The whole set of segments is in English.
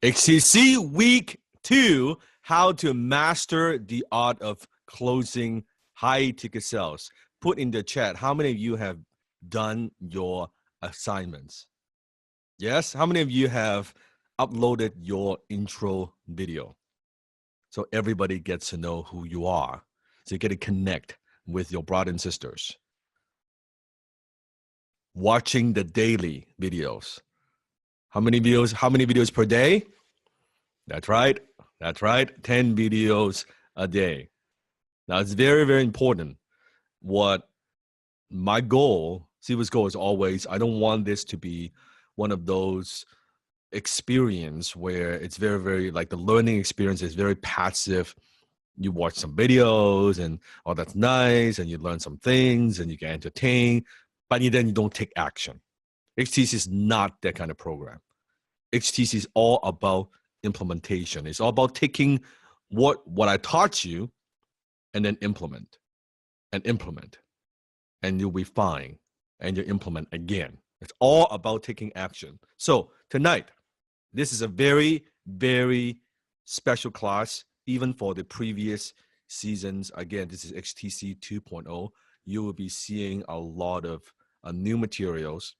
HTC Week 2, how to master the art of closing high ticket sales. Put in the chat, how many of you have done your assignments? Yes? How many of you have uploaded your intro video? So everybody gets to know who you are. So you get to connect with your brothers and sisters. Watching the daily videos. How many videos per day? That's right. 10 videos a day. Now, it's very, very important. What my goal, Siva's goal is always, I don't want this to be one of those experience where it's very, very, like the learning experience is very passive. You watch some videos and, oh, that's nice. And you learn some things and you get entertained, but then you don't take action. HTC is not that kind of program. HTC is all about implementation. It's all about taking what I taught you and then implement, and you'll be fine, and you implement again. It's all about taking action. So tonight, this is a very, very special class, even for the previous seasons. Again, this is HTC 2.0. You will be seeing a lot of new materials,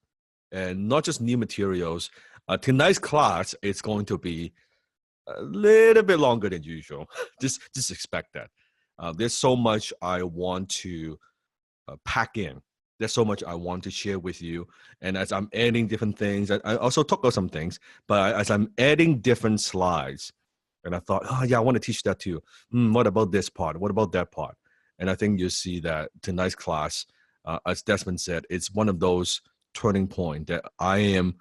and not just new materials. Tonight's class is going to be a little bit longer than usual. just expect that. There's so much I want to pack in. There's so much I want to share with you. And as I'm adding different things, I also talk about some things, but as I'm adding different slides, and I thought, oh yeah, I want to teach that too. What about this part? What about that part? And I think you'll see that tonight's class, as Desmond said, it's one of those turning points that I am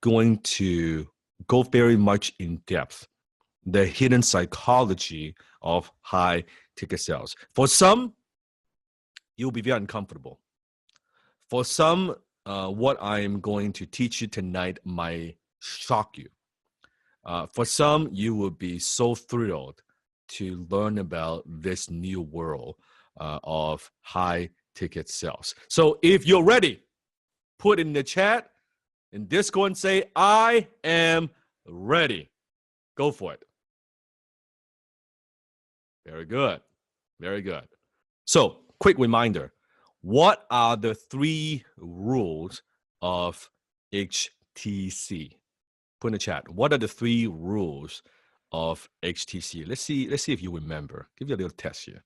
going to go very much in depth, the hidden psychology of high ticket sales. For some, you'll be very uncomfortable. For some, what I'm going to teach you tonight might shock you. For some, you will be so thrilled to learn about this new world of high ticket sales. So if you're ready, put in the chat in Discord and say, I am ready. Go for it. Very good. Very good. So, quick reminder. What are the 3 rules of HTC? Put in the chat. What are the 3 rules of HTC? Let's see if you remember. Give you a little test here.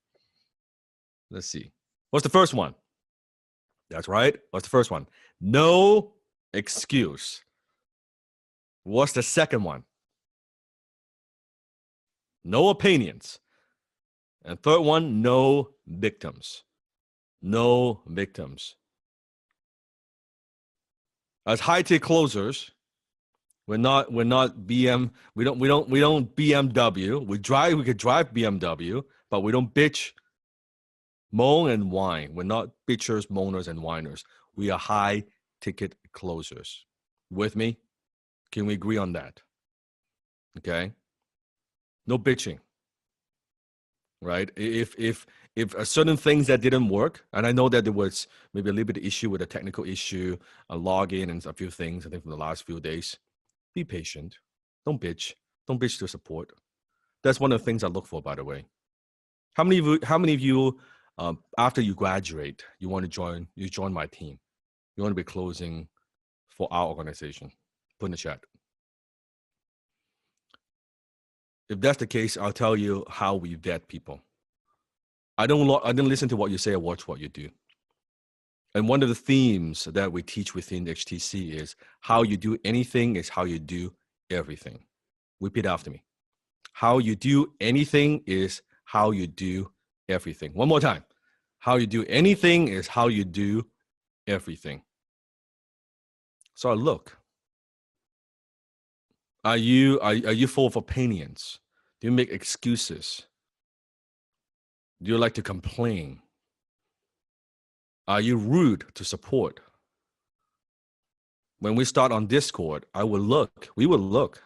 Let's see. What's the first one? That's right. What's the first one? No excuse. What's the second one? No opinions. And third one, no victims. No victims. As high ticket closers, we're not BM. We don't BMW. We could drive BMW, but we don't bitch, moan, and whine. We're not bitchers, moaners, and whiners. We are high ticket closers. With me? Can we agree on that? Okay. No bitching. Right? If certain things that didn't work, and I know that there was maybe a little bit of issue with a technical issue, a login, and a few things, I think, from the last few days, be patient. Don't bitch. Don't bitch to support. That's one of the things I look for, by the way. How many of you, after you graduate, you join my team? You want to be closing for our organization? Put in the chat. If that's the case, I'll tell you how we vet people. I don't listen to what you say, I watch what you do. And one of the themes that we teach within HTC is how you do anything is how you do everything. Repeat after me. How you do anything is how you do everything. One more time. How you do anything is how you do everything. So look. Are you full of opinions? Do you make excuses? Do you like to complain? Are you rude to support? When we start on Discord, we will look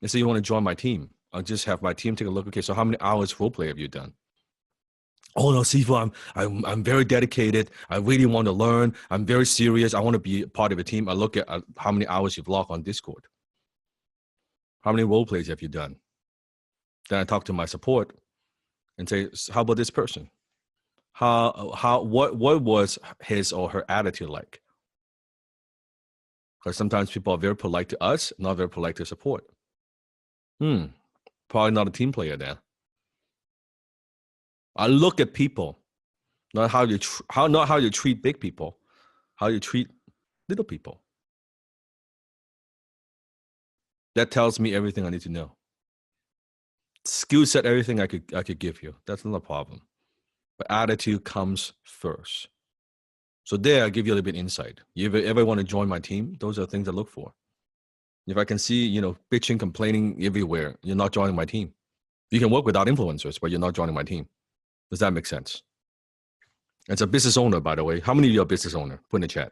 and say, you want to join my team? I'll just have my team take a look. Okay, so how many hours role play have you done? Oh no, Sifu, I'm very dedicated. I really want to learn. I'm very serious. I want to be part of a team. I look at how many hours you've logged on Discord. How many role plays have you done? Then I talk to my support and say, how about this person? What was his or her attitude like? Because sometimes people are very polite to us, not very polite to support. Probably not a team player then. I look at people, not how you treat big people, how you treat little people. That tells me everything I need to know. Skill set, everything I could give you. That's not a problem. But attitude comes first. So there, I give you a little bit insight. You ever want to join my team? Those are things I look for. If I can see, bitching, complaining everywhere, you're not joining my team. You can work without influencers, but you're not joining my team. Does that make sense? It's a business owner, by the way. How many of you are a business owner? Put in the chat.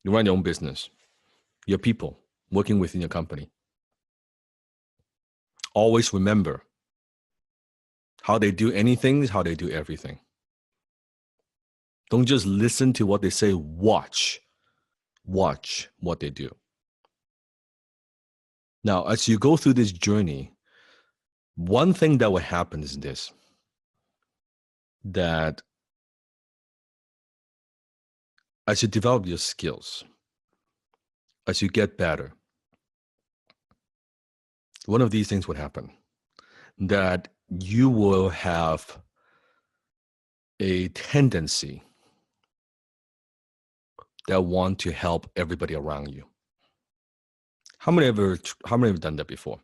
You run your own business. Your people working within your company. Always remember, how they do anything is how they do everything. Don't just listen to what they say. Watch what they do. Now, as you go through this journey, one thing that will happen is this, that as you develop your skills, as you get better, one of these things would happen, that you will have a tendency that want to help everybody around you. How many have done that before?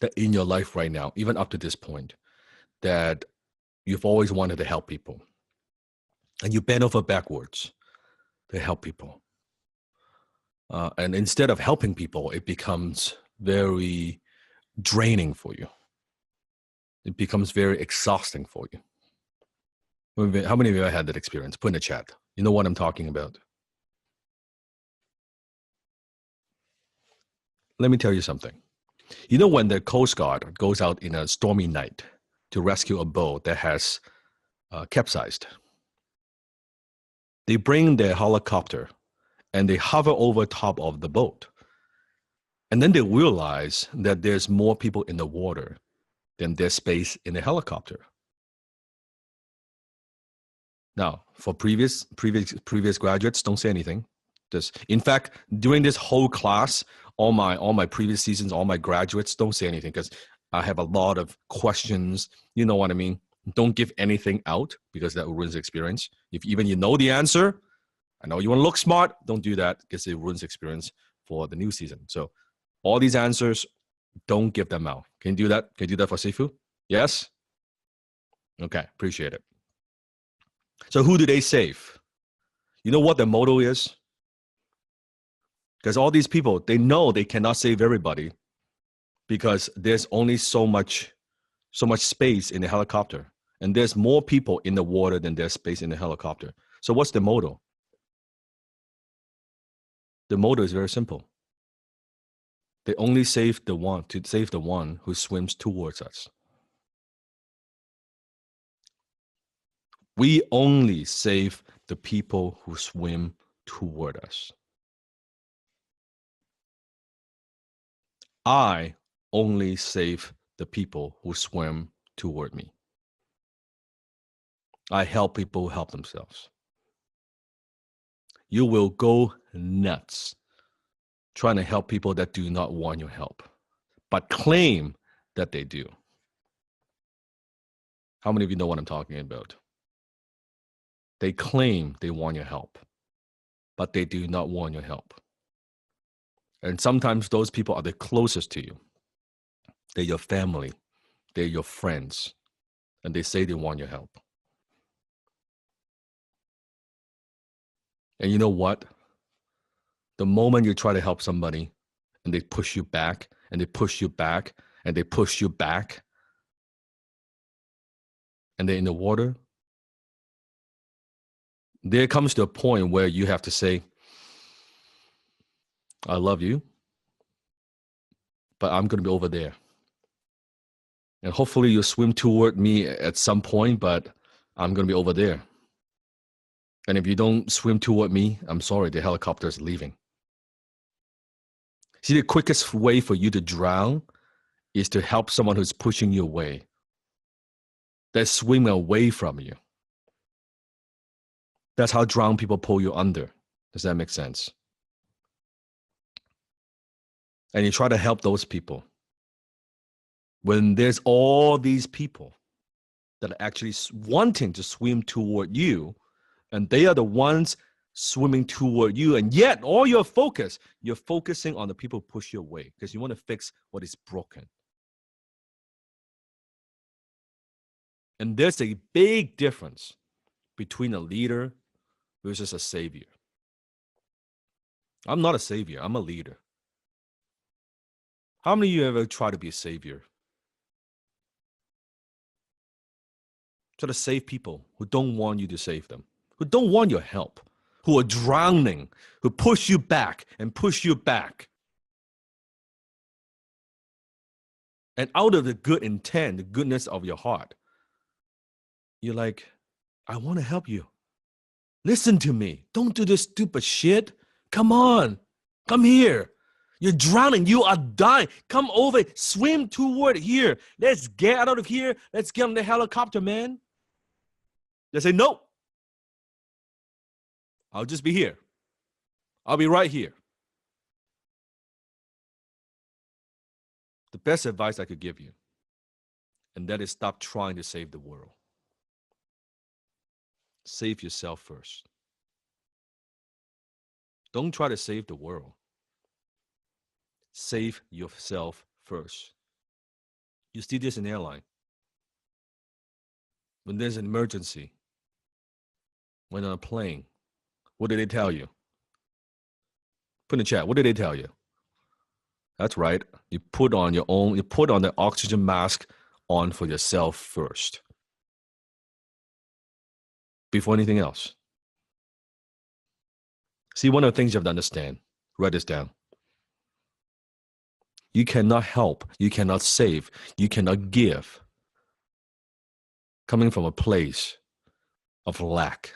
That in your life right now, even up to this point, that you've always wanted to help people, and you bend over backwards to help people. And instead of helping people, it becomes very draining for you. It becomes very exhausting for you. How many of you have had that experience? Put in the chat. You know what I'm talking about. Let me tell you something. You know when the Coast Guard goes out in a stormy night to rescue a boat that has capsized, they bring their helicopter and they hover over top of the boat. And then they realize that there's more people in the water than there's space in the helicopter. Now, for previous graduates, don't say anything. In fact, during this whole class, all my previous seasons, all my graduates, don't say anything, because I have a lot of questions. You know what I mean? Don't give anything out, because that ruins the experience. If even you know the answer, I know you want to look smart, don't do that, because it ruins the experience for the new season. So all these answers, don't give them out. Can you do that? Can you do that for Sifu? Yes? Okay, appreciate it. So who do they save? You know what the motto is? Because all these people, they know they cannot save everybody, because there's only so much space in the helicopter, and there's more people in the water than there's space in the helicopter. So what's the motto? The motto is very simple. They only save the one who swims towards us. We only save the people who swim toward us. I only save the people who swim toward me. I help people help themselves. You will go nuts trying to help people that do not want your help, but claim that they do. How many of you know what I'm talking about? They claim they want your help, but they do not want your help. And sometimes those people are the closest to you. They're your family. They're your friends. And they say they want your help. And you know what? The moment you try to help somebody and they push you back, and they push you back, and they push you back, and they're in the water, there comes to a point where you have to say, I love you, but I'm going to be over there. And hopefully you'll swim toward me at some point, but I'm going to be over there. And if you don't swim toward me, I'm sorry, the helicopter is leaving. See, the quickest way for you to drown is to help someone who's pushing you away. They're swimming away from you. That's how drowned people pull you under. Does that make sense? And you try to help those people when there's all these people that are actually wanting to swim toward you, and they are the ones swimming toward you, and yet all your focus, you're focusing on the people who push you away because you want to fix what is broken. And there's a big difference between a leader versus a savior. I'm not a savior, I'm a leader. How many of you ever try to be a savior? Try to save people who don't want you to save them, who don't want your help, who are drowning, who push you back and push you back. And out of the good intent, the goodness of your heart, you're like, I want to help you. Listen to me. Don't do this stupid shit. Come on. Come here. You're drowning. You are dying. Come over. Swim toward here. Let's get out of here. Let's get on the helicopter, man. They say, no. I'll just be here. I'll be right here. The best advice I could give you, and that is stop trying to save the world. Save yourself first. Don't try to save the world. Save yourself first. You see this in airline. When there's an emergency, when on a plane, what do they tell you? Put in the chat, what do they tell you? That's right. You put on the oxygen mask on for yourself first. Before anything else. See, one of the things you have to understand, write this down. You cannot help, you cannot save, you cannot give coming from a place of lack.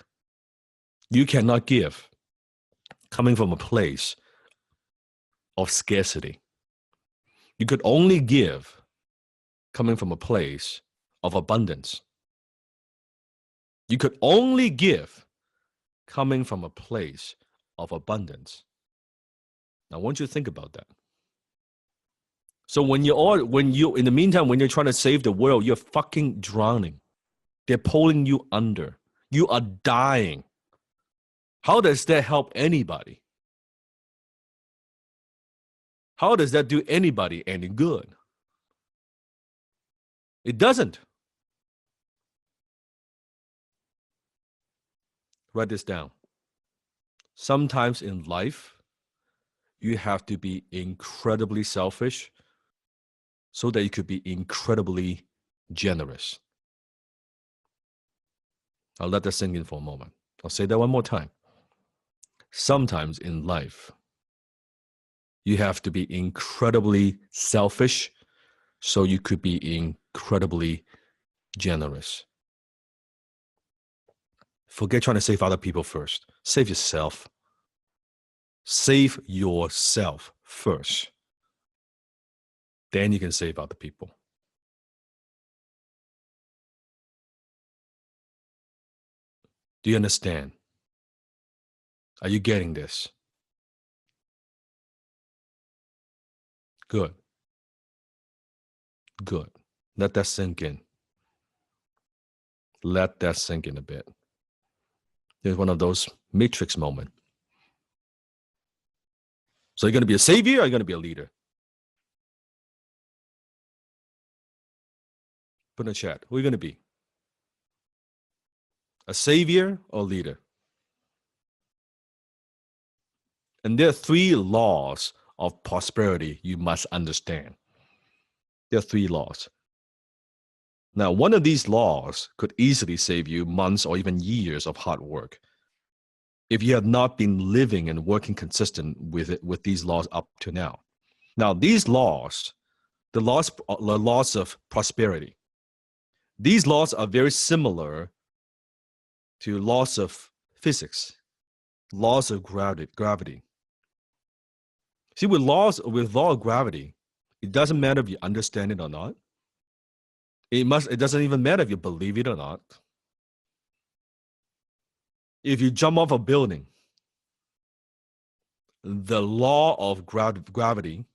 You cannot give coming from a place of scarcity. You could only give coming from a place of abundance. You could only give coming from a place of abundance. Now, I want you to think about that. So when in the meantime, when you're trying to save the world, you're fucking drowning. They're pulling you under. You are dying. How does that help anybody? How does that do anybody any good? It doesn't. Write this down. Sometimes in life, you have to be incredibly selfish so that you could be incredibly generous. I'll let that sink in for a moment. I'll say that one more time. Sometimes in life, you have to be incredibly selfish so you could be incredibly generous. Forget trying to save other people first. Save yourself. Save yourself first. Then you can save other people. Do you understand? Are you getting this? Good. Good. Let that sink in. Let that sink in a bit. It's one of those matrix moments. So you're going to be a savior or you're going to be a leader? Put in the chat. Who are you going to be? A savior or leader? And there are 3 laws of prosperity you must understand. There are 3 laws. Now, one of these laws could easily save you months or even years of hard work if you have not been living and working consistent with these laws up to now. Now, these laws, the laws of prosperity, these laws are very similar to laws of physics, laws of gravity. See, with law of gravity, it doesn't matter if you understand it or not. It doesn't even matter if you believe it or not. If you jump off a building, the law of gravity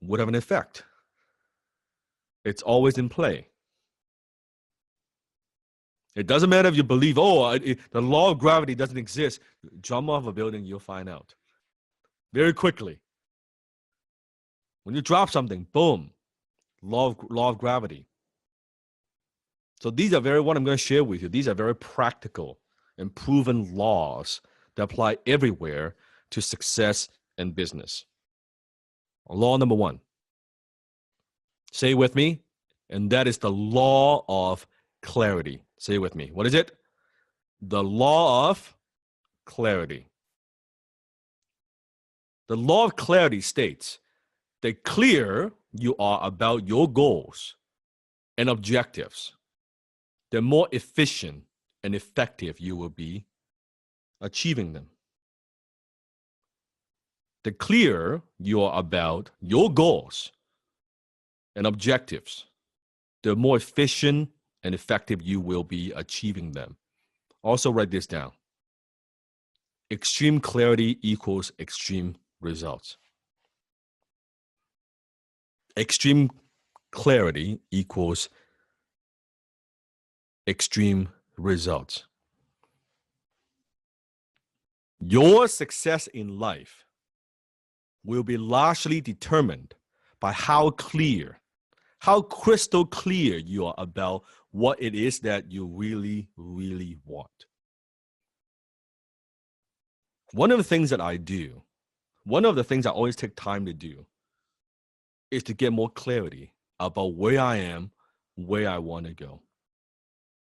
would have an effect. It's always in play. It doesn't matter if you believe, the law of gravity doesn't exist. Jump off a building, you'll find out very quickly. When you drop something, boom, law of gravity. So these are what I'm going to share with you. These are very practical and proven laws that apply everywhere to success and business. Law number 1. Say it with me, and that is the law of clarity. Say it with me. What is it? The law of clarity. The law of clarity states the clearer you are about your goals and objectives, the more efficient and effective you will be achieving them. The clearer you are about your goals and objectives, the more efficient and effective you will be achieving them. Also write this down. Extreme clarity equals extreme results. Extreme clarity equals extreme results. Your success in life will be largely determined by how crystal clear you are about what it is that you really, really want. One of the things that I do, one of the things I always take time to do, is to get more clarity about where I am, where I want to go.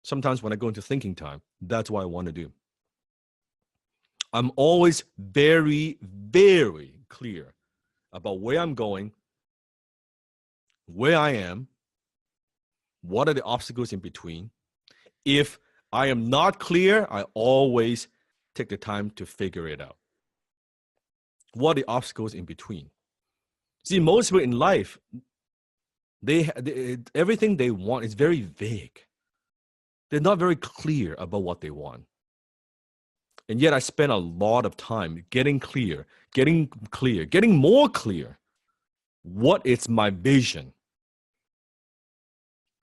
Sometimes when I go into thinking time, that's what I want to do. I'm always very, very clear about where I'm going, where I am, what are the obstacles in between. If I am not clear, I always take the time to figure it out. What are the obstacles in between? See, most people in life, everything they want is very vague. They're not very clear about what they want. And yet I spend a lot of time getting more clear. What is my vision?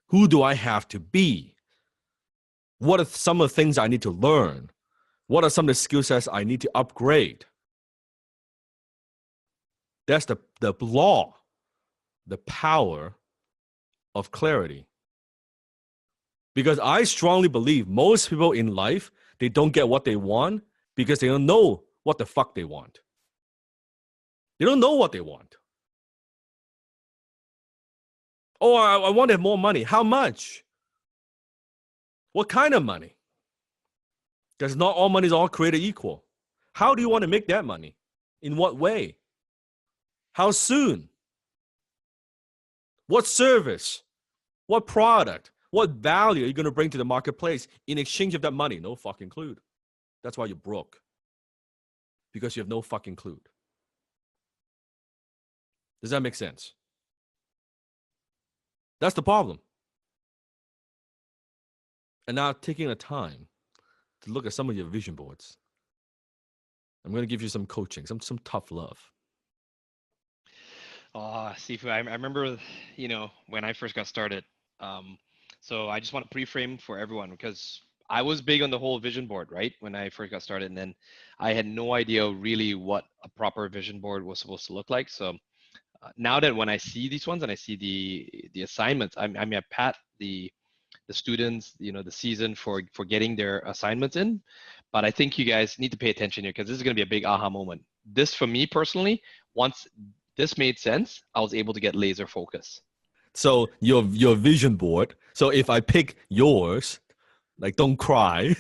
Who do I have to be? What are some of the things I need to learn? What are some of the skill sets I need to upgrade? That's the law, the power of clarity. Because I strongly believe most people in life, they don't get what they want because they don't know what the fuck they want. They don't know what they want. Oh, I want to have more money. How much? What kind of money? Because not all money is all created equal. How do you want to make that money? In what way? How soon? What service? What product? What value are you going to bring to the marketplace in exchange of that money? No fucking clue. That's why you're broke. Because you have no fucking clue. Does that make sense? That's the problem. And now taking the time to look at some of your vision boards. I'm going to give you some coaching, some tough love. Oh, Sifu, I remember, when I first got started. So I just want to pre-frame for everyone because I was big on the whole vision board, right? When I first got started, and then I had no idea really what a proper vision board was supposed to look like. So now that when I see these ones and I see the assignments, I pat the students, the season for getting their assignments in. But I think you guys need to pay attention here because this is going to be a big aha moment. This, for me personally, once this made sense, I was able to get laser focus. So your vision board. So if I pick yours, like don't cry,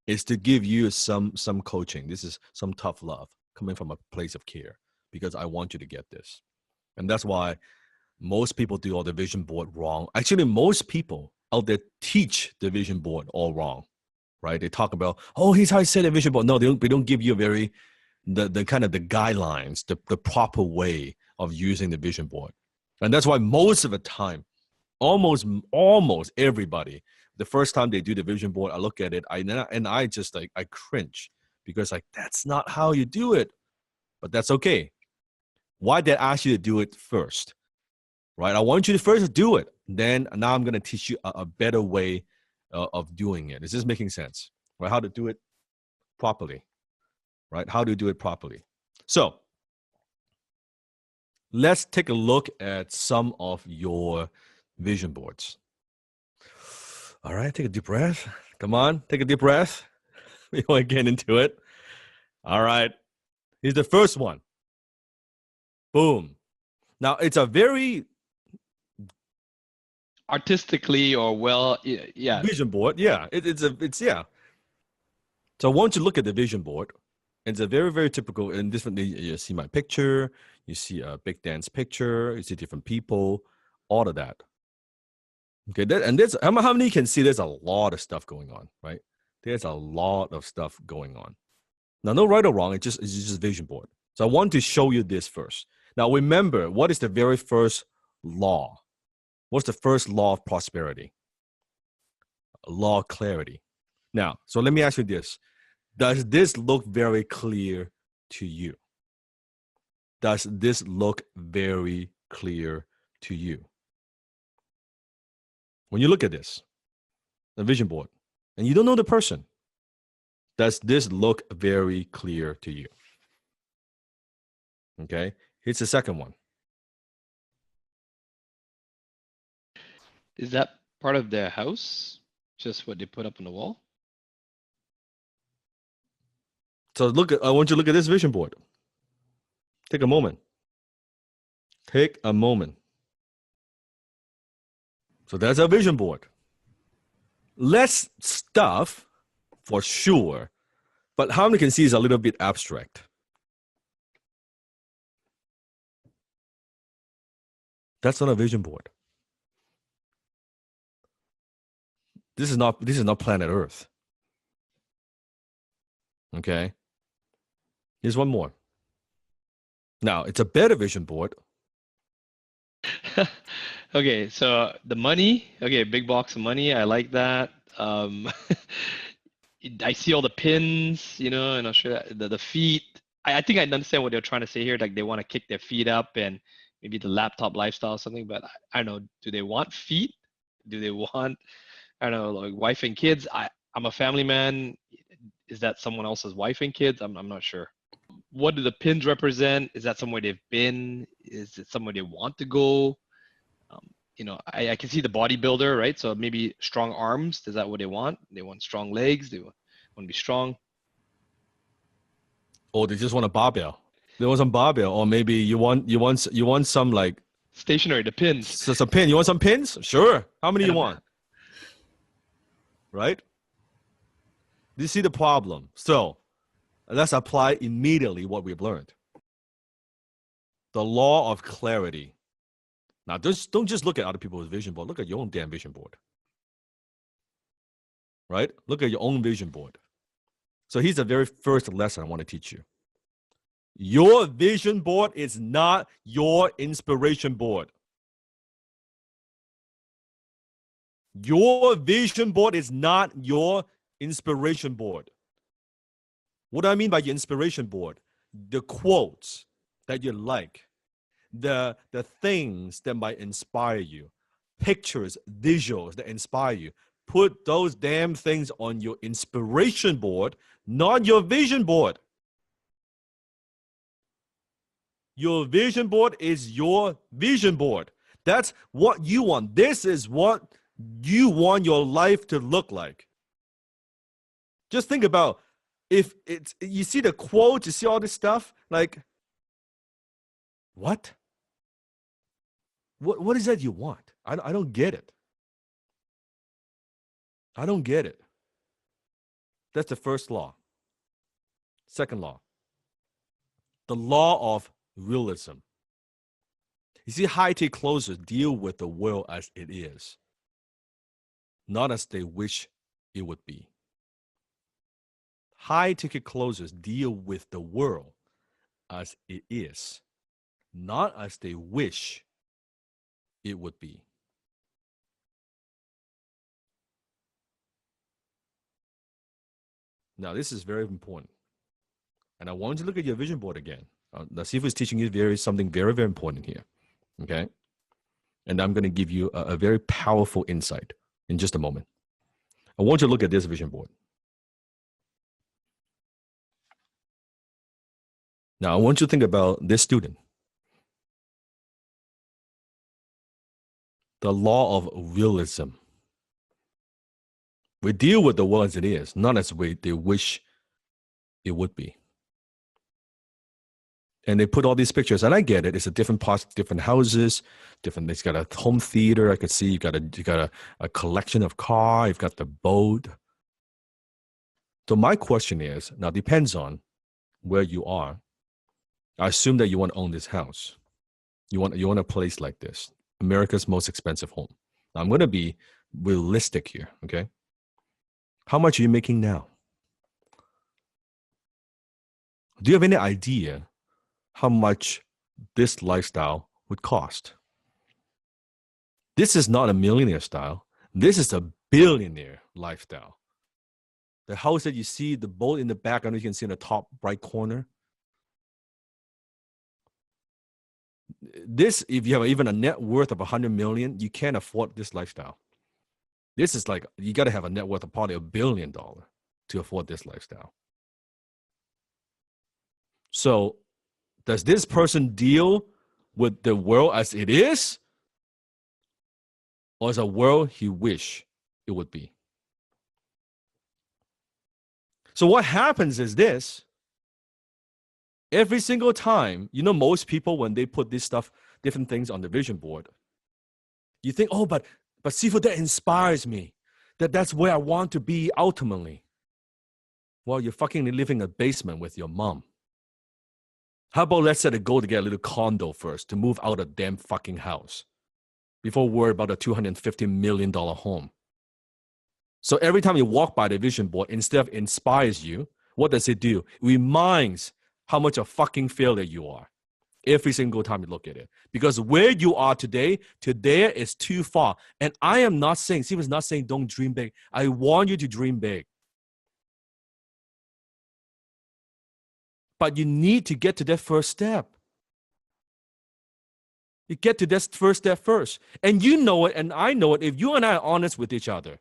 is to give you some coaching. This is some tough love coming from a place of care because I want you to get this. And that's why most people do all the vision board wrong. Actually, most people out there teach the vision board all wrong, right? They talk about, oh, here's how I set a vision board. No, they don't give you a very the kind of the guidelines, the proper way of using the vision board. And that's why most of the time, almost everybody, the first time they do the vision board, I look at it, I just like, I cringe because like, that's not how you do it, but that's okay. Why did I ask you to do it first? Right? I want you to first do it. Then now I'm going to teach you a better way of doing it. Is this making sense? Right? How to do it properly. Right? How to do it properly. So let's take a look at some of your vision boards. All right, take a deep breath. Come on, take a deep breath. We want to get into it. All right, here's the first one. Boom. Now, it's a very artistically or well, yeah. Vision board, yeah. It's yeah. So once you look at the vision board, it's a very, very typical, and differently, you see my picture, you see a Big Dan's picture, you see different people, all of that. Okay, and there's how many you can see there's a lot of stuff going on, right? There's a lot of stuff going on. Now, no right or wrong, it's just vision board. So I want to show you this first. Now, remember, what is the very first law? What's the first law of prosperity? Law of clarity. Now, so let me ask you this. Does this look very clear to you? Does this look very clear to you? When you look at this, the vision board, and you don't know the person, does this look very clear to you? Okay, here's the second one. Is that part of their house? Just what they put up on the wall? So I want you to look at this vision board. Take a moment. Take a moment. So that's our vision board. Less stuff for sure, but how many can see is a little bit abstract. That's not a vision board. This is not planet Earth. Okay. Here's one more. Now, it's a better vision board. Okay, so the money, okay, big box of money, I like that. I see all the pins, and I'm sure the feet. I think I understand what they're trying to say here. Like they want to kick their feet up and maybe the laptop lifestyle or something, but I don't know. Do they want feet? Do they want, I don't know, like wife and kids? I'm a family man. Is that someone else's wife and kids? I'm not sure. What do the pins represent? Is that somewhere they've been? Is it somewhere they want to go? I can see the bodybuilder, right? So maybe strong arms. Is that what they want? They want strong legs. They want to be strong. Or they just want a barbell. They want some barbell, or maybe you want some like stationary, the pins. So some pin. You want some pins? Sure. How many you want? Right? Do you see the problem? So let's apply immediately what we've learned. The law of clarity. Now, don't just look at other people's vision board. Look at your own damn vision board. Right? Look at your own vision board. So here's the very first lesson I want to teach you. Your vision board is not your inspiration board. Your vision board is not your inspiration board. What do I mean by your inspiration board? The quotes that you like, the things that might inspire you, pictures, visuals that inspire you. Put those damn things on your inspiration board, not your vision board. Your vision board is your vision board. That's what you want. This is what you want your life to look like. Just think about if it's, you see the quotes, you see all this stuff, like, what? What is that you want? I don't get it. I don't get it. That's the first law. Second law. The law of realism. You see, high-tech closers deal with the world as it is, not as they wish it would be. High-ticket closers deal with the world as it is, not as they wish it would be. Now, this is very important. And I want you to look at your vision board again. The Sifu is teaching you something very, very important here. Okay? And I'm going to give you a very powerful insight in just a moment. I want you to look at this vision board. Now, I want you to think about this student. The law of realism. We deal with the world as it is, not as they wish it would be. And they put all these pictures, and I get it. It's a different parts, different houses, different. It's got a home theater. I could see you got a collection of cars. You've got the boat. So my question is, now depends on where you are. I assume that you want to own this house. You want a place like this, America's most expensive home. Now, I'm going to be realistic here, okay? How much are you making now? Do you have any idea how much this lifestyle would cost? This is not a millionaire style. This is a billionaire lifestyle. The house that you see, the boat in the back, I don't know if you can see in the top right corner. This, if you have even a net worth of 100 million, you can't afford this lifestyle. This is like, you got to have a net worth of probably $1 billion to afford this lifestyle. So does this person deal with the world as it is? Or is a world he wish it would be? So what happens is this. Every single time, most people, when they put this stuff, different things on the vision board, you think, oh, but Sifu, that inspires me. That's where I want to be ultimately. Well, you're fucking living in a basement with your mom. How about let's set a goal to get a little condo first, to move out of the damn fucking house before worry about a $250 million home. So every time you walk by the vision board, instead of inspires you, what does it do? It reminds how much a fucking failure you are every single time you look at it. Because where you are today, to there is too far. And I am not saying, Steve is not saying don't dream big. I want you to dream big. But you need to get to that first step. You get to that first step first. And you know it, and I know it, if you and I are honest with each other.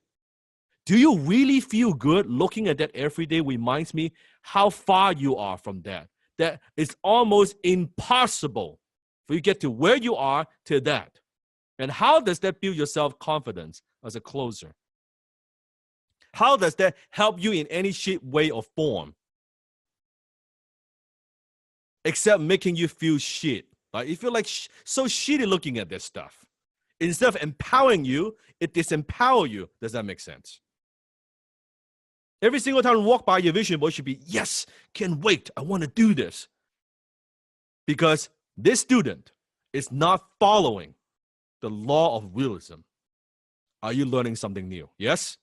Do you really feel good looking at that every day? Reminds me how far you are from that. That it's almost impossible for you to get to where you are to that. And how does that build your self-confidence as a closer? How does that help you in any shape, way, or form? Except making you feel shit. Like you feel like so shitty looking at this stuff. Instead of empowering you, it disempowers you. Does that make sense? Every single time you walk by your vision board should be, yes, can't wait. I want to do this. Because this student is not following the law of realism. Are you learning something new? Yes?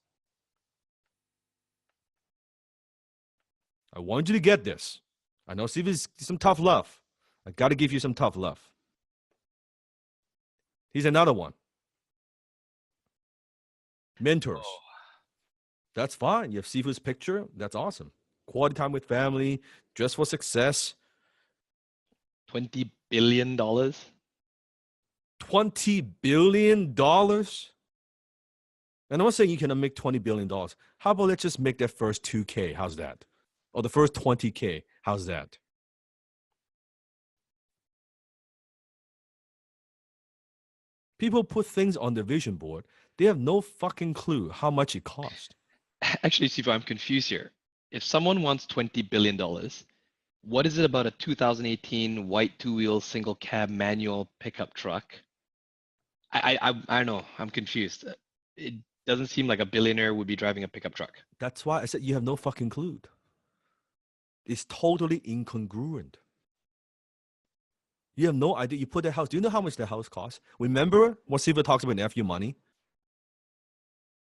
I want you to get this. I know Steve is some tough love. I got to give you some tough love. Here's another one. Mentors. Oh. That's fine. You have Sifu's picture. That's awesome. Quality time with family. Dress for success. $20 billion. $20 billion? And I'm not saying you can make $20 billion. How about let's just make that first 2K? How's that? Or the first 20K? How's that? People put things on their vision board. They have no fucking clue how much it costs. Actually, Sifu, I'm confused here. If someone wants $20 billion, what is it about a 2018 white two-wheel single cab manual pickup truck? I don't know. I'm confused. It doesn't seem like a billionaire would be driving a pickup truck. That's why I said you have no fucking clue. It's totally incongruent. You have no idea. You put that house. Do you know how much the house costs? Remember what Sifu talks about in FU Money?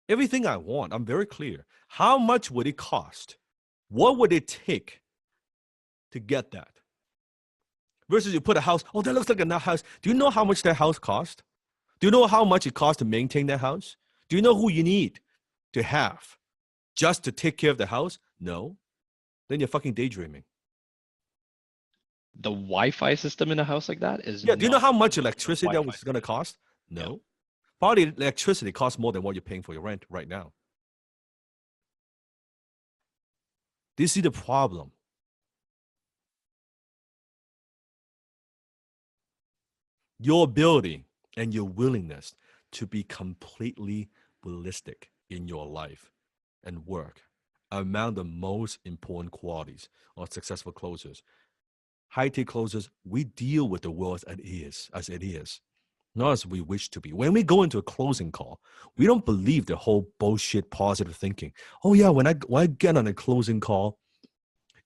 Everything I want, I'm very clear. How much would it cost? What would it take to get that? versus you put a house. Oh, that looks like a nice house. Do you know how much that house cost? Do you know how much it costs to maintain that house? Do you know who you need to have just to take care of the house? No. Then you're fucking daydreaming. The Wi-Fi system in a house like that is Yeah. Do you know not how much the electricity that Wi-Fi was going to system. cost? Yeah. No. Probably electricity costs more than what you're paying for your rent right now. Do you see the problem? Your ability and your willingness to be completely realistic in your life and work are among the most important qualities of successful closers. High-tech closers, we deal with the world as it is, not as we wish to be. When we go into a closing call, we don't believe the whole bullshit positive thinking. Oh yeah, when I get on a closing call,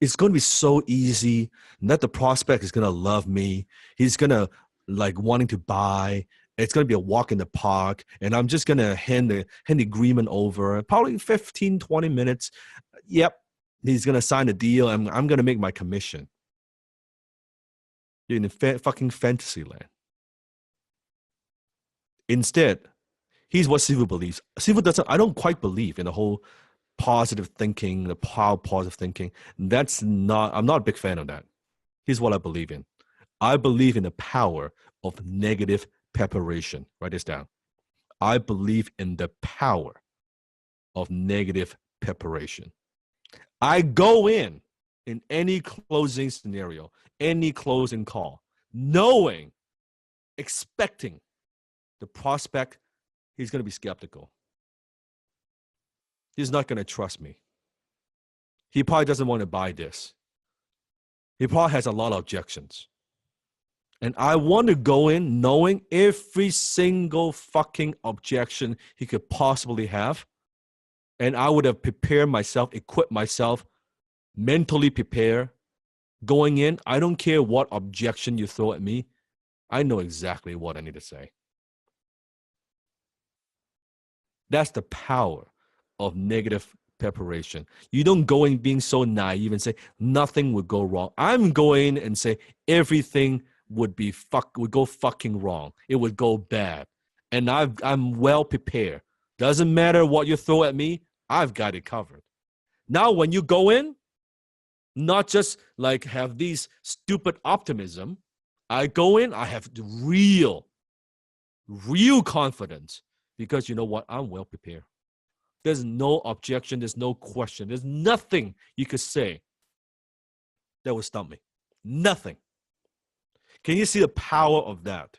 it's going to be so easy that the prospect is going to love me. He's going to like wanting to buy. It's going to be a walk in the park. And I'm just going to hand the agreement over probably 15, 20 minutes. Yep. He's going to sign the deal. I'm going to make my commission. You're in a fucking fantasy land. Instead, here's what Sifu believes. Sifu doesn't, I don't quite believe in the whole positive thinking, the power of positive thinking. That's not, I'm not a big fan of that. Here's what I believe in. I believe in the power of negative preparation. Write this down. I believe in the power of negative preparation. I go in any closing scenario, any closing call, knowing, expecting the prospect, he's going to be skeptical. He's not going to trust me. He probably doesn't want to buy this. He probably has a lot of objections. And I want to go in knowing every single fucking objection he could possibly have. And I would have prepared myself, equipped myself, mentally prepare. Going in, I don't care what objection you throw at me. I know exactly what I need to say. That's the power of negative preparation. You don't go in being so naive and say nothing would go wrong. I'm going and say everything would go fucking wrong. It would go bad. And I'm well prepared. Doesn't matter what you throw at me, I've got it covered. Now, when you go in, not just like have these stupid optimism, I go in, I have real confidence because you know what? I'm well prepared. There's no objection. There's no question. There's nothing you could say that would stop me. Nothing. Can you see the power of that?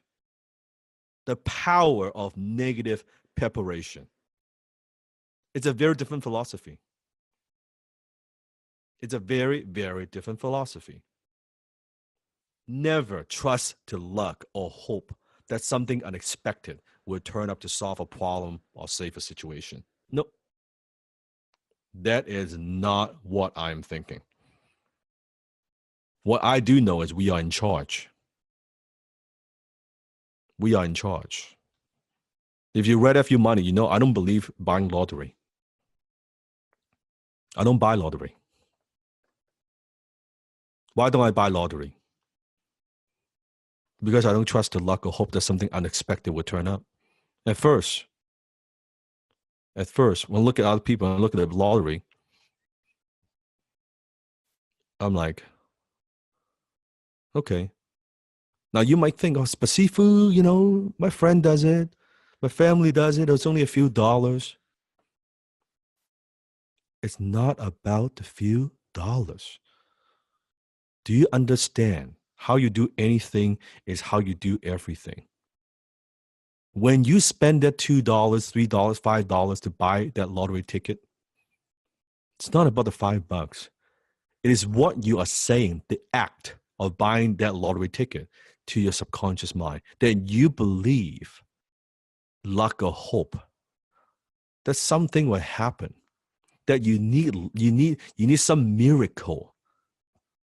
The power of negative preparation. It's a very different philosophy. It's a very, very different philosophy. Never trust to luck or hope that something unexpected will turn up to solve a problem or save a situation. Nope. That is not what I'm thinking. What I do know is we are in charge. We are in charge. If you read a few money, you know I don't believe buying lottery. I don't buy lottery. Why don't I buy lottery? Because I don't trust the luck or hope that something unexpected will turn up. At first, when I look at other people and look at the lottery, I'm like, okay. Now you might think, oh, Sifu, you know, my friend does it. My family does it. It's only a few dollars. It's not about the few dollars. Do you understand? How you do anything is how you do everything. When you spend that $2, $3, $5 to buy that lottery ticket, it's not about the $5. It is what you are saying, the act of buying that lottery ticket to your subconscious mind, that you believe, luck or hope, that something will happen, that you need some miracle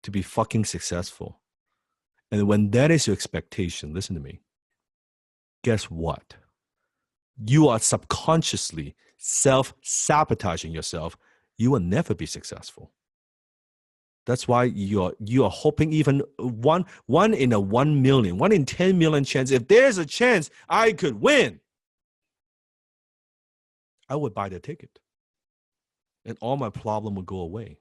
to be fucking successful. And when that is your expectation, listen to me, guess what? You are subconsciously self-sabotaging yourself. You will never be successful. That's why you are hoping even one in a 1 million, 1 in 10 million chance. If there's a chance I could win, I would buy the ticket, and all my problem would go away.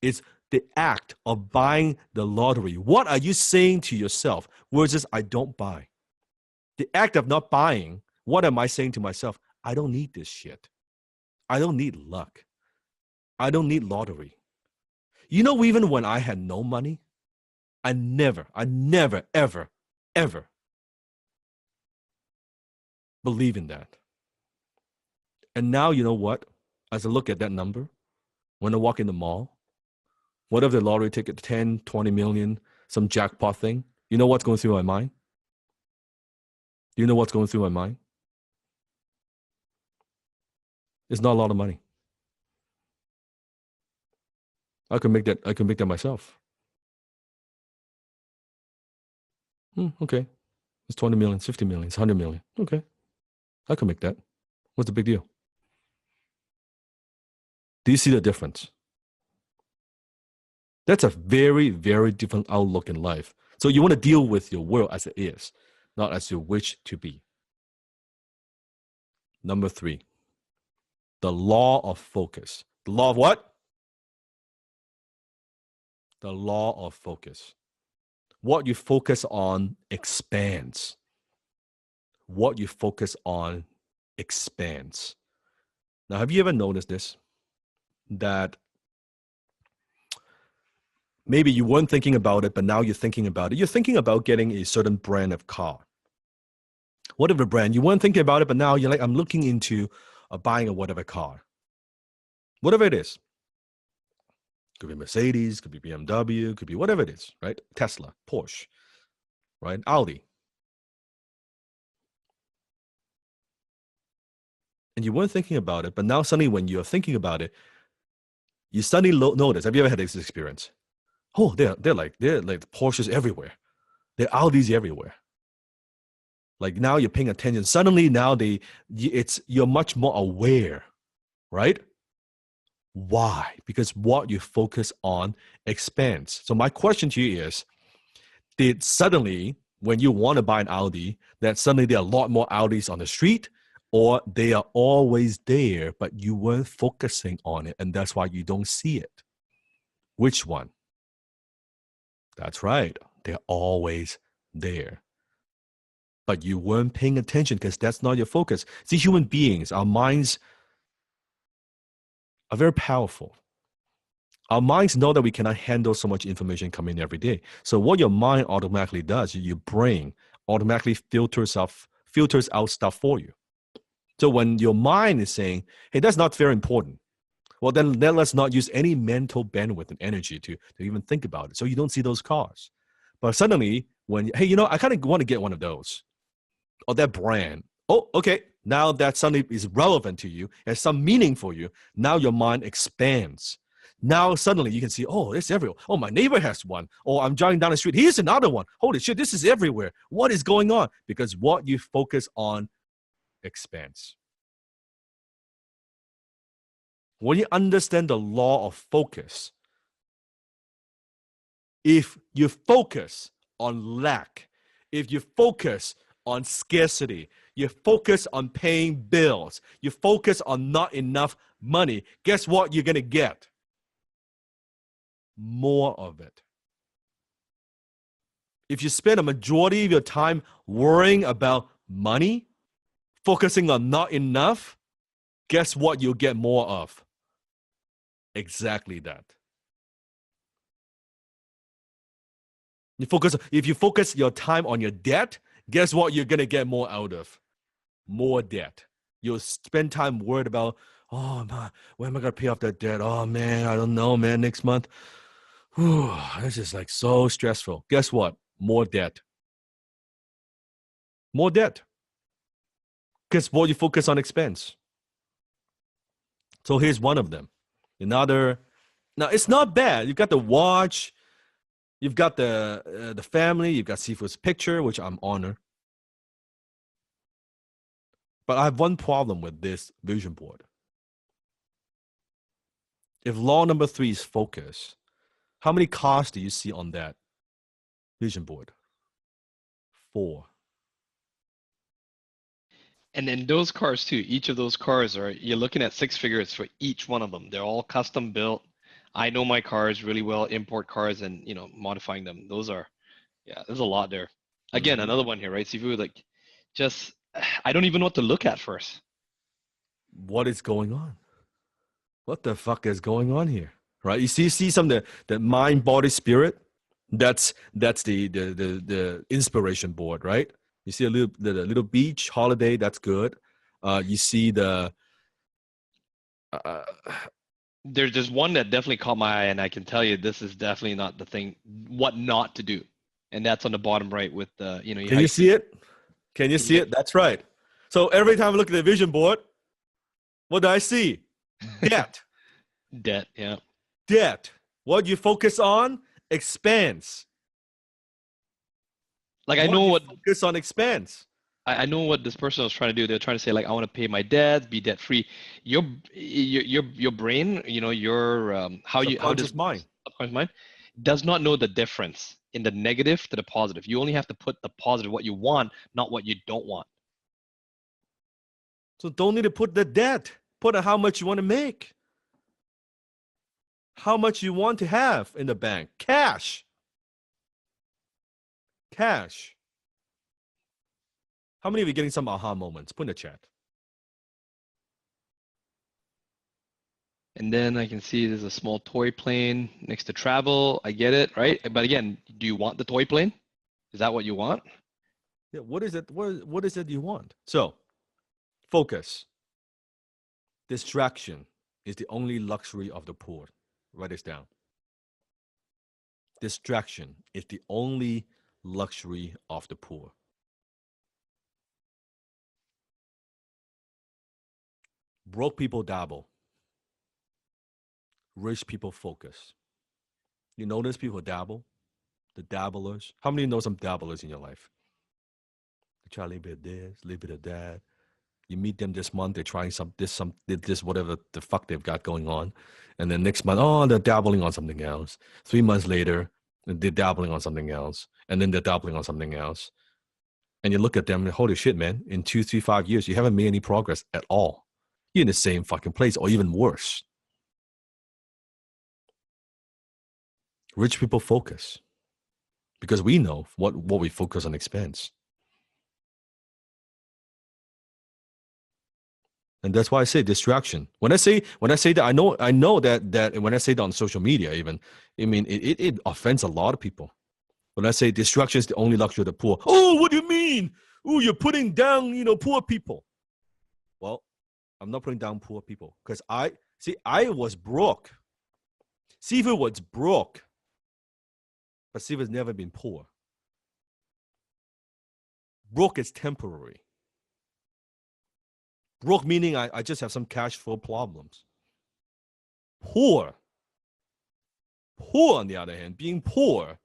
It's the act of buying the lottery. What are you saying to yourself versus I don't buy? The act of not buying, what am I saying to myself? I don't need this shit. I don't need luck. I don't need lottery. You know, even when I had no money, I never, ever, ever believe in that. And now, you know what? As I look at that number, when I walk in the mall, what if the lottery ticket, 10, 20 million, some jackpot thing? You know what's going through my mind? Do you know what's going through my mind? It's not a lot of money. I can make that myself. Okay. It's 20 million, 50 million, it's 100 million. Okay. I can make that. What's the big deal? Do you see the difference? That's a very, very different outlook in life. So you want to deal with your world as it is, not as you wish to be. Number 3, the law of focus. The law of what? The law of focus. What you focus on expands. What you focus on expands. Now, have you ever noticed this? That maybe you weren't thinking about it, but now you're thinking about it. You're thinking about getting a certain brand of car. Whatever brand, you weren't thinking about it, but now you're like, I'm looking into buying a whatever car. Whatever it is. Could be Mercedes, could be BMW, could be whatever it is, right? Tesla, Porsche, right? Audi. And you weren't thinking about it, but now suddenly when you're thinking about it, you suddenly notice. Have you ever had this experience? Oh, they're like Porsches everywhere. They're Audis everywhere. Like now you're paying attention. Suddenly now you're much more aware, right? Why? Because what you focus on expands. So my question to you is, did suddenly when you want to buy an Audi, that suddenly there are a lot more Audis on the street, or they are always there, but you weren't focusing on it, and that's why you don't see it? Which one? That's right. They're always there. But you weren't paying attention because that's not your focus. See, human beings, our minds are very powerful. Our minds know that we cannot handle so much information coming every day. So what your mind automatically does, your brain automatically filters out stuff for you. So when your mind is saying, hey, that's not very important, well, then let's not use any mental bandwidth and energy to even think about it. So you don't see those cars. But suddenly, when, hey, you know, I kind of want to get one of those, or that brand. Oh, okay. Now that suddenly is relevant to you, has some meaning for you. Now your mind expands. Now suddenly you can see, oh, it's everywhere. Oh, my neighbor has one. Oh, I'm driving down the street. Here's another one. Holy shit, this is everywhere. What is going on? Because what you focus on expands. When you understand the law of focus, if you focus on lack, if you focus on scarcity, you focus on paying bills, you focus on not enough money, guess what you're going to get? More of it. If you spend a majority of your time worrying about money, focusing on not enough, guess what you'll get more of? Exactly that. If you focus your time on your debt, guess what you're going to get more out of? More debt. You'll spend time worried about, oh, man, when am I going to pay off that debt? Oh, man, I don't know, man, next month. Whew, this is like so stressful. Guess what? More debt. More debt. Because what you focus on expense. So here's one of them. Another, now it's not bad. You've got the watch, you've got the family, you've got Sifu's picture, which I'm honored. But I have one problem with this vision board. If law number 3 is focus, How many cars do you see on that vision board? 4. And then those cars too, each of those cars you're looking at 6 figures for each one of them. They're all custom built. I know my cars really well, import cars and, modifying them. There's a lot there. Again, Mhm. another one here, right? Sifu, like just, I don't even know what to look at first. What is going on? What the fuck is going on here? Right? You see some of the mind, body, spirit. That's the inspiration board, right? You see the little beach holiday. That's good. You see the uh, There's one that definitely caught my eye, and I can tell you this is definitely not the thing, what not to do. And that's on the bottom right with the, can you see it? Can you see it? That's right. So every time I look at the vision board, what do I see? Debt. Debt, yeah. Debt. What you focus on expands. Like I know what focus on expense. I know what this person was trying to do. They're trying to say like I want to pay my debt, be debt free. Your brain, how does mind subconscious mind does not know the difference in the negative to the positive. You only have to put the positive, what you want, not what you don't want. So don't need to put the debt. Put how much you want to make. How much you want to have in the bank. Cash. Cash. How many of you getting some aha moments? Put in the chat. And then I can see there's a small toy plane next to travel. I get it, right? But again, do you want the toy plane? Is that what you want? Yeah, what is it? What is it you want? So, focus. Distraction is the only luxury of the poor. Write this down. Distraction is the only luxury of the poor. Broke people dabble. Rich people focus. You notice people dabble? The dabblers. How many know some dabblers in your life? They try a little bit of this, a little bit of that. You meet them this month, they're trying this, whatever the fuck they've got going on. And then next month, oh, they're dabbling on something else. 3 months later, they're dabbling on something else. And then they're dabbling on something else. And you look at them and holy shit, man, in 2, 3, 5 years, you haven't made any progress at all. You're in the same fucking place or even worse. Rich people focus because we know what we focus on expense. And that's why I say distraction. When I say that, I know that when I say that on social media, even, I mean, it offends a lot of people. When I say distraction is the only luxury of the poor. Oh, what do you mean? Oh, you're putting down, poor people. Well, I'm not putting down poor people because I was broke. Sifu was broke, but Sifu's never been poor. Broke is temporary. Broke meaning I just have some cash flow problems. Poor, on the other hand, being poor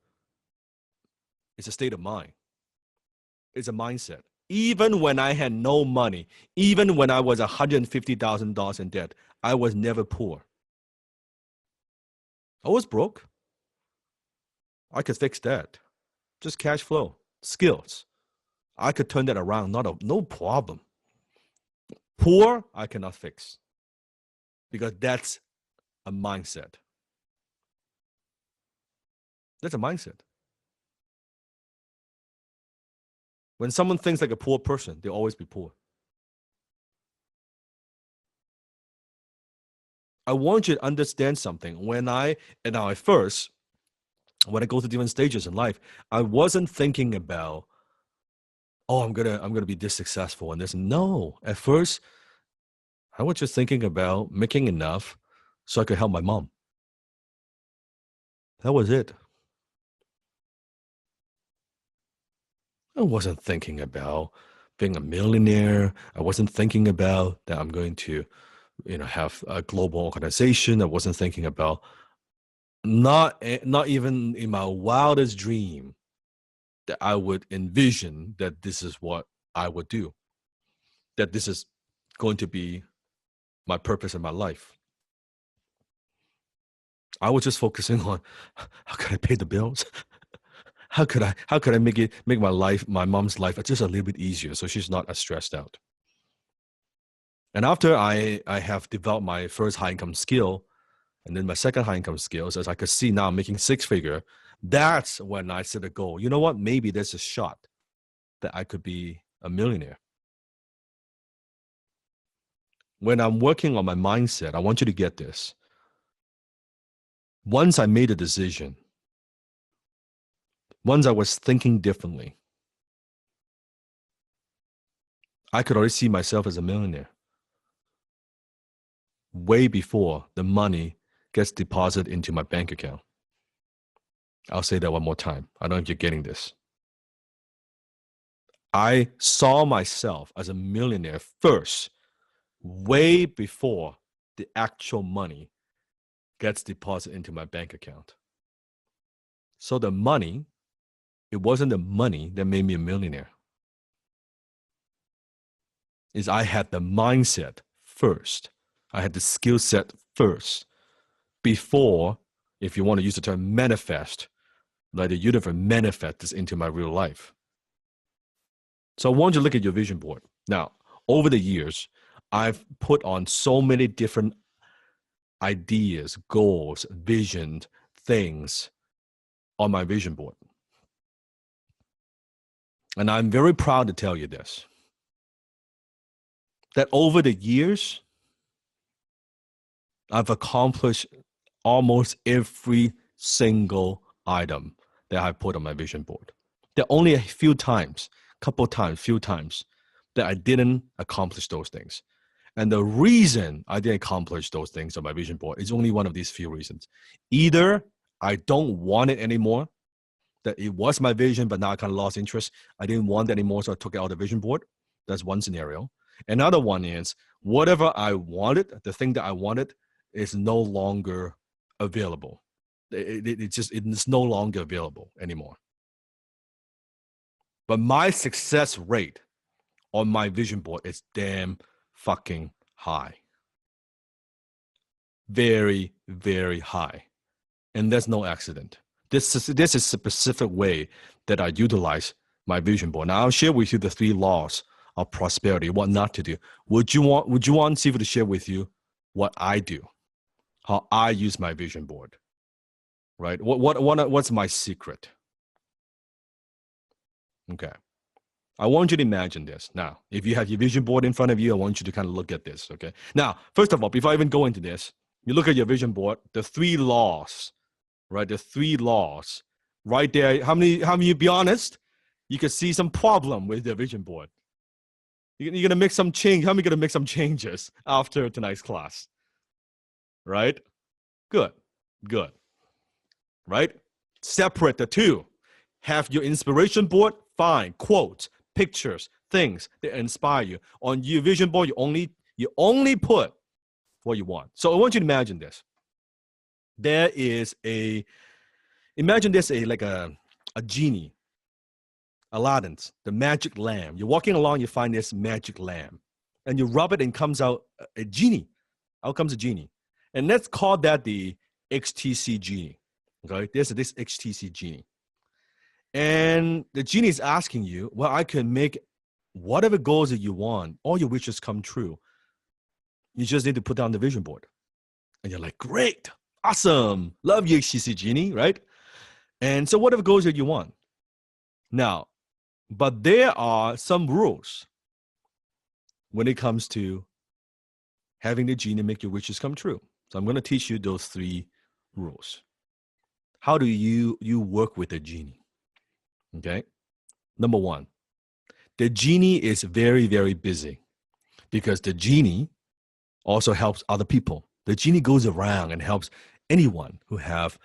is a state of mind. It's a mindset. Even when I had no money, even when I was $150,000 in debt, I was never poor. I was broke. I could fix that. Just cash flow, skills. I could turn that around, no problem. Poor, I cannot fix because that's a mindset. That's a mindset. When someone thinks like a poor person, they'll always be poor. I want you to understand something. When I go through different stages in life, I wasn't thinking about, oh, I'm gonna be this successful and this. No, at first, I was just thinking about making enough so I could help my mom. That was it. I wasn't thinking about being a millionaire. I wasn't thinking about that I'm going to, have a global organization. I wasn't thinking about, not even in my wildest dream that I would envision that this is what I would do, that this is going to be my purpose in my life. I was just focusing on how could I pay the bills? How could I make my mom's life just a little bit easier so she's not as stressed out. And after I have developed my first high income skill and then my second high income skills, as I could see now I'm making six figure, that's when I set a goal. You know what? Maybe there's a shot that I could be a millionaire. When I'm working on my mindset, I want you to get this. Once I made a decision, once I was thinking differently, I could already see myself as a millionaire way before the money gets deposited into my bank account. I'll say that one more time. I don't know if you're getting this. I saw myself as a millionaire first, way before the actual money gets deposited into my bank account. So the money, it wasn't the money that made me a millionaire. Is I had the mindset first. I had the skill set first before, if you want to use the term manifest, like the universe manifests into my real life. So I want you to look at your vision board. Now, over the years, I've put on so many different ideas, goals, vision, things on my vision board. And I'm very proud to tell you this, that over the years, I've accomplished almost every single item that I put on my vision board. There are only a few times that I didn't accomplish those things. And the reason I didn't accomplish those things on my vision board is only one of these few reasons. Either I don't want it anymore, that it was my vision, but now I kind of lost interest. I didn't want it anymore, so I took it out of the vision board. That's one scenario. Another one is whatever I wanted, the thing that I wanted is no longer available. It's no longer available anymore. But my success rate on my vision board is damn fucking high. Very, very high. And there's no accident. This is a specific way that I utilize my vision board. Now I'll share with you the 3 laws of prosperity, what not to do. Would you want Sifu to share with you what I do, how I use my vision board, right? What's my secret? Okay. I want you to imagine this. Now, if you have your vision board in front of you, I want you to kind of look at this, okay? Now, first of all, before I even go into this, you look at your vision board, the 3 laws, right? The 3 laws right there. How many, be honest, you can see some problem with the vision board. You're going to make some change. How many going to make some changes after tonight's class? Right? Good. Right? Separate the 2. Have your inspiration board, fine. Quotes, pictures, things that inspire you. On your vision board, you only put what you want. So I want you to imagine this. Imagine there's like a genie, Aladdin's, the magic lamp. You're walking along, you find this magic lamp, and you rub it and comes out a genie. Out comes a genie. And let's call that the XTC genie. Okay, there's this XTC genie. And the genie is asking you, well, I can make whatever goals that you want, all your wishes come true. You just need to put down the vision board. And you're like, great, awesome, love you, XTC genie, right? And so whatever goals that you want. Now, but there are some rules when it comes to having the genie make your wishes come true. So I'm going to teach you those 3 rules. How do you work with the genie? Okay. Number 1, the genie is very, very busy because the genie also helps other people. The genie goes around and helps anyone who have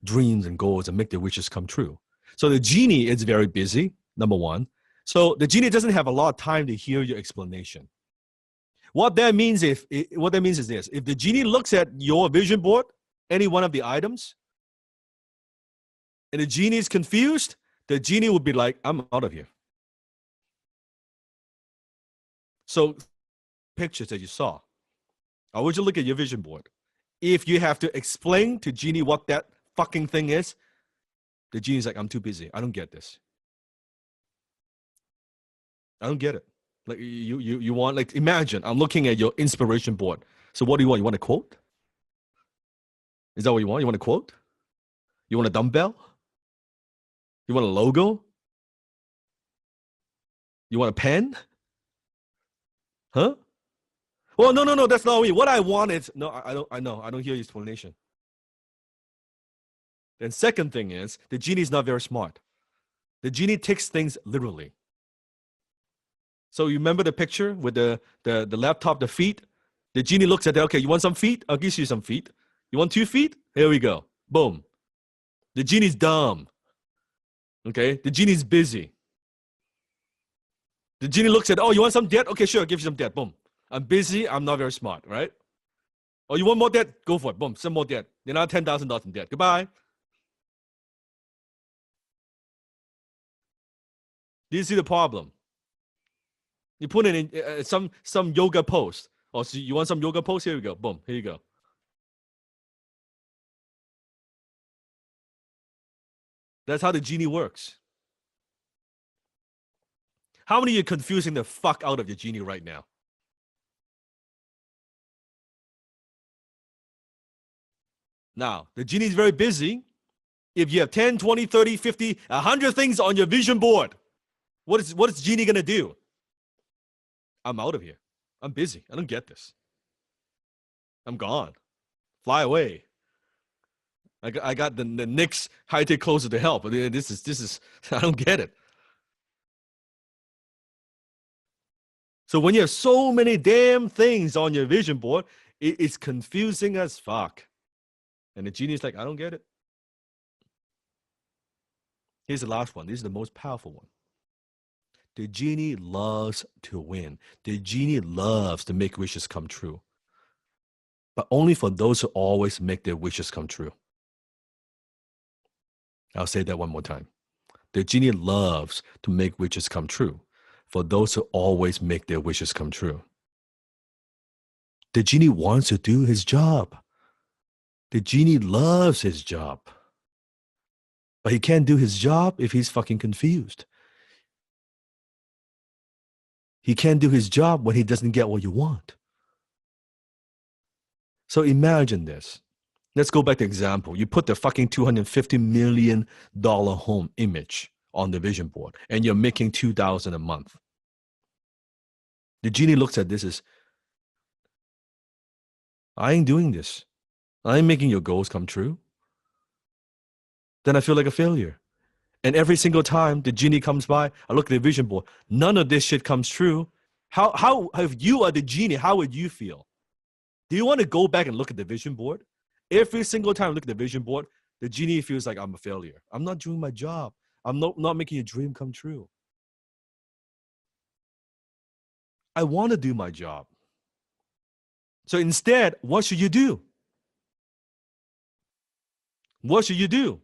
dreams and goals and make their wishes come true. So the genie is very busy, number 1. So the genie doesn't have a lot of time to hear your explanation. What that means is this: if the genie looks at your vision board, any one of the items, and the genie is confused, the genie would be like, I'm out of here. So pictures that you saw, I want you to look at your vision board. if you have to explain to Genie what that fucking thing is, the Genie's like, I'm too busy. I don't get this. I don't get it. Like you want, like, imagine I'm looking at your inspiration board. So what do you want? You want a quote? Is that what you want? You want a quote? You want a dumbbell? You want a logo? You want a pen? Huh? Well, no, that's not me. What I want is, no, I know. I don't hear your explanation. Then second thing is, the Genie is not very smart. The Genie takes things literally. So you remember the picture with the laptop, the feet? The Genie looks at that, okay, you want some feet? I'll give you some feet. You want 2 feet? Here we go. Boom. The Genie's dumb. Okay? The Genie's busy. The Genie looks at, oh, you want some debt? Okay, sure, I'll give you some debt. Boom. I'm busy. I'm not very smart, right? Oh, you want more debt? Go for it. Boom. Some more debt. You're now $10,000 in debt. Goodbye. Do you see the problem? You put it in some yoga pose. Oh, so you want some yoga pose? Here we go. Boom. Here you go. That's how the Genie works. How many of you are confusing the fuck out of your Genie right now? Now, the Genie is very busy. If you have 10, 20, 30, 50, 100 things on your vision board, what is Genie going to do? I'm out of here. I'm busy. I don't get this. I'm gone. Fly away. I got the Knicks high-tech closer to help. This is I don't get it. So when you have so many damn things on your vision board, it's confusing as fuck. And the Genie's like, I don't get it. Here's the last one. This is the most powerful one. The Genie loves to win. The Genie loves to make wishes come true. But only for those who always make their wishes come true. I'll say that one more time. The Genie loves to make wishes come true for those who always make their wishes come true. The Genie wants to do his job. The Genie loves his job. But he can't do his job if he's fucking confused. He can't do his job when he doesn't get what you want. So imagine this. Let's go back to example. You put the fucking $250 million home image on the vision board and you're making $2,000 a month. The Genie looks at this as, I ain't doing this. I ain't making your goals come true. Then I feel like a failure. And every single time the Genie comes by, I look at the vision board. None of this shit comes true. How if you are the Genie, how would you feel? Do you want to go back and look at the vision board? Every single time I look at the vision board, the Genie feels like I'm a failure. I'm not doing my job. I'm not making your dream come true. I want to do my job. So instead, what should you do? What should you do?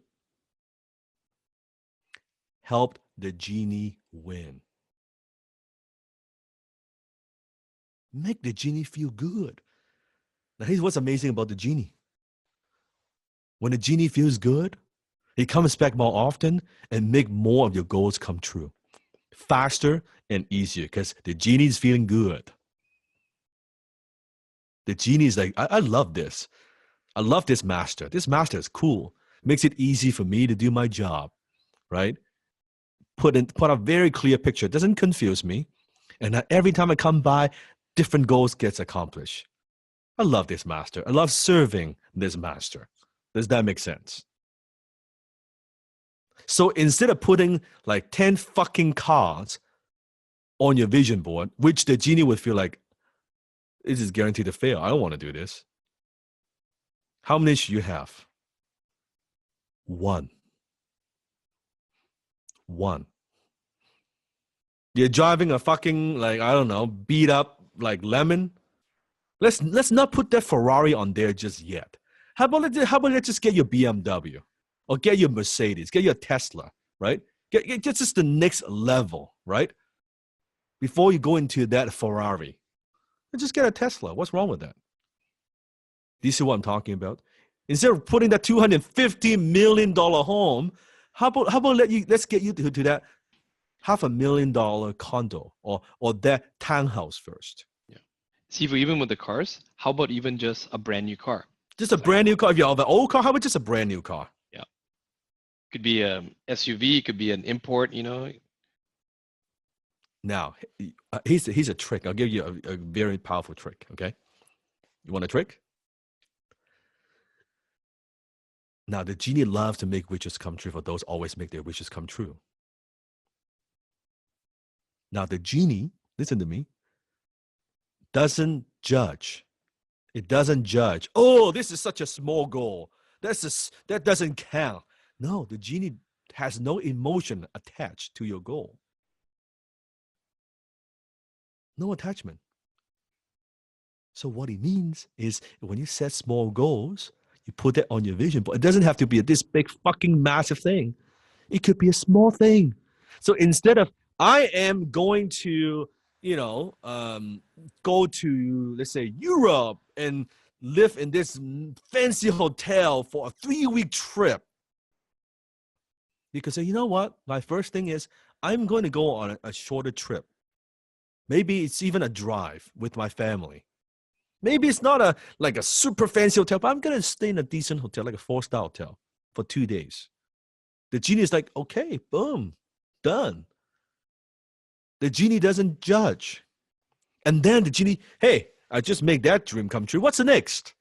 Help the Genie win. Make the Genie feel good. Now, here's what's amazing about the Genie. When the Genie feels good, he comes back more often and make more of your goals come true. Faster and easier because the Genie is feeling good. The Genie is like, I love this. I love this master. This master is cool. Makes it easy for me to do my job, right? Put a very clear picture. It doesn't confuse me. And every time I come by, different goals gets accomplished. I love this master. I love serving this master. Does that make sense? So instead of putting like 10 fucking cards on your vision board, which the Genie would feel like, this is guaranteed to fail. I don't want to do this. How many should you have? One. You're driving a fucking, like, I don't know, beat up like lemon. Let's not put that Ferrari on there just yet. How about let's just get your BMW or get your Mercedes, get your Tesla, right? Get just the next level, right? Before you go into that Ferrari, just get a Tesla. What's wrong with that? Do you see what I'm talking about? Instead of putting that $250 million home, how about let's get you to that $500,000 condo or that townhouse first. Yeah. See, even with the cars, how about even just a brand new car? Just a brand new car. If you have an old car, how about just a brand new car? Yeah. Could be a SUV, could be an import, Now, here's a trick. I'll give you a very powerful trick, okay? You want a trick? Now, the genie loves to make wishes come true for those always make their wishes come true. Now, the genie, listen to me, doesn't judge. It doesn't judge. Oh, this is such a small goal. That doesn't count. No, the genie has no emotion attached to your goal. No attachment. So what it means is when you set small goals, you put that on your vision board. It doesn't have to be this big fucking massive thing. It could be a small thing. So instead of I am going to, go to, let's say, Europe and live in this fancy hotel for a 3-week trip. You could say, you know what? My first thing is I'm going to go on a shorter trip. Maybe it's even a drive with my family. Maybe it's not like a super fancy hotel, but I'm going to stay in a decent hotel, like a 4-star hotel for 2 days. The genie is like, okay, boom, done. The genie doesn't judge. And then the genie, hey, I just made that dream come true. What's the next?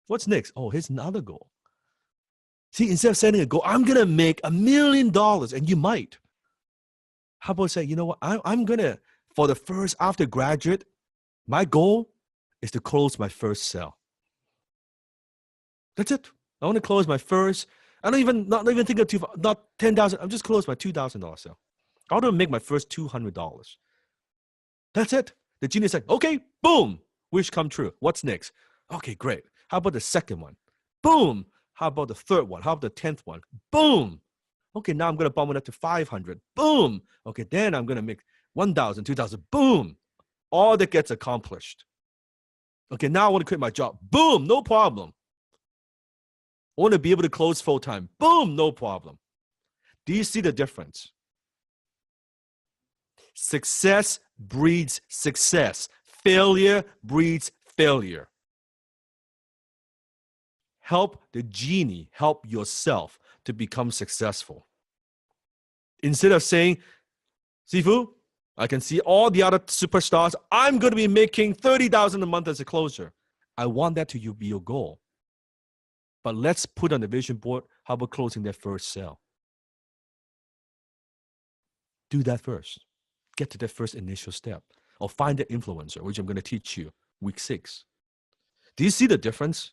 What's next? Oh, here's another goal. See, instead of setting a goal, I'm going to make $1 million, and you might. How about say, you know what? I'm going to, for the first, after graduate, my goal is to close my first sale. That's it. I want to close my first, not even think of not 10,000. I'm just close my $2,000 sale. I want to make my first $200. That's it. The genie is like, okay, boom, wish come true. What's next? Okay, great. How about the second one? Boom. How about the third one? How about the 10th one? Boom. Okay, now I'm going to bump it up to 500. Boom. Okay, then I'm going to make 1,000, 2,000. Boom. All that gets accomplished. Okay, now I want to quit my job. Boom, no problem. I want to be able to close full time. Boom, no problem. Do you see the difference? Success breeds success. Failure breeds failure. Help the genie, help yourself to become successful. Instead of saying, Sifu, I can see all the other superstars. I'm going to be making $30,000 a month as a closer. I want that to be your goal. But let's put on the vision board, how about closing that first sale? Do that first. Get to that first initial step. Or find the influencer, which I'm going to teach you week 6. Do you see the difference?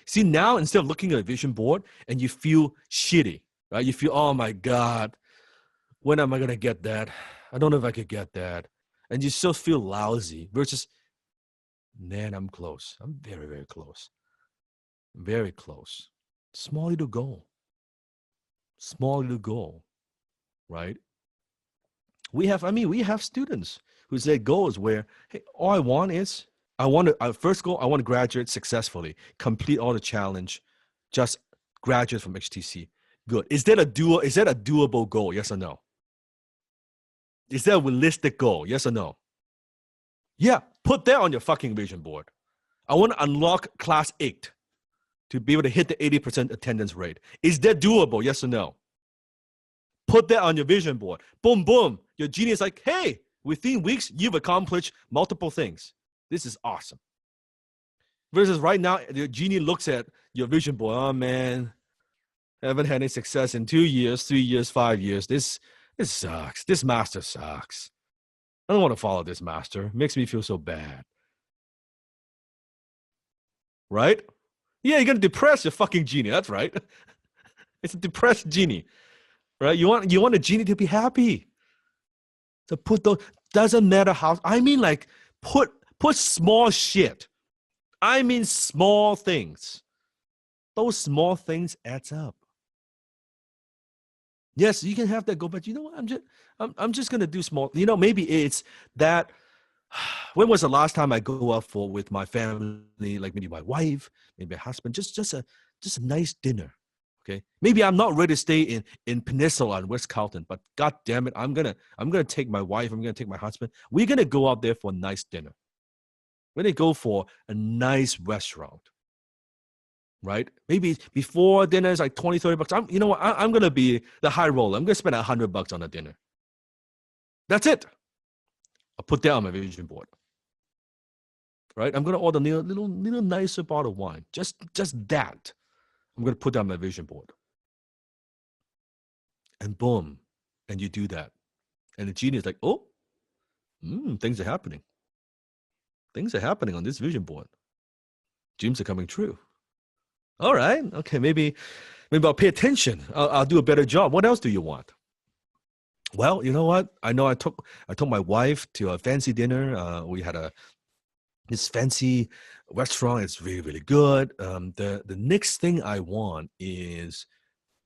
See, now instead of looking at a vision board and you feel shitty, right? You feel, oh my God, when am I going to get that? I don't know if I could get that. And you still feel lousy versus, man, I'm close. I'm very, very close. Very close. Small little goal. Small little goal, right? We have students who say goals where, hey, all I want is, first goal, I want to graduate successfully, complete all the challenge, just graduate from HTC. Good. Is that a doable goal? Yes or no? Is that a realistic goal? Yes or no? Yeah, put that on your fucking vision board. I want to unlock class 8 to be able to hit the 80% attendance rate. Is that doable? Yes or no? Put that on your vision board. Boom, boom. Your genie is like, hey, within weeks, you've accomplished multiple things. This is awesome. Versus right now, your genie looks at your vision board. Oh, man, I haven't had any success in 2 years, 3 years, 5 years. This sucks. This master sucks. I don't want to follow this master. It makes me feel so bad. Right? Yeah, you're going to depress your fucking genie. That's right. It's a depressed genie. Right? You want a genie to be happy. So put those, doesn't matter how, like put small shit. Small things. Those small things adds up. Yes, you can have that goal, but you know what? I'm just gonna do small. Maybe it's that when was the last time I go out for with my family, like maybe my wife, maybe my husband, just a nice dinner. Okay. Maybe I'm not ready to stay in Peninsula and West Carlton, but god damn it, I'm gonna take my wife, I'm gonna take my husband. We're gonna go out there for a nice dinner. We're gonna go for a nice restaurant. Right? Maybe before dinner is like 20, 30 bucks. You know what? I'm gonna be the high roller. I'm gonna spend $100 on a dinner. That's it. I'll put that on my vision board. Right? I'm gonna order a little nicer bottle of wine. Just that. I'm gonna put that on my vision board. And boom. And you do that. And the genie is like, oh, things are happening. Things are happening on this vision board. Dreams are coming true. All right. Okay, maybe I'll pay attention. I'll do a better job. What else do you want? Well, you know what? I know I took my wife to a fancy dinner. We had this fancy restaurant. It's really, really good. The next thing I want is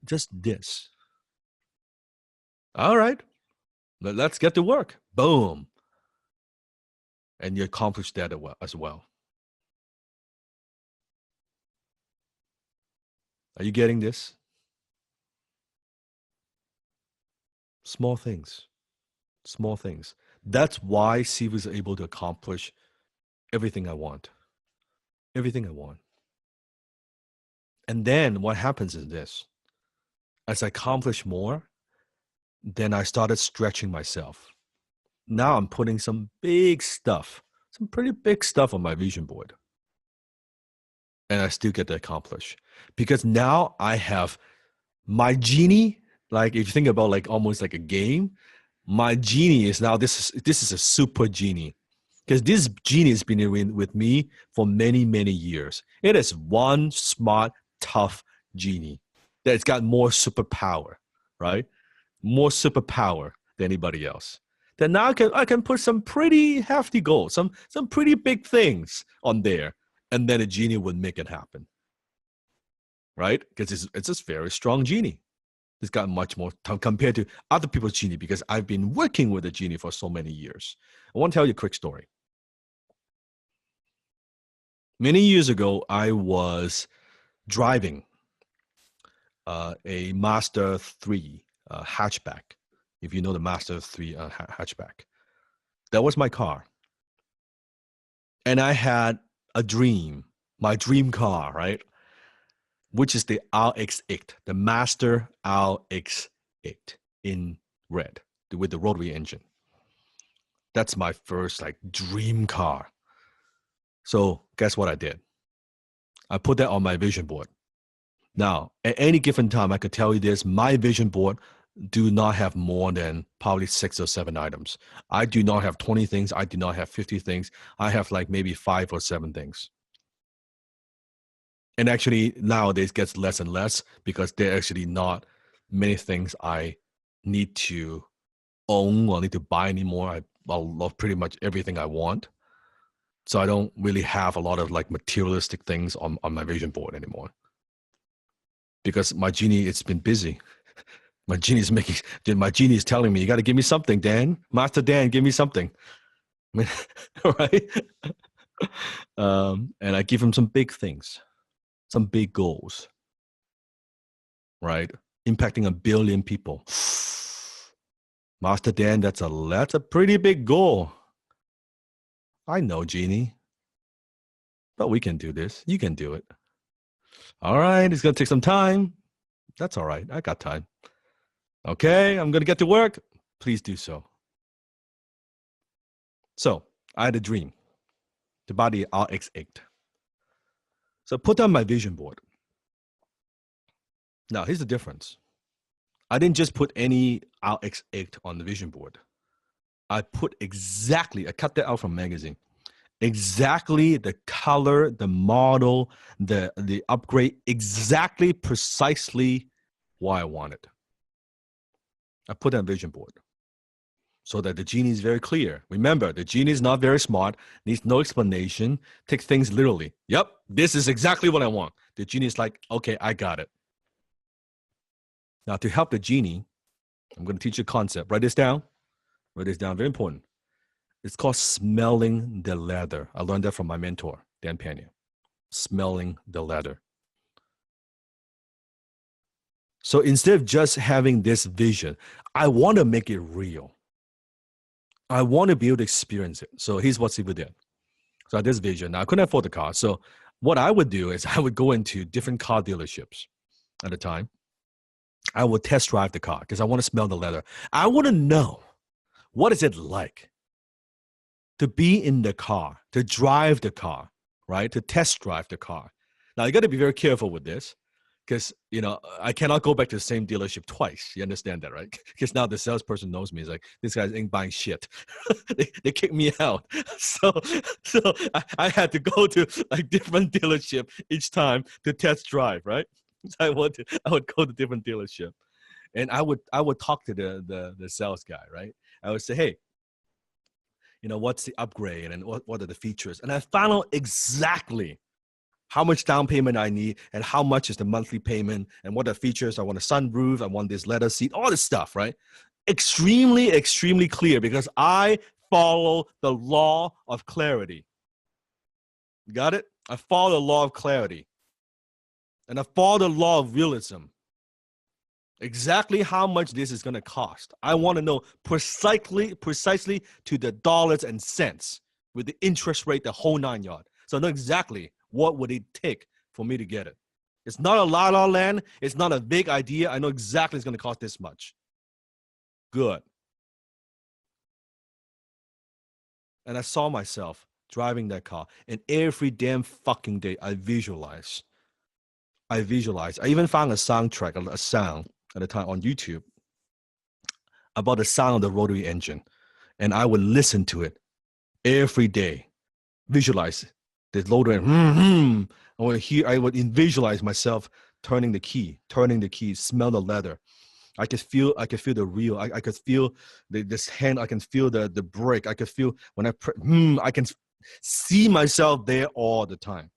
just this. All right. Let's get to work. Boom. And you accomplish that as well. Are you getting this? Small things. Small things. That's why Steve is able to accomplish everything I want. Everything I want. And then what happens is this. As I accomplish more, then I started stretching myself. Now I'm putting some big stuff, some pretty big stuff on my vision board. And I still get to accomplish. Because now I have my genie, like if you think about like almost like a game, my genie is now this is a super genie. Because this genie has been with me for many, many years. It is one smart, tough genie that's got more superpower, right? More superpower than anybody else. Then now I can put some pretty hefty goals, some pretty big things on there, and then a genie would make it happen, right? Because it's a very strong genie. It's got much more time compared to other people's genie because I've been working with a genie for so many years. I want to tell you a quick story. Many years ago, I was driving a Mazda 3 hatchback. If you know the Mazda 3 hatchback. That was my car. And I had a dream, my dream car, right? Which is the RX-8, the Mazda RX-8 in red with the rotary engine. That's my first like dream car. So guess what I did? I put that on my vision board. Now, at any given time, I could tell you this, my vision board do not have more than probably 6 or 7 items. I do not have 20 things. I do not have 50 things. I have like maybe 5 or 7 things. And actually nowadays gets less and less because there are actually not many things I need to own or need to buy anymore. I love pretty much everything I want. So I don't really have a lot of like materialistic things on my vision board anymore. Because my genie, it's been busy. My genie is telling me, you got to give me something, Dan. Master Dan, give me something. Right? And I give him some big things, some big goals, right? Impacting 1 billion people. Master Dan, that's a pretty big goal. I know, Genie. But we can do this. You can do it. All right, it's going to take some time. That's all right. I got time. Okay, I'm going to get to work. Please do so. So I had a dream to buy the RX-8. So I put down my vision board. Now, here's the difference. I didn't just put any RX-8 on the vision board. I cut that out from magazine. Exactly the color, the model, the upgrade, exactly precisely what I wanted. I put that on vision board so that the genie is very clear. Remember, the genie is not very smart, needs no explanation, takes things literally. Yep, this is exactly what I want. The genie is like, okay, I got it. Now, to help the genie, I'm going to teach you a concept. Write this down. Write this down, very important. It's called smelling the leather. I learned that from my mentor, Dan Pena. Smelling the leather. So instead of just having this vision, I want to make it real. I want to be able to experience it. So here's what Sifu did. So I had this vision. Now, I couldn't afford the car. So what I would do is I would go into different car dealerships at the time. I would test drive the car because I want to smell the leather. I want to know, what is it like to be in the car, to drive the car, right? To test drive the car. Now, you got to be very careful with this because, I cannot go back to the same dealership twice. You understand that, right? Because now the salesperson knows me. It's like, this guy ain't buying shit. they kick me out. So I had to go to like different dealership each time to test drive, right? So I would go to different dealership. And I would talk to the sales guy, right? I would say, hey, what's the upgrade and what are the features? And I found out exactly how much down payment I need and how much is the monthly payment and what are the features. I want a sunroof. I want this leather seat, all this stuff, right? Extremely, extremely clear because I follow the law of clarity. Got it? I follow the law of clarity. And I follow the law of realism. Exactly how much this is going to cost. I want to know precisely to the dollars and cents with the interest rate, the whole 9 yards. So I know exactly what would it take for me to get it. It's not a la land. It's not a big idea. I know exactly it's going to cost this much. Good. And I saw myself driving that car, and every damn fucking day I visualize. I even found a soundtrack, a sound at the time on YouTube about the sound of the rotary engine. And I would listen to it every day, visualize the rotary. I would visualize myself turning the key, smell the leather. I could feel the wheel. I could feel this hand. I can feel the brake. I could feel when I can see myself there all the time.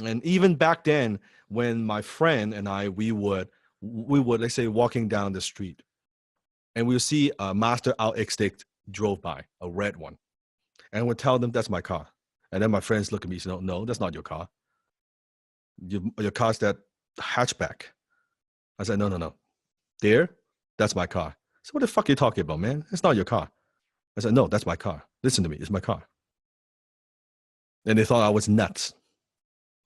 And even back then, when my friend and I, we would, let's say, walking down the street, and we'll see a Mazda RX-8 drove by, a red one, and we'll tell them that's my car. And then my friends look at me and say, no, that's not your car. Your car's that hatchback. I said, no. There, that's my car. So what the fuck are you talking about, man? It's not your car. I said, no, that's my car. Listen to me, it's my car. And they thought I was nuts.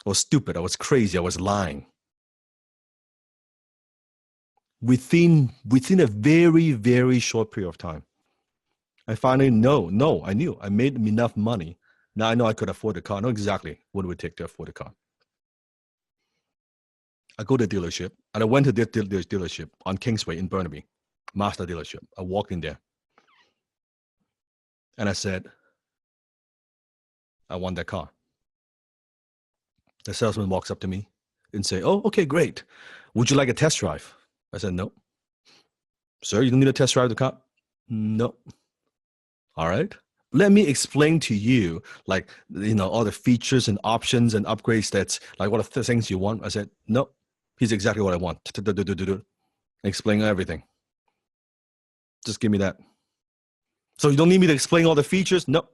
I was stupid. I was crazy. I was lying. Within a very, very short period of time, I finally I knew. I made enough money. Now I know I could afford the car. I know exactly what it would take to afford the car. I go to the dealership, and I went to this dealership on Kingsway in Burnaby, Mazda dealership. I walked in there, and I said, I want that car. The salesman walks up to me and say, oh, okay, great. Would you like a test drive? I said, no. Sir, you don't need to test drive the car? No. All right. Let me explain to you, like, all the features and options and upgrades that's like what are the things you want. I said, no, here's exactly what I want. Explain everything. Just give me that. So you don't need me to explain all the features? No.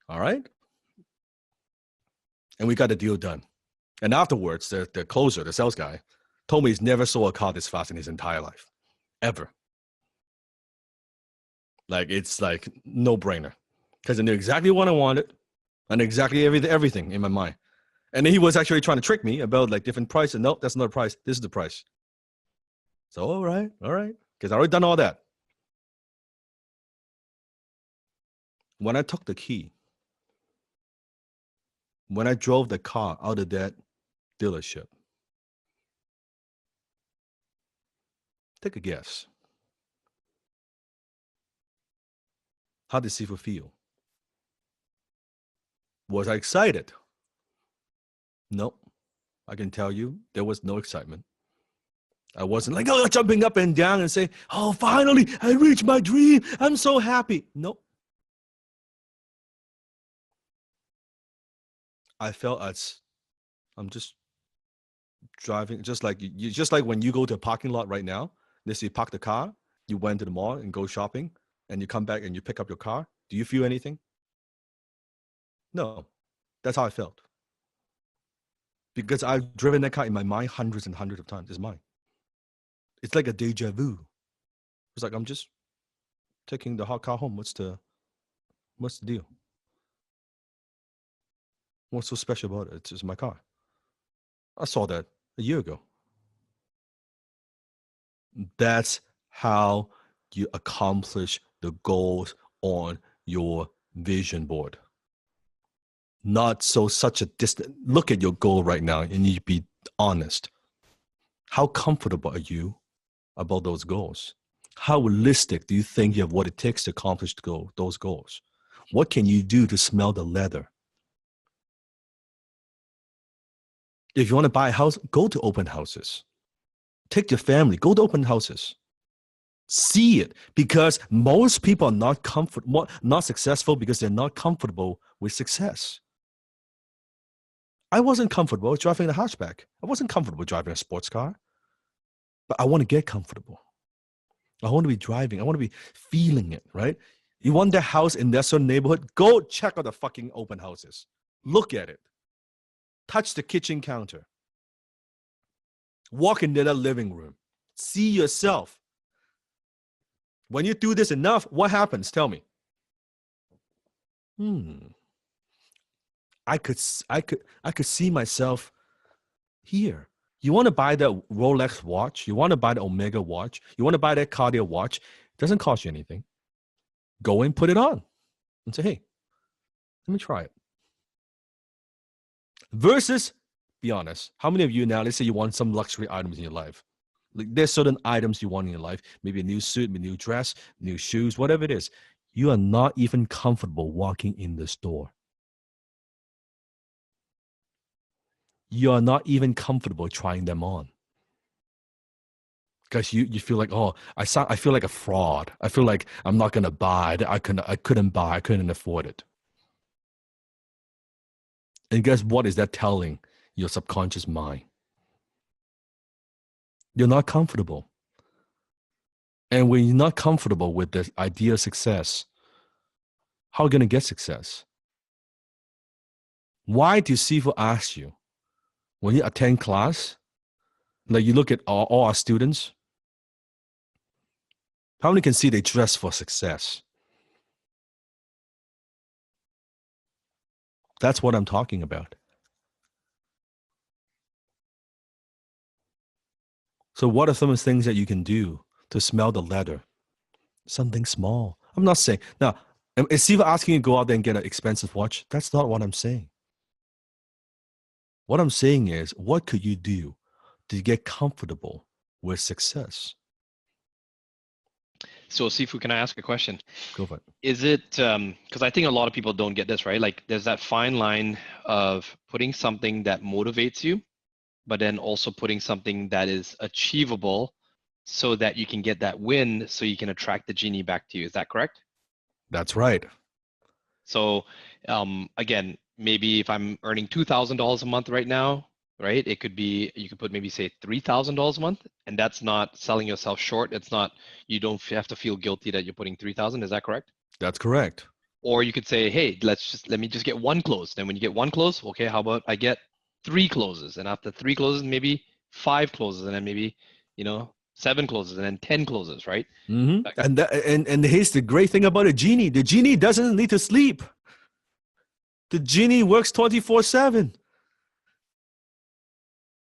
All right. And we got the deal done. And afterwards, the closer, the sales guy, told me he's never saw a car this fast in his entire life. Ever. Like, it's like no brainer. Because I knew exactly what I wanted and exactly everything in my mind. And then he was actually trying to trick me about like different prices. No, that's not the price. This is the price. So, all right. Because I already done all that. When I took the key, when I drove the car out of that dealership, take a guess. How did Sifu feel? Was I excited? No. I can tell you there was no excitement. I wasn't like, jumping up and down and say, oh, finally, I reached my dream. I'm so happy. Nope. I felt as I'm just driving, just like when you go to a parking lot right now, you park the car, you went to the mall and go shopping. and you come back and you pick up your car, do you feel anything? No. That's how I felt. Because I've driven that car in my mind hundreds and hundreds of times. It's mine. It's like a deja vu. It's like I'm just taking the hot car home. What's the deal? What's so special about it? It's just my car. I saw that a year ago. That's how you accomplish the goals on your vision board. Not such a distant. Look at your goal right now and you be honest. How comfortable are you about those goals? How realistic do you think you have what it takes to accomplish those goals? What can you do to smell the leather? If you want to buy a house, go to open houses. Take your family, go to open houses. See it, because most people are not successful because they're not comfortable with success. I wasn't comfortable driving a hatchback. I wasn't comfortable driving a sports car. But I want to get comfortable. I want to be driving. I want to be feeling it, right? You want that house in that certain neighborhood? Go check out the fucking open houses. Look at it. Touch the kitchen counter. Walk into that living room. See yourself. When you do this enough, what happens? Tell me. I could see myself here. You want to buy that Rolex watch? You want to buy the Omega watch? You want to buy that Cartier watch? It doesn't cost you anything. Go and put it on and say, hey, let me try it. Versus, be honest, how many of you now, let's say you want some luxury items in your life. Like there's certain items you want in your life, maybe a new suit, a new dress, new shoes, whatever it is. You are not even comfortable walking in the store. You are not even comfortable trying them on. Because you feel like, oh, I feel like a fraud. I feel like I'm not gonna buy. I couldn't afford it. And guess what is that telling your subconscious mind? You're not comfortable. And when you're not comfortable with the idea of success, how are you gonna get success? Why do Sifu ask you when you attend class, like you look at all our students, how many can see they dress for success? That's what I'm talking about. So what are some of the things that you can do to smell the leather? Something small. I'm not saying, now, is Sifu asking you to go out there and get an expensive watch? That's not what I'm saying. What I'm saying is, what could you do to get comfortable with success? So, Sifu, can I ask a question? Go for it. Is it, because I think a lot of people don't get this, right? Like there's that fine line of putting something that motivates you, but then also putting something that is achievable so that you can get that win so you can attract the genie back to you. Is that correct? That's right. So again, maybe if I'm earning $2,000 a month right now, right? It could be, you could put maybe say $3,000 a month, and that's not selling yourself short. It's not, you don't have to feel guilty that you're putting 3,000. Is that correct? That's correct. Or you could say, hey, let me just get one close. Then when you get one close, okay, how about I get 3 closes, and after 3 closes, maybe 5 closes, and then maybe, 7 closes, and then 10 closes, right? Mm-hmm. And here's the great thing about a genie. The genie doesn't need to sleep. The genie works 24/7.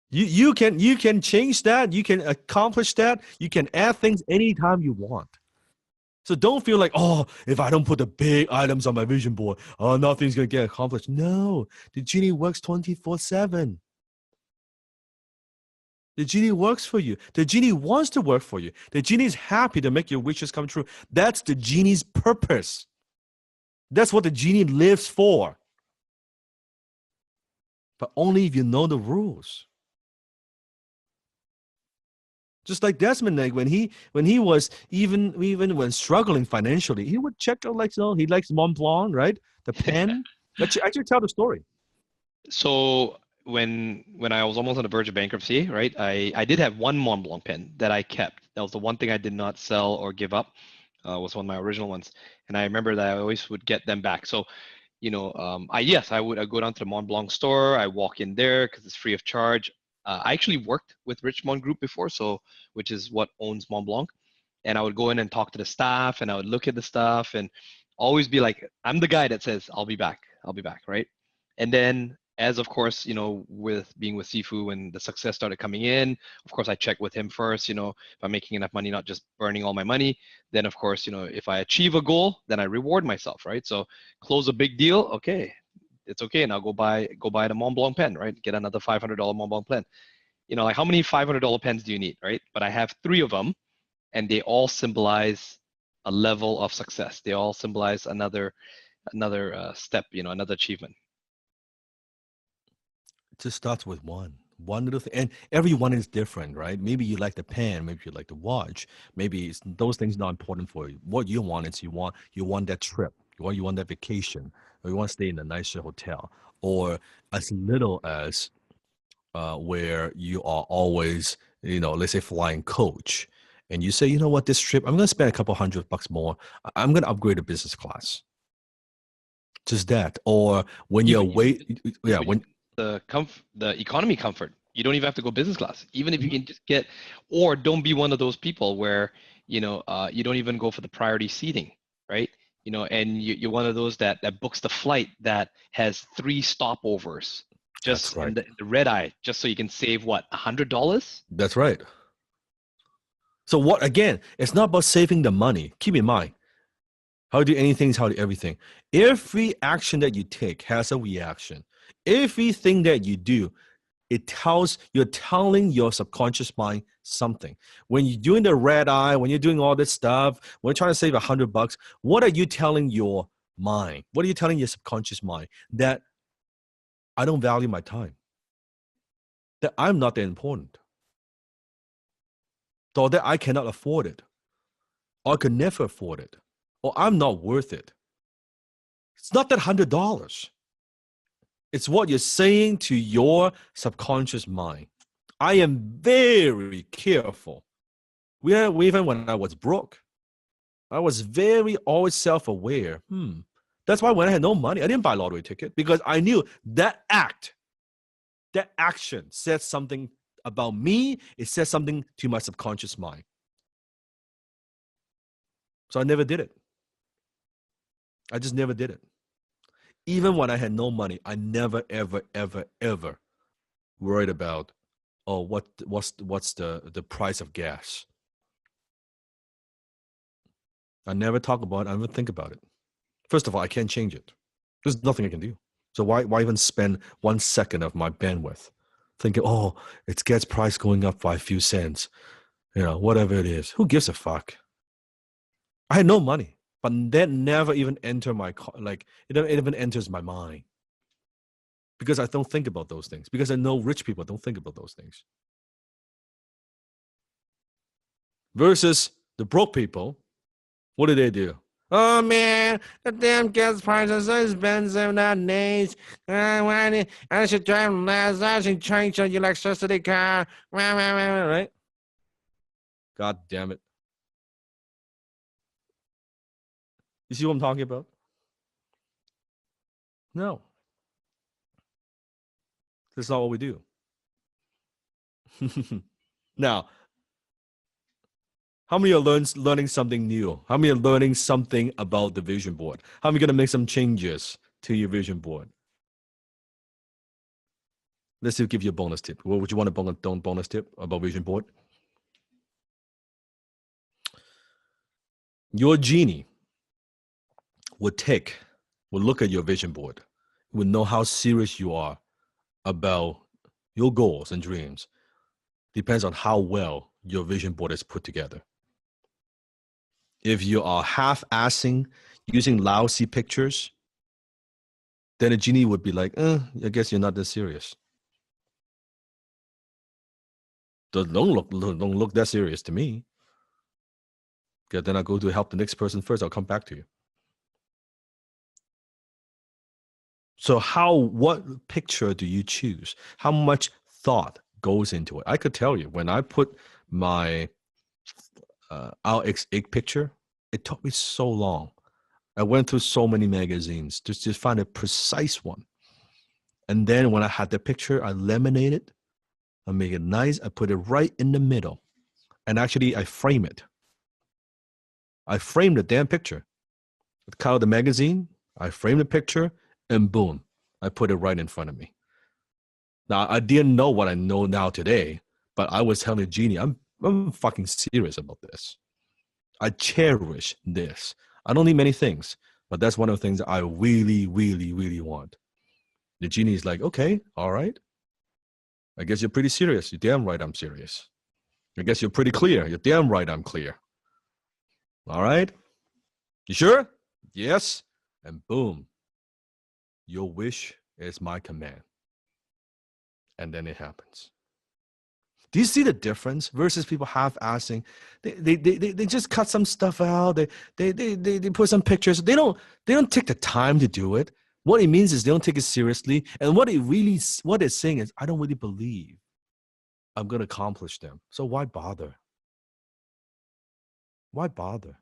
You can change that. You can accomplish that. You can add things anytime you want. So don't feel like, oh, if I don't put the big items on my vision board, oh, nothing's going to get accomplished. No, the genie works 24/7. The genie works for you. The genie wants to work for you. The genie is happy to make your wishes come true. That's the genie's purpose. That's what the genie lives for. But only if you know the rules. Just like Desmond, like when he was even when struggling financially, he would check out he likes Mont Blanc, right? The pen. Actually tell the story. So when I was almost on the verge of bankruptcy, right? I did have one Mont Blanc pen that I kept. That was the one thing I did not sell or give up. was one of my original ones, and I remember that I always would get them back. So, I go down to the Mont Blanc store. I walk in there because it's free of charge. I actually worked with Richmond Group before, which is what owns Mont Blanc, and I would go in and talk to the staff, and I would look at the stuff, and always be like, I'm the guy that says, I'll be back, right? And then, as of course, with being with Sifu, when the success started coming in, of course, I check with him first, if I'm making enough money, not just burning all my money. Then, of course, if I achieve a goal, then I reward myself, right? So close a big deal, okay, it's okay. Now go buy the Mont Blanc pen, right? Get another $500 Mont Blanc pen. Like how many $500 pens do you need, right? But I have three of them, and they all symbolize a level of success. They all symbolize another step, another achievement. It just starts with one little thing, and everyone is different, right? Maybe you like the pen, maybe you like the watch, maybe those things not important for you. What you want is you want that trip, you want that vacation, or you want to stay in a nicer hotel, or as little as where you are always, let's say flying coach, and you say, you know what, this trip I'm going to spend a couple $100 more. I'm going to upgrade to business class. Just that, or when you're yeah, when the economy comfort. You don't even have to go business class. Even if you can just get, or don't be one of those people where you don't even go for the priority seating, right? And you're one of those that books the flight that has 3 stopovers that's just right. in the red eye, just so you can save what, $100. That's right. So what again? It's not about saving the money. Keep in mind, how to do anything is how to do everything. Every action that you take has a reaction. Everything that you do, you're telling your subconscious mind something. When you're doing the red eye, when you're doing all this stuff, when you're trying to save $100, what are you telling your mind? What are you telling your subconscious mind? That I don't value my time. That I'm not that important. Or that I cannot afford it. Or I could never afford it. Or I'm not worth it. It's not that $100. It's what you're saying to your subconscious mind. I am very careful. Even when I was broke, I was very always self-aware. That's why when I had no money, I didn't buy a lottery ticket, because I knew that action said something about me. It said something to my subconscious mind. So I never did it. I just never did it. Even when I had no money, I never, ever, ever, ever worried about, oh, what's the price of gas. I never talk about it. I never think about it. First of all, I can't change it. There's nothing I can do. So why even spend 1 second of my bandwidth thinking, oh, it's gas price going up by a few cents, whatever it is. Who gives a fuck? I had no money, but that never even entered it even enters my mind, because I don't think about those things, because I know rich people don't think about those things. Versus the broke people, what do? Oh man, the damn gas prices are so expensive nowadays. I should drive less. I should change your electricity car. Right? God damn it. You see what I'm talking about? No. That's not what we do. Now, how many are learning something new? How many are learning something about the vision board? How many are going to make some changes to your vision board? Let's give you a bonus tip. What would you want a bonus tip about vision board? Your genie would look at your vision board, would know how serious you are about your goals and dreams. Depends on how well your vision board is put together. If you are half-assing, using lousy pictures, then a genie would be like, I guess you're not that serious. Don't look that serious to me. Okay, then I'll go to help the next person first. I'll come back to you. So what picture do you choose? How much thought goes into it? I could tell you, when I put my our egg picture It took me so long. I went through so many magazines to find a precise one. And then when I had the picture, I laminate it. I make it nice. I put it right in the middle. And actually, I frame it. I frame the damn picture. I cut out the magazine. I frame the picture, and boom, I put it right in front of me. Now, I didn't know what I know now today, but I was telling Jeannie, I'm fucking serious about this. I cherish this. I don't need many things, but that's one of the things that I really, really, really want. The genie is like, okay, all right. I guess you're pretty serious. You're damn right I'm serious. I guess you're pretty clear. You're damn right I'm clear. All right. You sure? Yes. And boom, your wish is my command. And then it happens. Do you see the difference versus people half-assing? They just cut some stuff out. They put some pictures. They don't take the time to do it. What it means is they don't take it seriously. And what it's saying is, I don't really believe I'm going to accomplish them. So why bother? Why bother?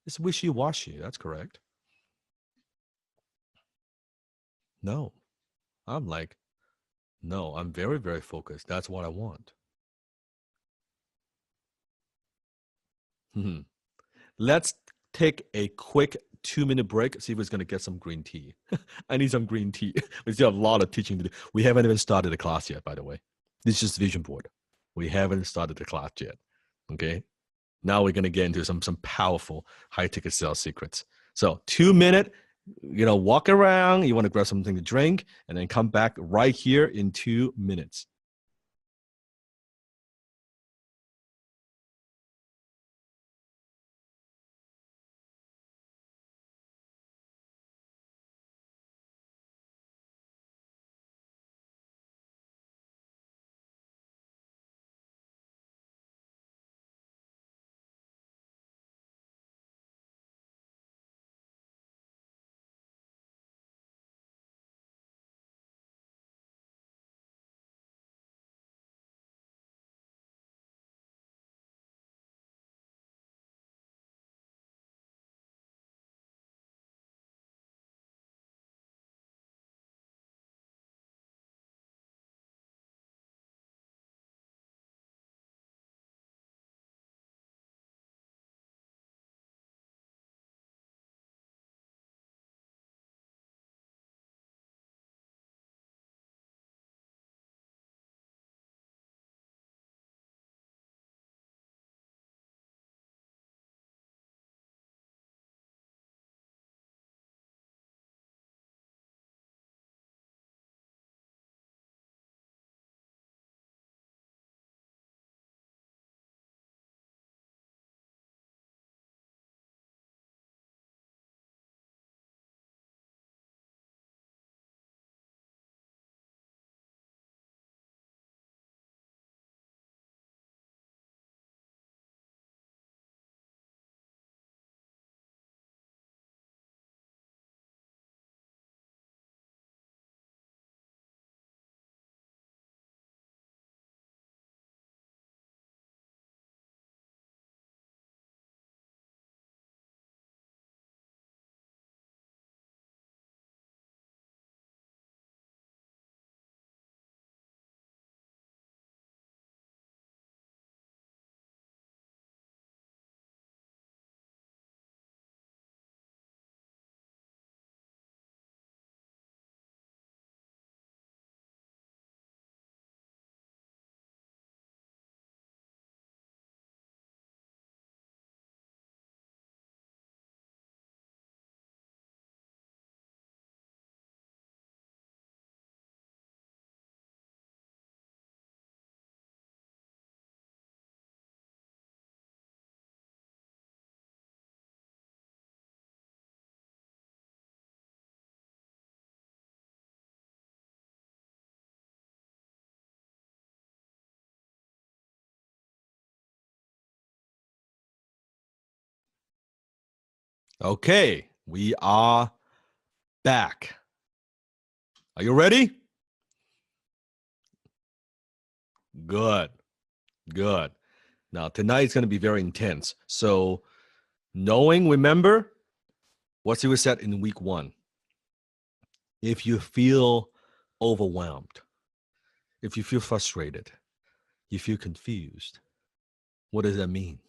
It's wishy-washy. That's correct. No, I'm like, no, I'm very, very focused. That's what I want. Let's take a quick 2-minute break. See if it's going to get some green tea. I need some green tea. We still have a lot of teaching to do. We haven't even started the class yet, by the way. This is just vision board. We haven't started the class yet. Okay. Now we're going to get into some powerful high ticket sales secrets. So 2-minute, walk around. You want to grab something to drink and then come back right here in 2 minutes. Okay, we are back. Are you ready? Good. Good. Now, tonight's going to be very intense. So Knowing, remember what he was said in week 1. If you feel overwhelmed, if you feel frustrated, you feel confused, what does that mean?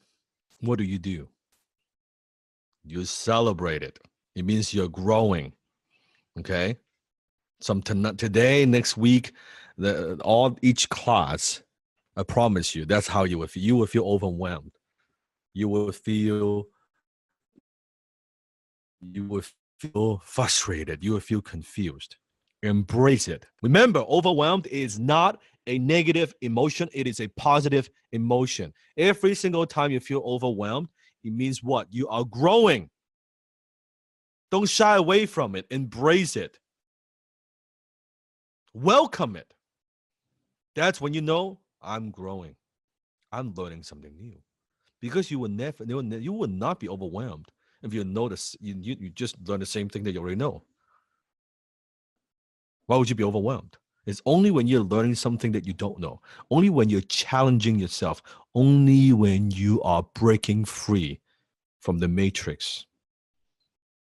What do? You celebrate it. It means you're growing. Okay. Today, next week, each class, I promise you, that's how you will feel. You will feel overwhelmed. You will feel frustrated. You will feel confused. Embrace it. Remember, overwhelmed is not a negative emotion. It is a positive emotion. Every single time you feel overwhelmed, it means what? You are growing. Don't shy away from it. Embrace it. Welcome it. That's when you know I'm growing. I'm learning something new. Because you will not be overwhelmed if you notice you just learn the same thing that you already know. Why would you be overwhelmed? It's only when you're learning something that you don't know, only when you're challenging yourself, only when you are breaking free from the matrix.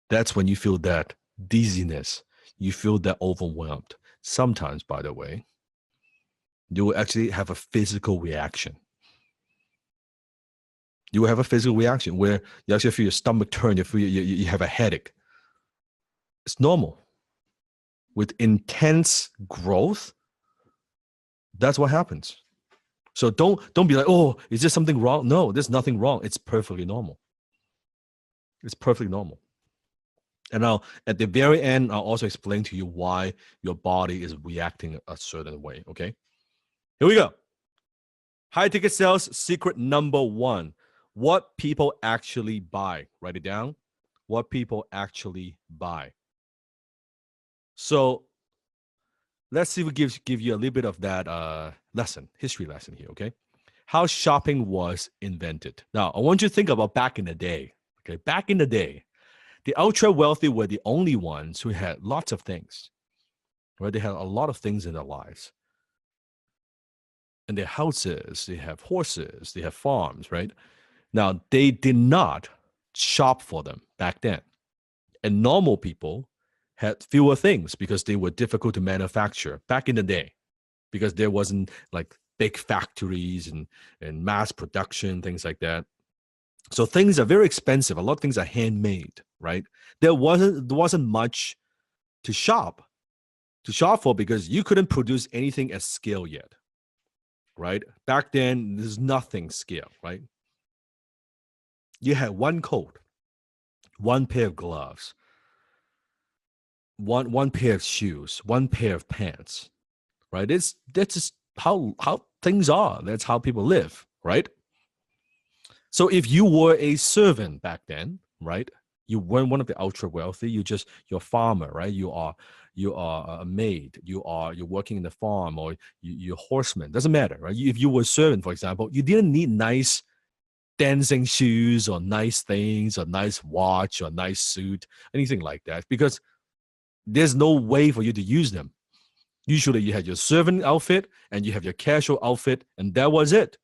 That's when you feel that dizziness, you feel that overwhelmed. Sometimes, by the way, you will actually have a physical reaction. You will have a physical reaction where you actually feel your stomach turn, you have a headache. It's normal. With intense growth, that's what happens. So don't be like, oh, is there something wrong? No, there's nothing wrong. It's perfectly normal. It's perfectly normal. And now at the very end, I'll also explain to you why your body is reacting a certain way. Okay. Here we go. High ticket sales secret number 1. What people actually buy. Write it down. What people actually buy. So let's see if we give you a little bit of that history lesson here, okay? How shopping was invented. Now, I want you to think about back in the day, okay? Back in the day, the ultra wealthy were the only ones who had lots of things, right? They had a lot of things in their lives. And their houses, they have horses, they have farms, right? Now, they did not shop for them back then. And normal people had fewer things because they were difficult to manufacture back in the day, because there wasn't like big factories and mass production, things like that. So things are very expensive. A lot of things are handmade, right? There wasn't much to shop for because you couldn't produce anything at scale yet, right? Back then, there's nothing scale, right? You had one coat, one pair of gloves, one pair of shoes, one pair of pants, right? That's just how things are. That's how people live, right? So if you were a servant back then, right? You weren't one of the ultra wealthy. You're a farmer, right? You are a maid. You're working in the farm, or you're a horseman. Doesn't matter, right? If you were a servant, for example, you didn't need nice dancing shoes or nice things or nice watch or nice suit, anything like that, because there's no way for you to use them. Usually you had your servant outfit and you have your casual outfit, and that was it.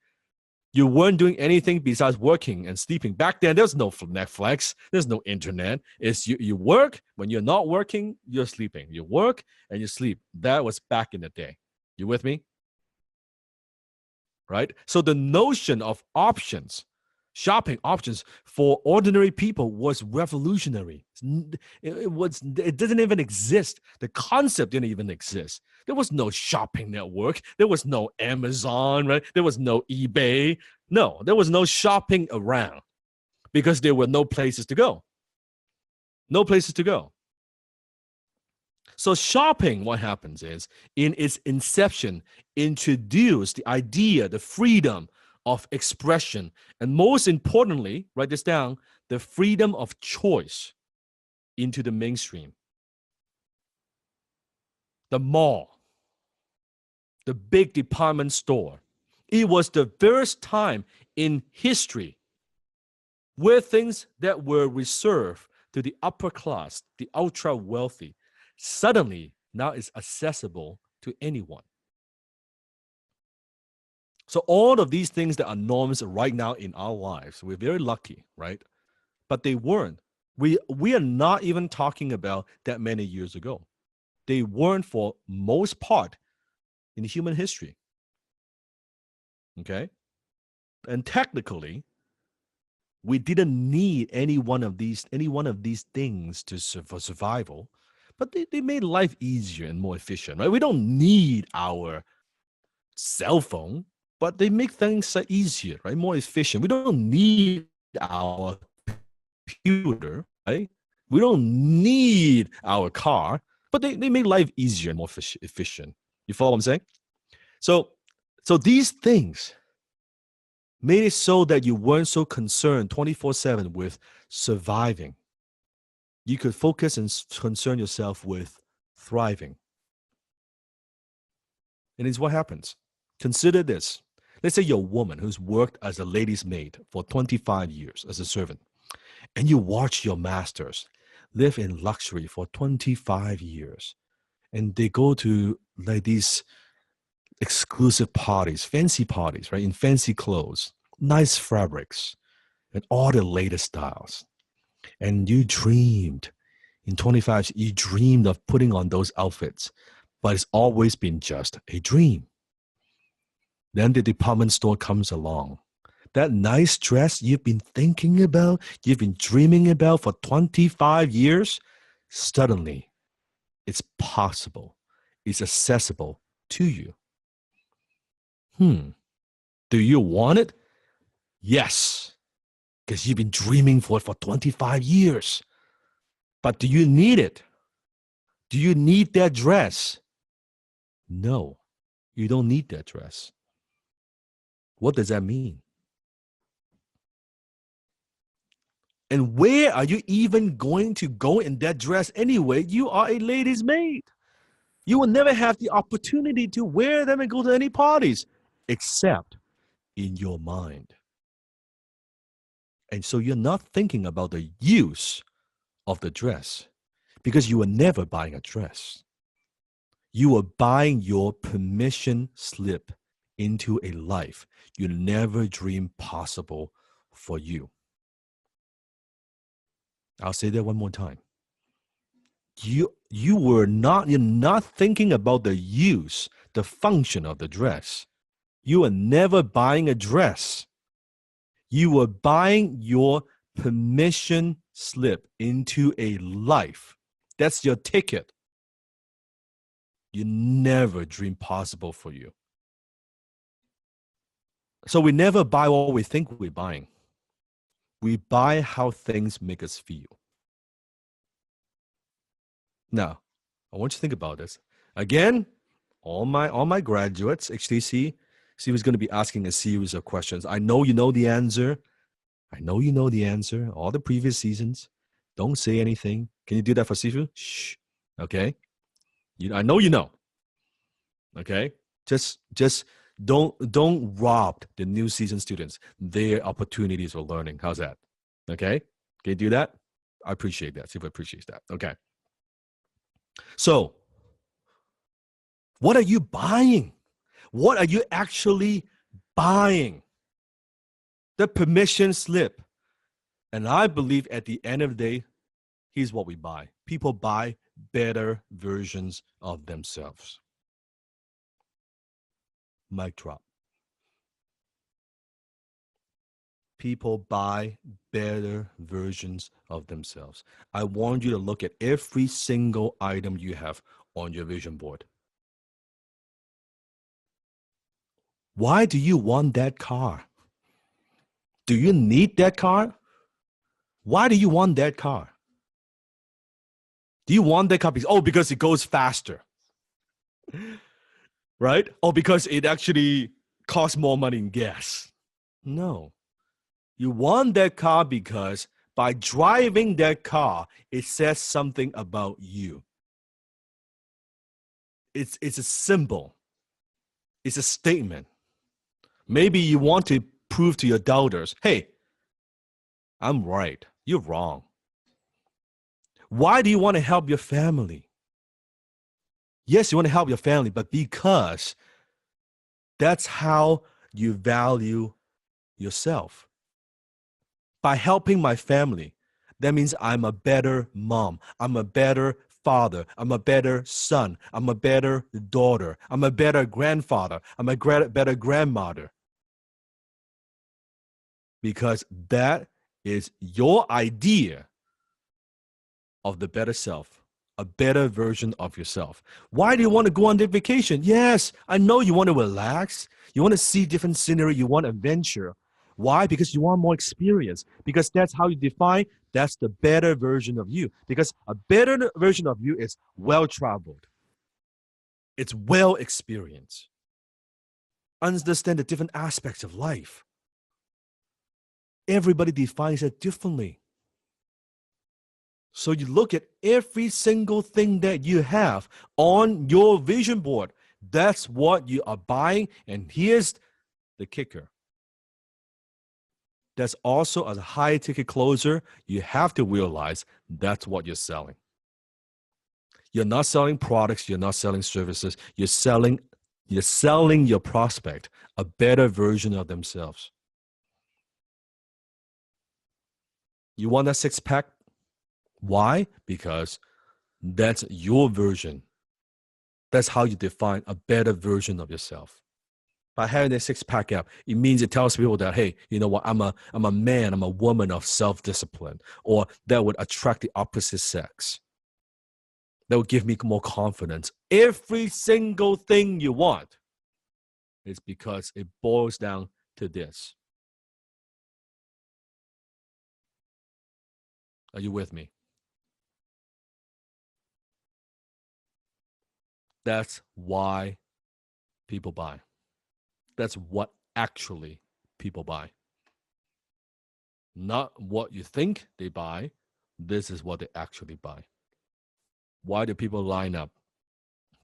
You weren't doing anything besides working and sleeping. Back then, there's no Netflix, there's no internet. It's you work. When you're not working, you're sleeping. You work and you sleep. That was back in the day. You with me? Right? So the notion of options, shopping options for ordinary people was revolutionary. It didn't even exist. The concept didn't even exist. There was no shopping network. There was no Amazon, right? There was no eBay. No, there was no shopping around because there were no places to go. No places to go. So shopping, what happens is, in its inception, introduced the idea, the freedom of expression, and most importantly, write this down, the freedom of choice into the mainstream. The mall, the big department store. It was the first time in history where things that were reserved to the upper class, the ultra wealthy, suddenly now is accessible to anyone. So all of these things that are norms right now in our lives, we're very lucky, right? but they weren't. We are not even talking about that many years ago. They weren't for most part in human history. Okay? And technically, we didn't need any one of these things for survival, but they made life easier and more efficient, right? We don't need our cell phone, but they make things easier, right? More efficient. We don't need our computer, right? We don't need our car, but they make life easier and more efficient. You follow what I'm saying? So these things made it so that you weren't so concerned 24/7 with surviving. You could focus and concern yourself with thriving. And it's what happens. Consider this. Let's say you're a woman who's worked as a lady's maid for 25 years as a servant, and you watch your masters live in luxury for 25 years. And they go to like these exclusive parties, fancy parties, right? In fancy clothes, nice fabrics, and all the latest styles. And you dreamed in 25, you dreamed of putting on those outfits, but it's always been just a dream. Then the department store comes along. That nice dress you've been thinking about, you've been dreaming about for 25 years, suddenly it's possible, it's accessible to you. Do you want it? Yes, because you've been dreaming for it for 25 years. But do you need it? Do you need that dress? No, you don't need that dress. What does that mean? And where are you even going to go in that dress anyway? You are a lady's maid. You will never have the opportunity to wear them and go to any parties, except in your mind. And so you're not thinking about the use of the dress because you were never buying a dress. You were buying your permission slip into a life you never dreamed possible for you. I'll say that one more time. You're not thinking about the use, the function of the dress. You were never buying a dress. You were buying your permission slip into a life. That's your ticket. You never dreamed possible for you. So we never buy what we think we're buying. We buy how things make us feel. Now, I want you to think about this. Again, all my graduates, HTC, she was going to be asking a series of questions. I know you know the answer. All the previous seasons. Don't say anything. Can you do that for Sifu? Shh. Okay. I know you know. Okay. Just don't rob the new season students their opportunities for learning. How's that? Okay. Can you do that? I appreciate that. Sifu appreciates that. Okay. So, what are you buying? What are you actually buying? The permission slip. And I believe at the end of the day, here's what we buy. People buy better versions of themselves. Mic drop. People buy better versions of themselves. I want you to look at every single item you have on your vision board. Why do you want that car? Do you need that car? Why do you want that car? Do you want that car because it goes faster? Right? Or because it actually costs more money in gas? No. You want that car because by driving that car, it says something about you. It's a symbol. It's a statement. Maybe you want to prove to your doubters, hey, I'm right. You're wrong. Why do you want to help your family? Yes, you want to help your family, but because that's how you value yourself. By helping my family, That means I'm a better mom. I'm a better father. I'm a better son. I'm a better daughter. I'm a better grandfather. I'm a better grandmother. Because that is your idea of the better self, a better version of yourself. Why do you want to go on the vacation? Yes, I know you want to relax. You want to see different scenery. You want adventure. Why? Because you want more experience. Because that's how you define that's the better version of you. Because a better version of you is well traveled, it's well experienced, understand the different aspects of life. Everybody defines it differently. So you look at every single thing that you have on your vision board. That's what you are buying. And here's the kicker. That's also a high ticket closer. You have to realize that's what you're selling. You're not selling products. You're not selling services. You're selling your prospect a better version of themselves. You want that six pack? Why? Because that's your version. That's how you define a better version of yourself. By having a six pack app, it means it tells people that, hey, you know what, I'm a man, I'm a woman of self-discipline, or that would attract the opposite sex. That would give me more confidence. Every single thing you want is because it boils down to this. Are you with me? That's why people buy. That's what actually people buy. Not what you think they buy. This is what they actually buy. Why do people line up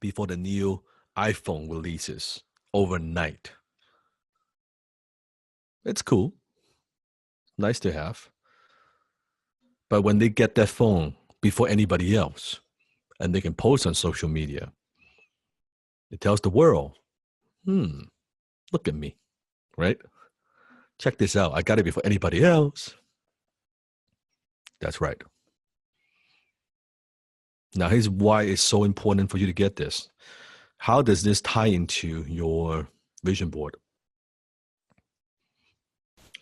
before the new iPhone releases overnight? It's cool. Nice to have. But when they get that phone before anybody else and they can post on social media, it tells the world, look at me, right? Check this out. I got it before anybody else. That's right. Now, here's why it's so important for you to get this. How does this tie into your vision board?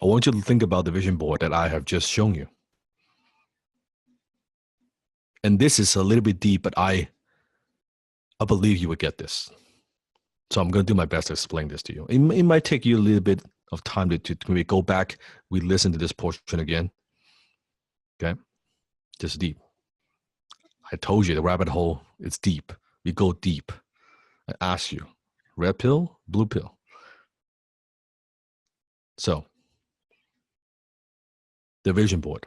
I want you to think about the vision board that I have just shown you. And this is a little bit deep, but I believe you would get this. So I'm going to do my best to explain this to you. It might take you a little bit of time to maybe go back, we listen to this portion again. Okay? Just deep. I told you the rabbit hole is deep. We go deep. I ask you, red pill, blue pill. So, the vision board.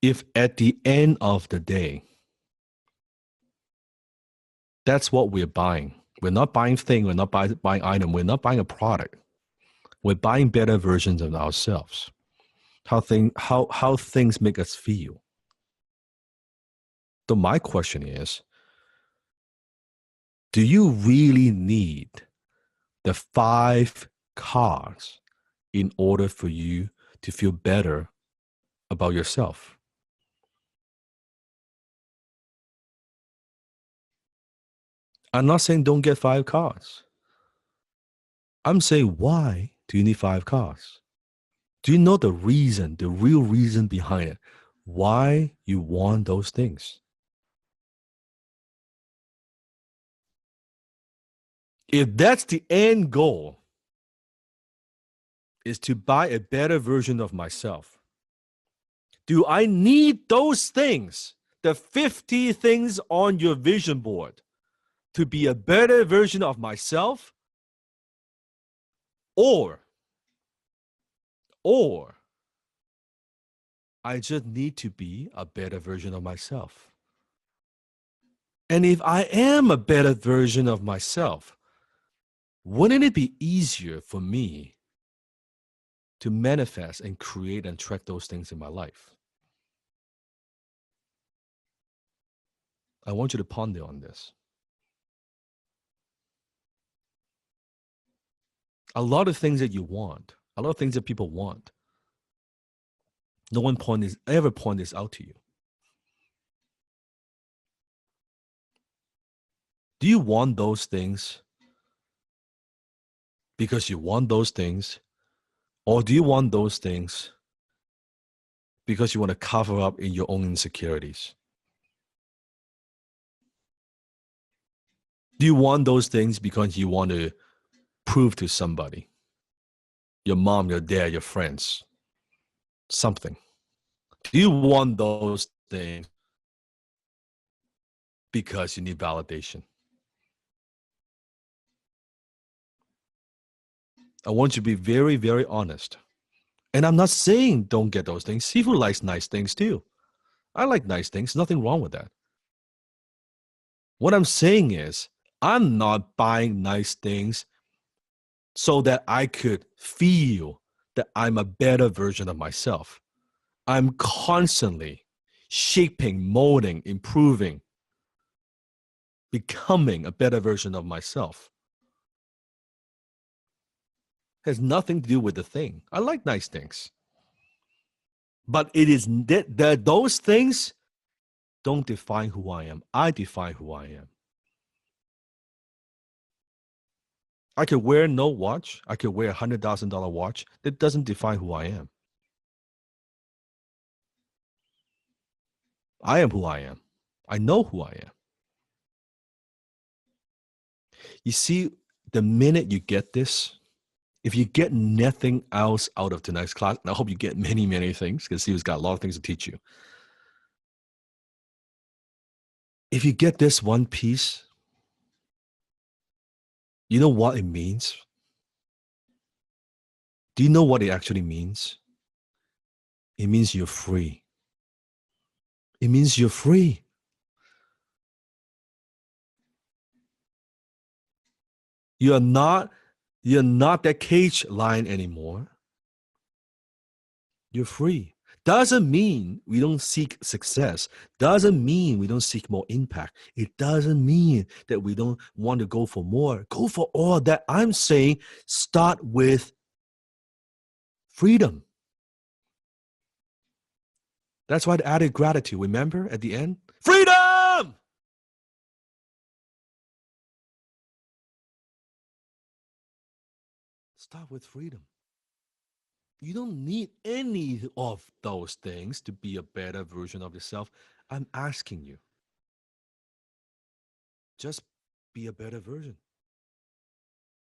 If at the end of the day, that's what we're buying. We're not buying thing. We're not buying item. We're not buying a product. We're buying better versions of ourselves. How things make us feel. So my question is, do you really need the 5 cars in order for you to feel better about yourself? I'm not saying don't get 5 cars. I'm saying, why do you need 5 cars? Do you know the reason, the real reason behind it? Why you want those things? If that's the end goal, is to buy a better version of myself, do I need those things, the 50 things on your vision board, to be a better version of myself? Or I just need to be a better version of myself? And if I am a better version of myself, wouldn't it be easier for me to manifest and create and track those things in my life? I want you to ponder on this. A lot of things that you want, a lot of things that people want, No one ever point this out to you. Do you want those things because you want those things? Or do you want those things because you want to cover up in your own insecurities? Do you want those things because you want to prove to somebody, your mom, your dad, your friends, something? Do you want those things because you need validation? I want you to be very, very honest. And I'm not saying don't get those things. Sifu likes nice things too. I like nice things. Nothing wrong with that. What I'm saying is, I'm not buying nice things so that I could feel that I'm a better version of myself. I'm constantly shaping, molding, improving, becoming a better version of myself. Has nothing to do with the thing. I like nice things. But it is that those things don't define who I am. I define who I am. I could wear no watch. I could wear $100,000 watch. That doesn't define who I am. I am who I am. I know who I am. You see, the minute you get this, if you get nothing else out of tonight's class, and I hope you get many, many things, because Steve's got a lot of things to teach you. If you get this one piece, you know what it means? Do you know what it actually means? It means you're free. It means you're free. You're not that cage lion anymore. You're free. Doesn't mean we don't seek success. Doesn't mean we don't seek more impact. It doesn't mean that we don't want to go for more. Go for all that. I'm saying start with freedom. That's why I added gratitude. Remember at the end? Freedom! Start with freedom. You don't need any of those things to be a better version of yourself. I'm asking you. Just be a better version.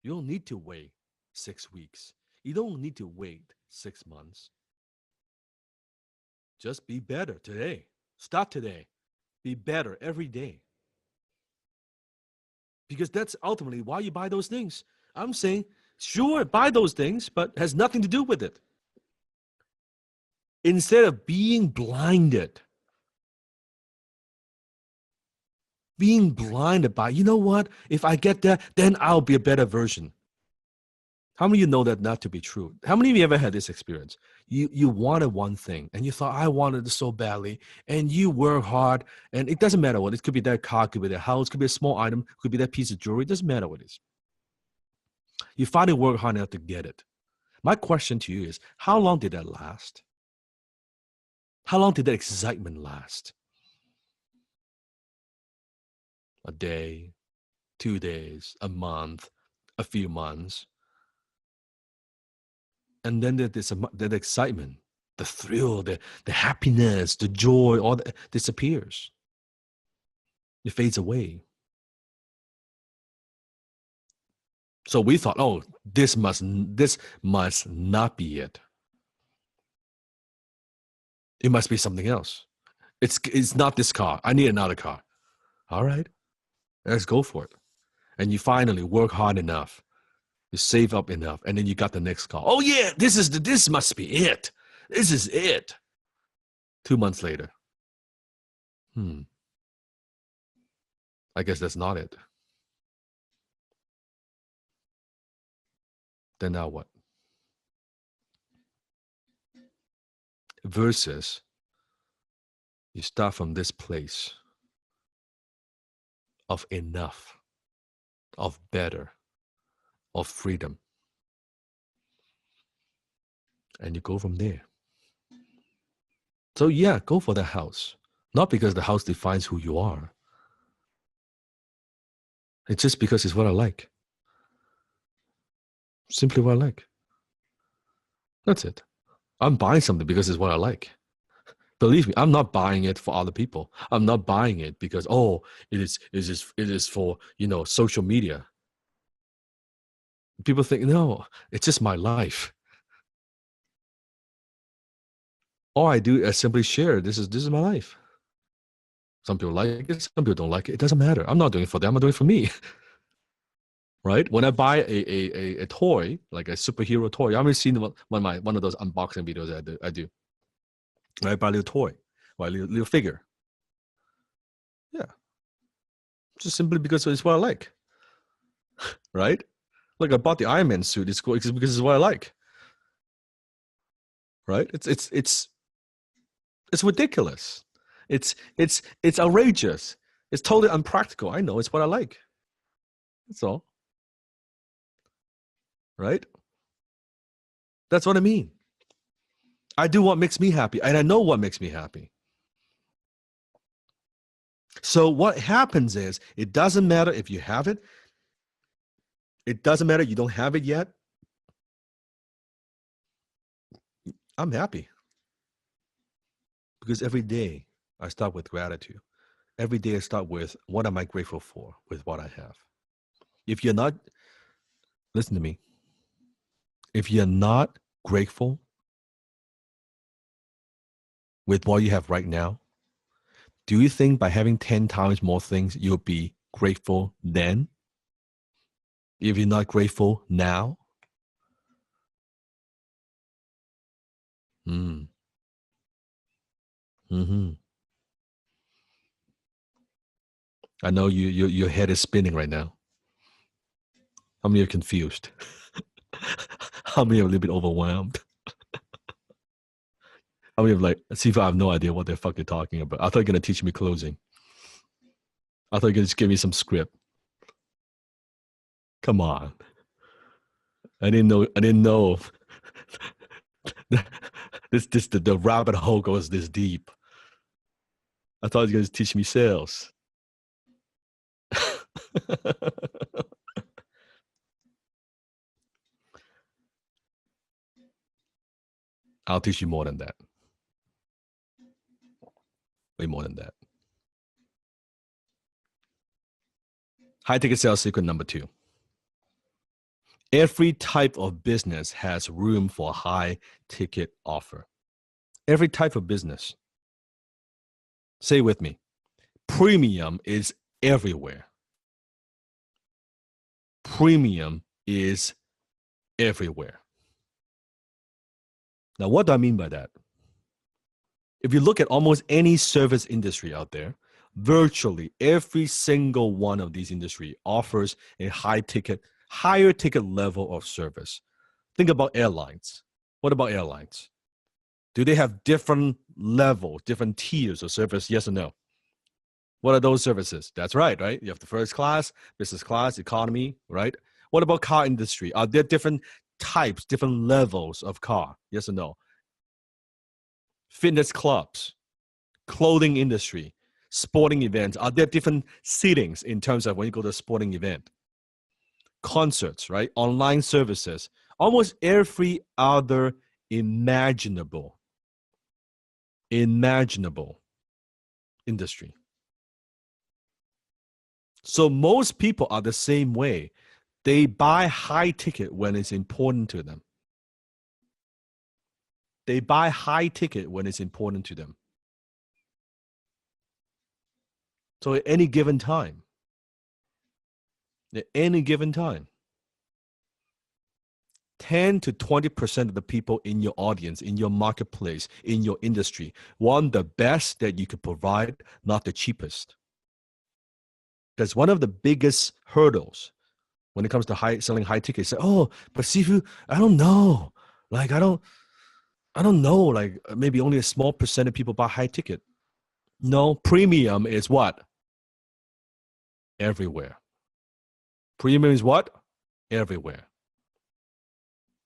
You don't need to wait 6 weeks. You don't need to wait 6 months. Just be better today. Start today. Be better every day. Because that's ultimately why you buy those things. I'm saying, sure, buy those things, but has nothing to do with it. Instead of being blinded by, you know what? If I get that, then I'll be a better version. How many of you know that not to be true? How many of you ever had this experience? You wanted one thing and you thought, I wanted it so badly, and you work hard, and it doesn't matter what. It could be that car, could be that house, could be a small item, could be that piece of jewelry. It doesn't matter what it is. You finally work hard enough to get it. My question to you is, how long did that last? How long did that excitement last? A day, 2 days, a month, a few months. And then that excitement, the thrill, the happiness, the joy, all that disappears. It fades away. So we thought, oh, this must not be it. It must be something else. It's not this car. I need another car. All right, let's go for it. And you finally work hard enough, you save up enough, and then you got the next car. Oh yeah, this must be it. This is it. 2 months later, I guess that's not it. Then now what? Versus you start from this place of enough, of better, of freedom. And you go from there. So yeah, go for the house. Not because the house defines who you are. It's just because it's what I like. Simply what I like. That's it. I'm buying something because it's what I like. Believe me, I'm not buying it for other people. I'm not buying it because it is for social media. People think no, it's just my life. All I do is simply share. This is my life. Some people like it, some people don't like it. It doesn't matter. I'm not doing it for them. I'm doing it for me. Right? When I buy a toy, like a superhero toy, I've seen one of those unboxing videos I do. I buy a little toy, or a little figure. Yeah. Just simply because it's what I like. Right? Like I bought the Iron Man suit. It's cool because it's what I like. Right? It's ridiculous. It's outrageous. It's totally unpractical. I know it's what I like. That's all. Right? That's what I mean. I do what makes me happy, and I know what makes me happy. So what happens is, it doesn't matter if you have it. It doesn't matter you don't have it yet. I'm happy. Because every day I start with gratitude. Every day I start with what am I grateful for with what I have. If you're not, listen to me. If you're not grateful with what you have right now, do you think by having 10 times more things, you'll be grateful then? If you're not grateful now? Mm. Mm-hmm. I know your head is spinning right now. How many are confused? How many are a little bit overwhelmed? How many are like, see if I have no idea what the fuck they're talking about? I thought you're going to teach me closing. I thought you're going to just give me some script. Come on. I didn't know the rabbit hole goes this deep. I thought you were going to teach me sales. I'll teach you more than that. Way more than that. High ticket sales secret number 2. Every type of business has room for high ticket offer. Every type of business. Say it with me. Premium is everywhere. Premium is everywhere. Now, what do I mean by that? If you look at almost any service industry out there, virtually every single one of these industries offers a higher ticket level of service. Think about airlines. What about airlines? Do they have different levels, different tiers of service? Yes or no? What are those services? That's right? You have the first class, business class, economy, right? What about car industry? Are there different types, different levels of car? Yes or no? Fitness clubs, clothing industry, sporting events. Are there different seatings in terms of when you go to a sporting event? Concerts, right? Online services. Almost every other imaginable industry. So most people are the same way. They buy high ticket when it's important to them. They buy high ticket when it's important to them. So at any given time, 10 to 20% of the people in your audience, in your marketplace, in your industry, want the best that you could provide, not the cheapest. Because one of the biggest hurdles when it comes to selling high tickets, say, oh, but Sifu, I don't know. Like, I don't know. Like, maybe only a small percent of people buy high ticket. No, premium is what? Everywhere. Premium is what? Everywhere.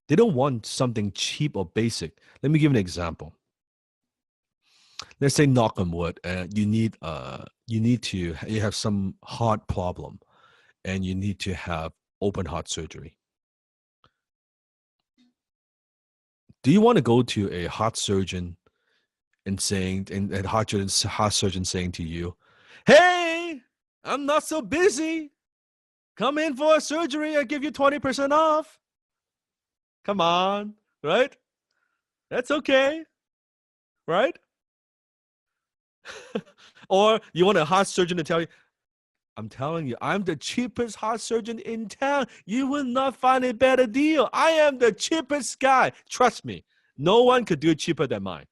They don't want something cheap or basic. Let me give an example. let's say knock on wood, you have some heart problem and you need to have open heart surgery. Do you want to go to a heart surgeon and heart surgeon saying to you, "Hey, I'm not so busy. Come in for a surgery. I give you 20% off." Come on, right? That's okay, right? Or you want a heart surgeon to tell you, "I'm telling you, I'm the cheapest heart surgeon in town. You will not find a better deal. I am the cheapest guy. Trust me, no one could do it cheaper than mine."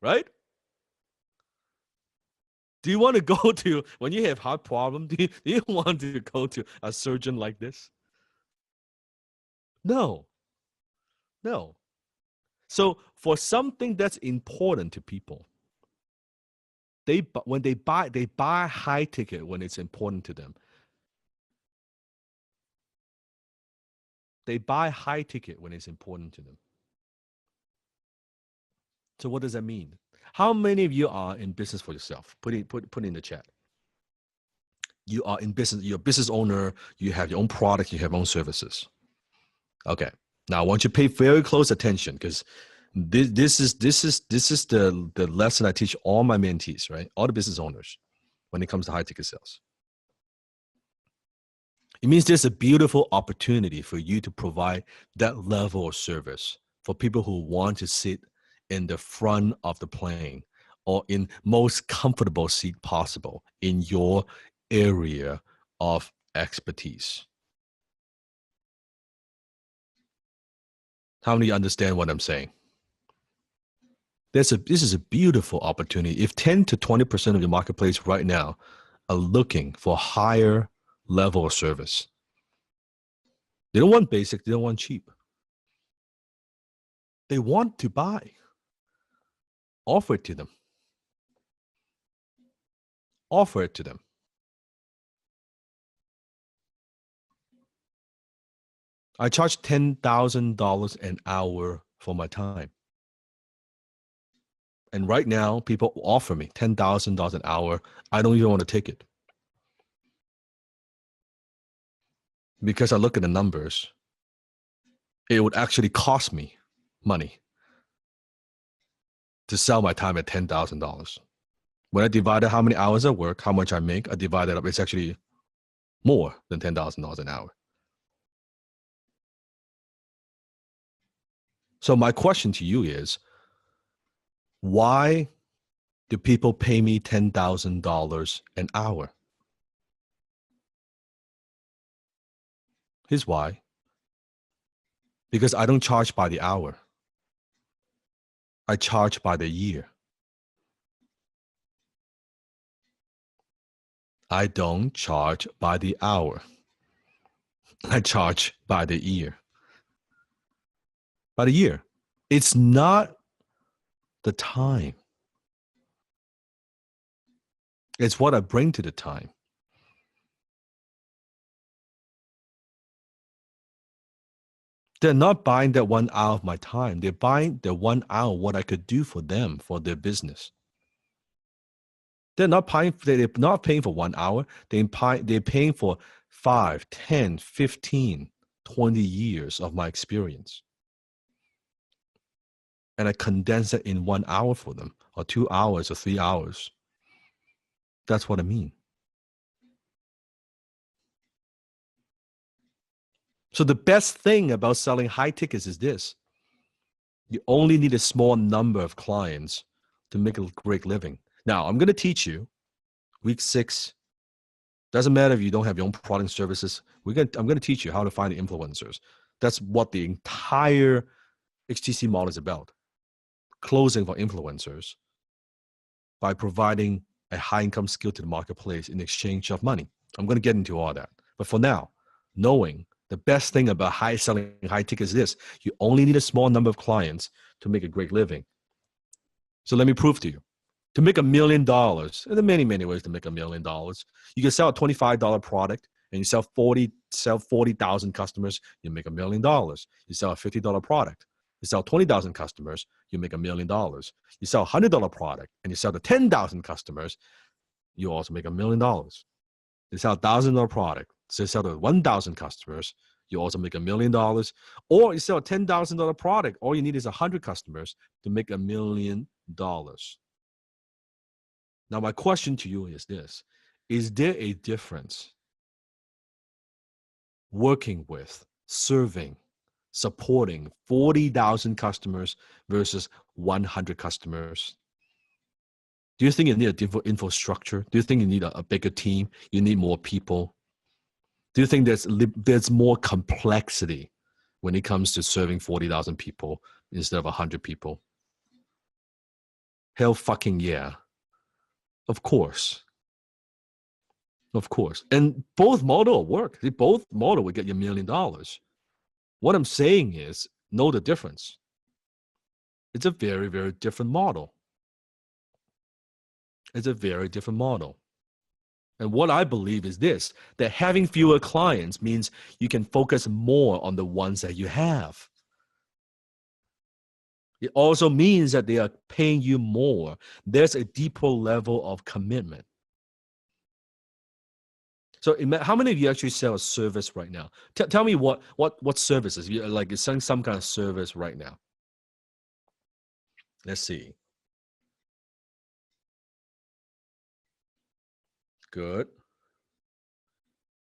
Right? Do you want to go to, when you have heart problem, do you want to go to a surgeon like this? No, no. So for something that's important to people, when they buy high ticket when it's important to them. They buy high ticket when it's important to them. So what does that mean? How many of you are in business for yourself? Put in the chat. You are in business, you're a business owner, you have your own product, you have your own services. Okay. Now I want you to pay very close attention, because this is the lesson I teach all my mentees, right? All the business owners when it comes to high ticket sales. It means there's a beautiful opportunity for you to provide that level of service for people who want to sit in the front of the plane or in most comfortable seat possible in your area of expertise. How many understand what I'm saying? This is a beautiful opportunity. If 10 to 20% of your marketplace right now are looking for higher level of service, they don't want basic, they don't want cheap. They want to buy. Offer it to them. Offer it to them. I charge $10,000 an hour for my time. And right now, people offer me $10,000 an hour. I don't even want to take it. Because I look at the numbers, it would actually cost me money to sell my time at $10,000. When I divided how many hours I work, how much I make, I divide it up. It's actually more than $10,000 an hour. So my question to you is, why do people pay me $10,000 an hour? Here's why. Because I don't charge by the hour. I charge by the year. I don't charge by the hour. I charge by the year. By the year. It's not the time. It's what I bring to the time. They're not buying that 1 hour of my time. They're buying the 1 hour what I could do for them, for their business. They're not paying for 1 hour. They're paying for 5, 10, 15, 20 years of my experience. And I condense it in 1 hour for them, or 2 hours, or 3 hours. That's what I mean. So the best thing about selling high tickets is this. You only need a small number of clients to make a great living. Now, I'm going to teach you week 6. Doesn't matter if you don't have your own product and services. I'm going to teach you how to find the influencers. That's what the entire HTC model is about. Closing for influencers by providing a high income skill to the marketplace in exchange of money. I'm going to get into all that. But for now, knowing the best thing about selling high tickets is this: you only need a small number of clients to make a great living. So let me prove to you. To make $1 million, there are many, many ways to make $1 million. You can sell a $25 product and you sell 40,000 customers, you make $1 million. You sell a $50 product, You sell 20,000 customers, you make $1 million. You sell $100 product and you sell to 10,000 customers, you also make $1 million. You sell $1,000 product, so you sell to 1,000 customers, you also make $1 million. Or you sell a $10,000 product, all you need is 100 customers to make $1 million. Now, my question to you is this: is there a difference working with, serving, supporting 40,000 customers versus 100 customers? Do you think you need a different infrastructure? Do you think you need a bigger team? You need more people? Do you think there's more complexity when it comes to serving 40,000 people instead of 100 people? Hell fucking yeah. Of course. Of course. And both model work. Both model will get you $1 million. What I'm saying is, know the difference. It's a very, very different model. It's a very different model. And what I believe is this, that having fewer clients means you can focus more on the ones that you have. It also means that they are paying you more. There's a deeper level of commitment. So how many of you actually sell a service right now? Tell me what services, like you're selling some kind of service right now. Let's see. Good.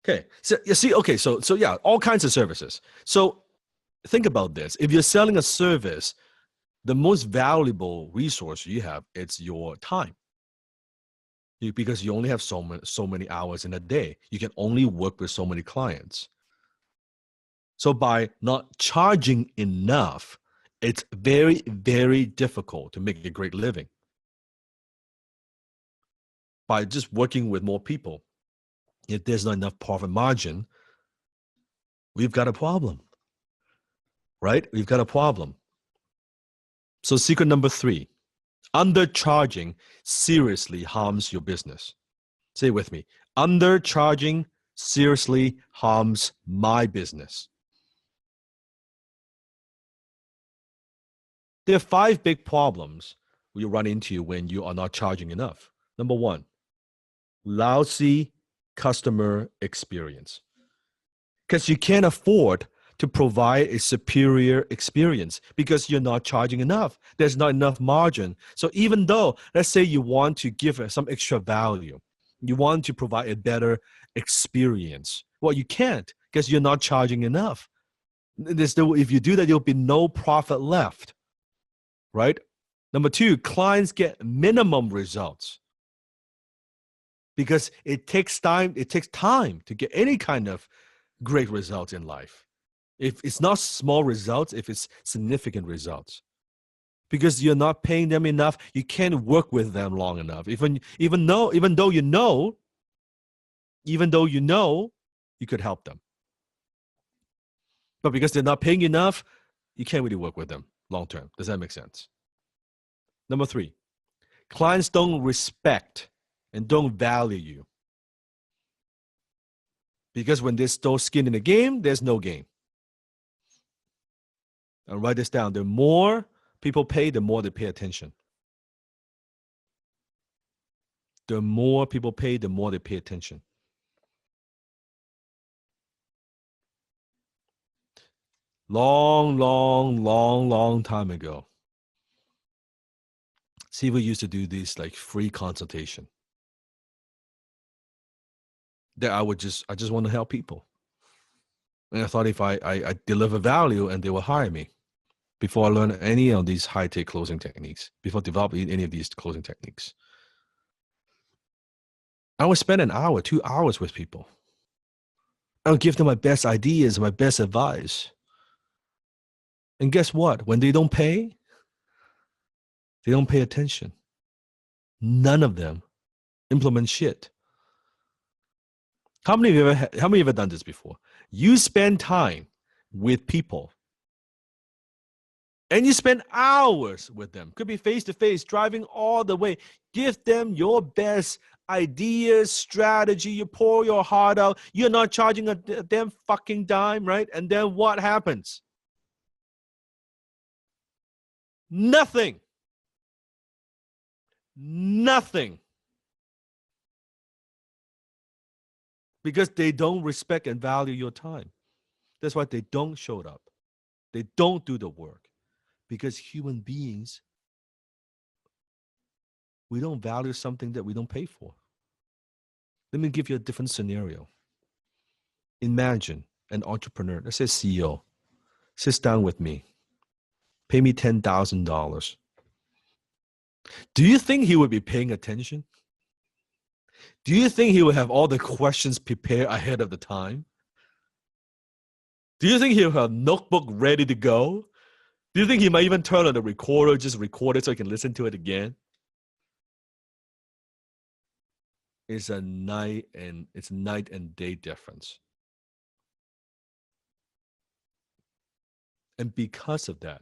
Okay, so you see, okay, so yeah, all kinds of services. So think about this. If you're selling a service, the most valuable resource you have, it's your time. Because you only have so many hours in a day. You can only work with so many clients. So by not charging enough, it's very, very difficult to make a great living. By just working with more people, if there's not enough profit margin, we've got a problem, right? We've got a problem. So secret number 3, undercharging seriously harms your business. Say it with me. Undercharging seriously harms my business. There are 5 big problems you run into when you are not charging enough. Number 1, lousy customer experience. Because you can't afford to provide a superior experience because you're not charging enough. There's not enough margin. So even though, let's say you want to give some extra value, you want to provide a better experience, well, you can't because you're not charging enough. If you do that, there'll be no profit left, right? Number 2, clients get minimum results because it takes time to get any kind of great results in life. If it's not small results, if it's significant results, because you're not paying them enough, you can't work with them long enough. Even though you know, you could help them, but because they're not paying enough, you can't really work with them long term. Does that make sense? Number 3, clients don't respect and don't value you. Because when there's no skin in the game, there's no game. And write this down. The more people pay, the more they pay attention. The more people pay, the more they pay attention. Long time ago, Siva used to do this like free consultation. That I just want to help people. And I thought if I deliver value and they will hire me before I learn any of these high-tech closing techniques, before developing any of these closing techniques. I would spend an hour, 2 hours with people. I would give them my best ideas, my best advice. And guess what? When they don't pay attention. None of them implement shit. How many of you ever done this before? You spend time with people and you spend hours with them. Could be face to face, driving all the way. Give them your best ideas, strategy. You pour your heart out. You're not charging a damn fucking dime, right? And then what happens? Nothing. Nothing. Because they don't respect and value your time. That's why they don't show up. They don't do the work. Because human beings, we don't value something that we don't pay for. Let me give you a different scenario. Imagine an entrepreneur, let's say CEO, sits down with me, pay me $10,000. Do you think he would be paying attention? Do you think he would have all the questions prepared ahead of the time? Do you think he'll have a notebook ready to go? Do you think he might even turn on the recorder, just record it so he can listen to it again? It's night and day difference. And because of that,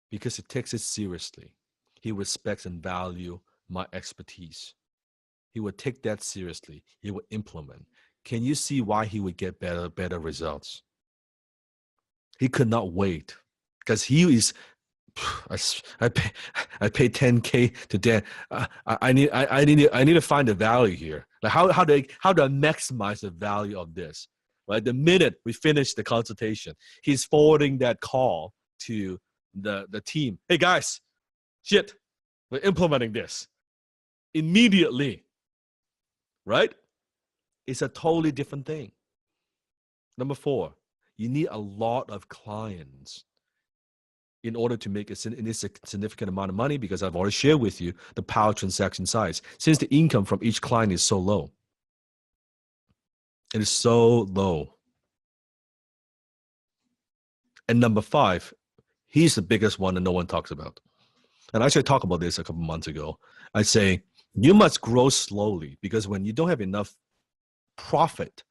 because he takes it seriously, he respects and values my expertise. He would take that seriously. He would implement. Can you see why he would get better results? He could not wait because he is. I pay $10K to Dan. I need to find the value here. Like how do I maximize the value of this? Right, the minute we finish the consultation, he's forwarding that call to the team. Hey guys, shit, we're implementing this immediately. Right? It's a totally different thing. Number 4, you need a lot of clients in order to make a significant amount of money, because I've already shared with you the power transaction size. Since the income from each client is so low. It is so low. And number 5, he's the biggest one that no one talks about. And I actually talked about this a couple months ago. I say, you must grow slowly, because when you don't have enough profit,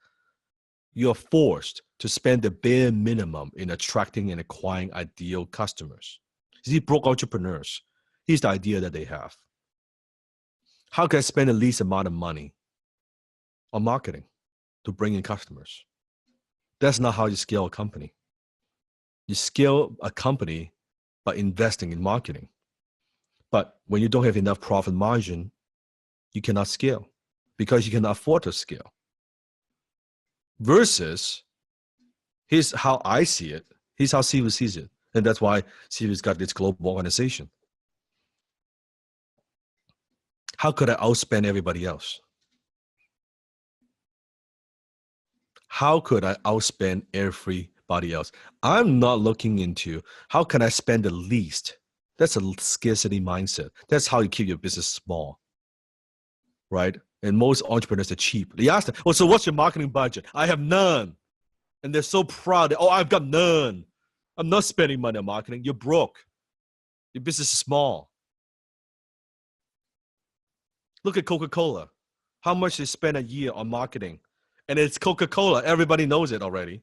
you're forced to spend the bare minimum in attracting and acquiring ideal customers. See, broke entrepreneurs, here's the idea that they have. How can I spend the least amount of money on marketing to bring in customers? That's not how you scale a company. You scale a company by investing in marketing. But when you don't have enough profit margin, you cannot scale because you cannot afford to scale. Versus, here's how I see it. Here's how Sifu sees it. And that's why Sifu's got this global organization. How could I outspend everybody else? How could I outspend everybody else? I'm not looking into how can I spend the least. That's a scarcity mindset. That's how you keep your business small, right? And most entrepreneurs are cheap. They ask them, oh, so what's your marketing budget? I have none. And they're so proud. Oh, I've got none. I'm not spending money on marketing. You're broke. Your business is small. Look at Coca-Cola. How much they spend a year on marketing. And it's Coca-Cola. Everybody knows it already.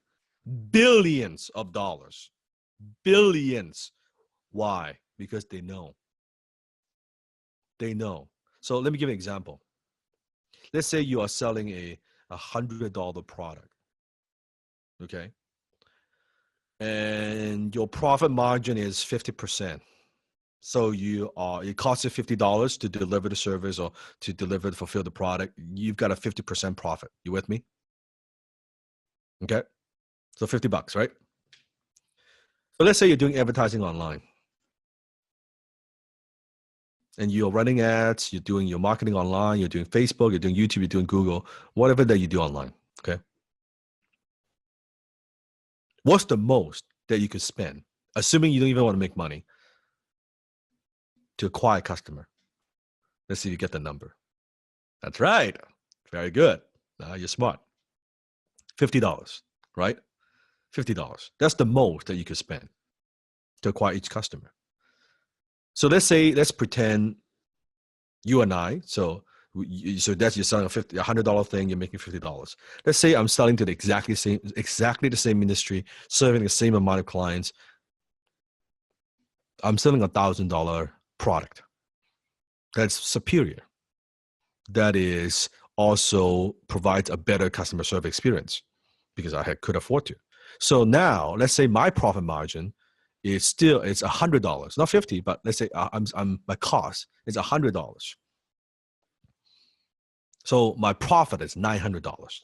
Billions of dollars. Billions. Why? Because they know. They know. So let me give you an example. Let's say you are selling a $100 product. Okay. And your profit margin is 50%. So it costs you $50 to deliver the service or to fulfill the product. You've got a 50% profit. You with me? Okay. So $50, right? So let's say you're doing advertising online. And you're running ads, you're doing your marketing online, you're doing Facebook, you're doing YouTube, you're doing Google, whatever that you do online. Okay. What's the most that you could spend, assuming you don't even want to make money, to acquire a customer? Let's see if you get the number. That's right. Very good. Now you're smart. $50, right? $50. That's the most that you could spend to acquire each customer. So let's pretend you and I, so that's you're selling a $100 thing, you're making $50. Let's say I'm selling to exactly the same industry, serving the same amount of clients. I'm selling $1,000 product. That's superior. That is also provides a better customer service experience because I could afford to. So now let's say my profit margin it's $100, not 50, but let's say my cost is $100. So my profit is $900.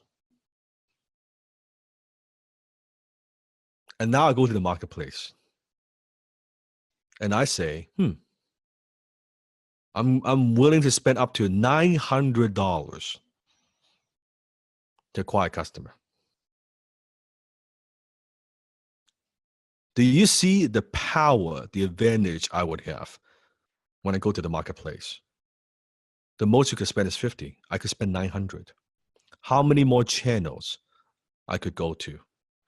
And now I go to the marketplace and I say, I'm willing to spend up to $900 to acquire a customer. Do you see the power, the advantage I would have when I go to the marketplace? The most you could spend is 50. I could spend 900. How many more channels I could go to?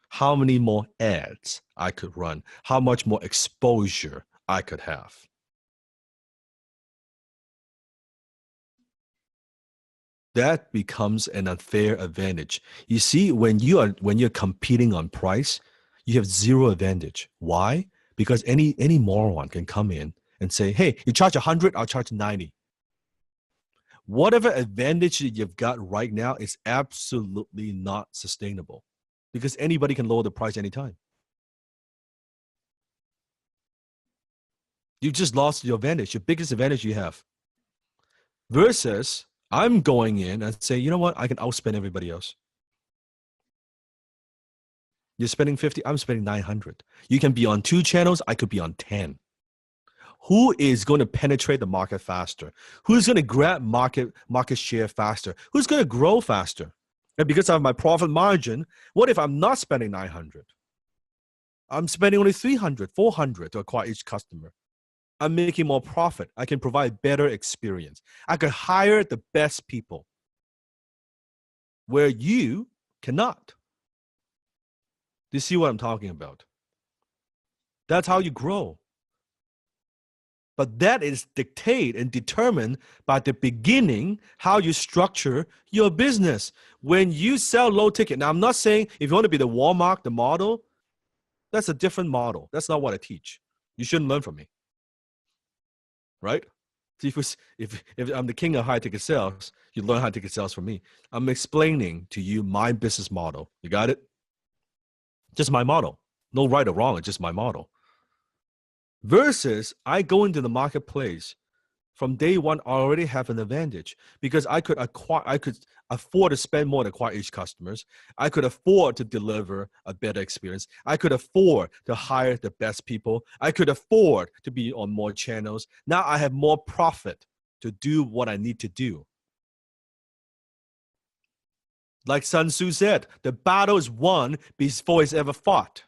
How many more ads I could run? How much more exposure I could have? That becomes an unfair advantage. You see, when you're competing on price, you have zero advantage. Why? Because any moron can come in and say, hey, you charge 100, I'll charge 90. Whatever advantage you've got right now is absolutely not sustainable because anybody can lower the price anytime. You just lost your advantage, your biggest advantage you have. Versus I'm going in and say, you know what? I can outspend everybody else. You're spending 50, I'm spending 900. You can be on 2 channels, I could be on 10. Who is going to penetrate the market faster? Who's going to grab market share faster? Who's going to grow faster? And because of my profit margin, what if I'm not spending 900? I'm spending only 300, 400 to acquire each customer. I'm making more profit. I can provide better experience. I could hire the best people where you cannot. Do you see what I'm talking about? That's how you grow. But that is dictated and determined by the beginning, how you structure your business. When you sell low ticket, now I'm not saying if you want to be the Walmart, the model, that's a different model. That's not what I teach. You shouldn't learn from me. Right? If I'm the king of high ticket sales, you learn high ticket sales from me. I'm explaining to you my business model. You got it? Just my model. No right or wrong, it's just my model. Versus I go into the marketplace from day one, I already have an advantage because I could afford to spend more to acquire each customers. I could afford to deliver a better experience. I could afford to hire the best people. I could afford to be on more channels. Now I have more profit to do what I need to do. Like Sun Tzu said, the battle is won before it's ever fought.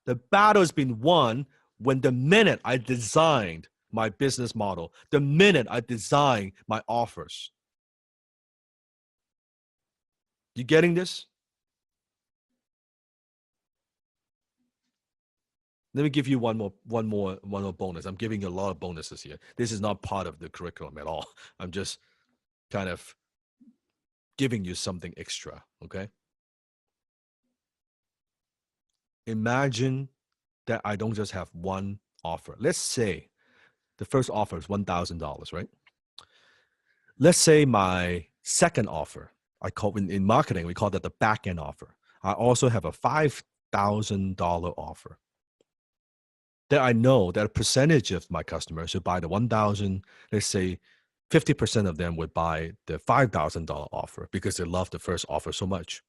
The battle has been won when the minute I designed my business model, the minute I designed my offers. You getting this? Let me give you one more bonus. I'm giving you a lot of bonuses here. This is not part of the curriculum at all. I'm just kind of giving you something extra, okay? Imagine that I don't just have one offer. Let's say the first offer is $1,000, right? Let's say my second offer, I call in marketing, we call that the back end offer. I also have a $5,000 offer. That I know that a percentage of my customers who buy the 1,000, let's say 50% of them would buy the $5,000 offer because they love the first offer so much.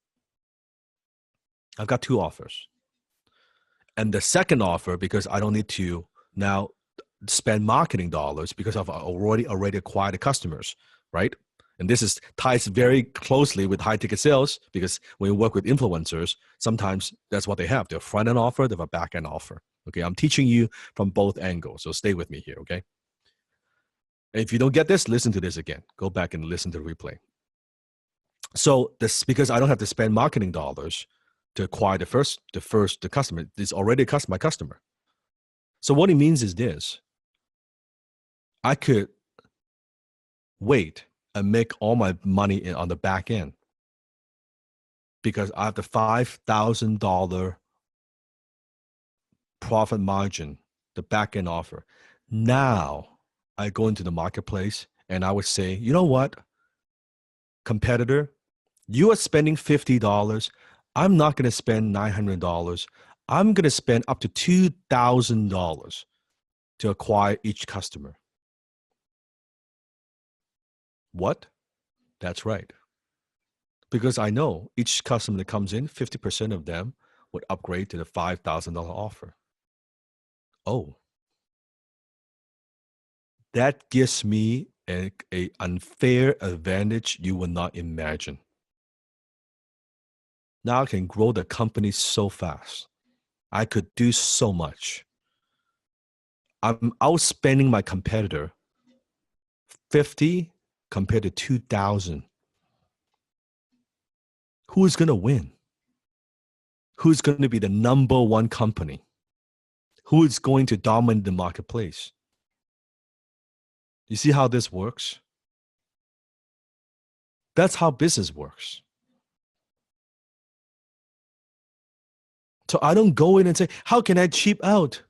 I've got 2 offers. And the second offer, because I don't need to now spend marketing dollars because I've already acquired the customers, right? And this ties very closely with high ticket sales because when you work with influencers, sometimes that's what they have. They have a front end offer, they have a back end offer. Okay, I'm teaching you from both angles, so stay with me here, okay? And if you don't get this, listen to this again. Go back and listen to the replay. So this, because I don't have to spend marketing dollars to acquire the customer. It's already my customer. So what it means is this. I could wait and make all my money on the back end because I have the $5,000 profit margin, the back end offer. Now I go into the marketplace and I would say, you know what, competitor, you are spending $50. I'm not going to spend $900. I'm going to spend up to $2,000 to acquire each customer. What? That's right. Because I know each customer that comes in, 50% of them would upgrade to the $5,000 offer. Oh, that gives me a unfair advantage you will not imagine. Now I can grow the company so fast. I could do so much. I'm outspending my competitor 50 compared to 2,000. Who's going to win? Who's going to be the number one company? Who is going to dominate the marketplace? You see how this works? That's how business works. So I don't go in and say, how can I cheap out?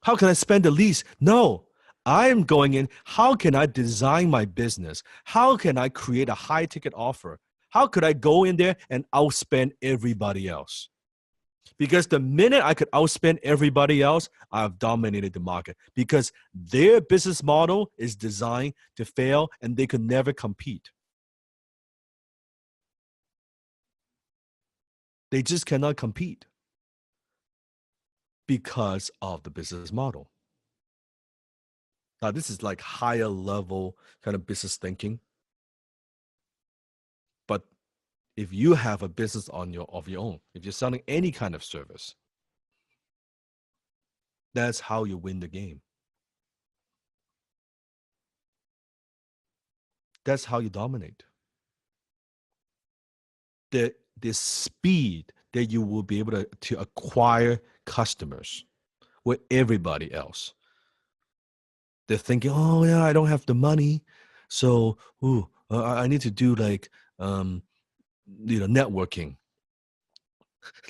How can I spend the least? No, I'm going in, how can I design my business? How can I create a high ticket offer? How could I go in there and outspend everybody else? Because the minute I could outspend everybody else, I've dominated the market because their business model is designed to fail and they could never compete. They just cannot compete because of the business model. Now, this is like higher level kind of business thinking. But if you have a business of your own, if you're selling any kind of service, that's how you win the game. That's how you dominate. The speed that you will be able to acquire customers with everybody else. They're thinking, oh yeah, I don't have the money, so I need to do like networking.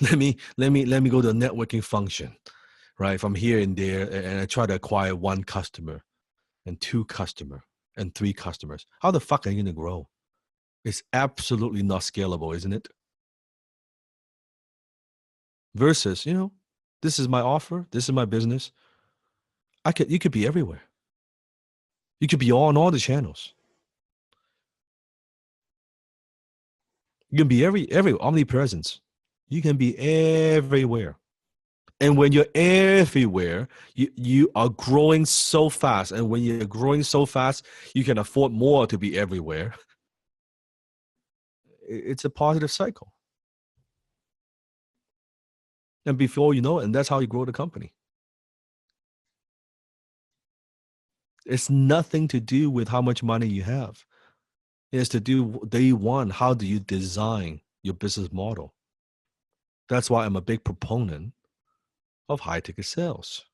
let me go to the networking function, right? From here and there, and I try to acquire one customer and two customer and three customers. How the fuck are you gonna grow? It's absolutely not scalable, isn't it? Versus, this is my offer, this is my business. You could be everywhere. You could be on all the channels. You can be every omnipresence. You can be everywhere. And when you're everywhere, you are growing so fast. And when you're growing so fast, you can afford more to be everywhere. It's a positive cycle. And before you know it, and that's how you grow the company. It's nothing to do with how much money you have. It's to do day one, how do you design your business model? That's why I'm a big proponent of high ticket sales.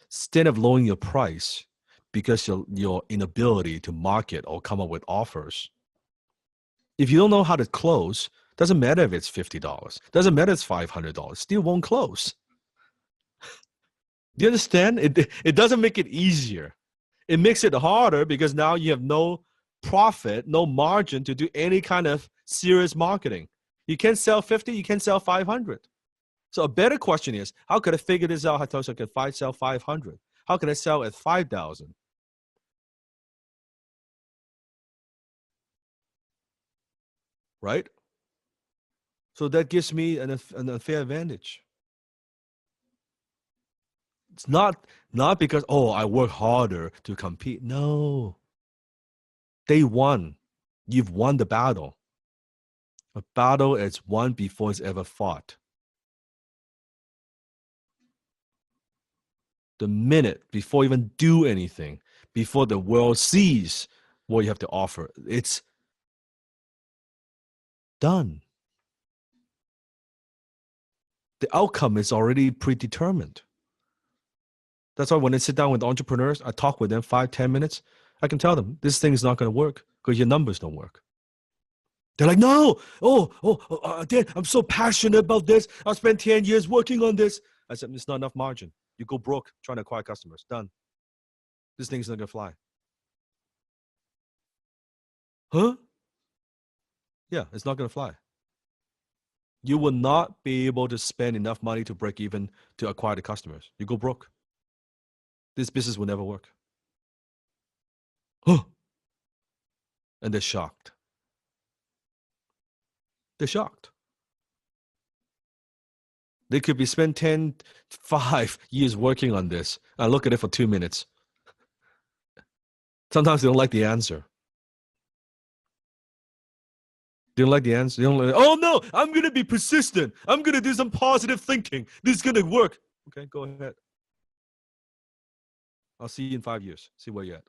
Instead of lowering your price because your inability to market or come up with offers, if you don't know how to close, doesn't matter if it's $50, doesn't matter if it's $500, still won't close. Do you understand? It doesn't make it easier. It makes it harder because now you have no profit, no margin to do any kind of serious marketing. You can't sell 50, you can't sell 500. So a better question is, how could I figure this out? How I could sell 500? How can I sell at 5,000? Right? So that gives me an unfair advantage. It's not because, I work harder to compete. No. They won. You've won the battle. A battle is won before it's ever fought. The minute before you even do anything, before the world sees what you have to offer, it's done. The outcome is already predetermined. That's why when I sit down with entrepreneurs, I talk with them 5-10 minutes. I can tell them this thing is not going to work because your numbers don't work. They're like, no, Dad, I'm so passionate about this. I spent 10 years working on this. I said, it's not enough margin. You go broke trying to acquire customers. Done. This thing's not going to fly. Huh? Yeah, it's not going to fly. You will not be able to spend enough money to break even to acquire the customers. You go broke. This business will never work. Huh. And they're shocked. They're shocked. They could be spent 5 years working on this. I look at it for 2 minutes. Sometimes they don't like the answer. They don't like the answer. They don't like, oh no, I'm going to be persistent. I'm going to do some positive thinking. This is going to work. Okay, go ahead. I'll see you in 5 years. See where you're at.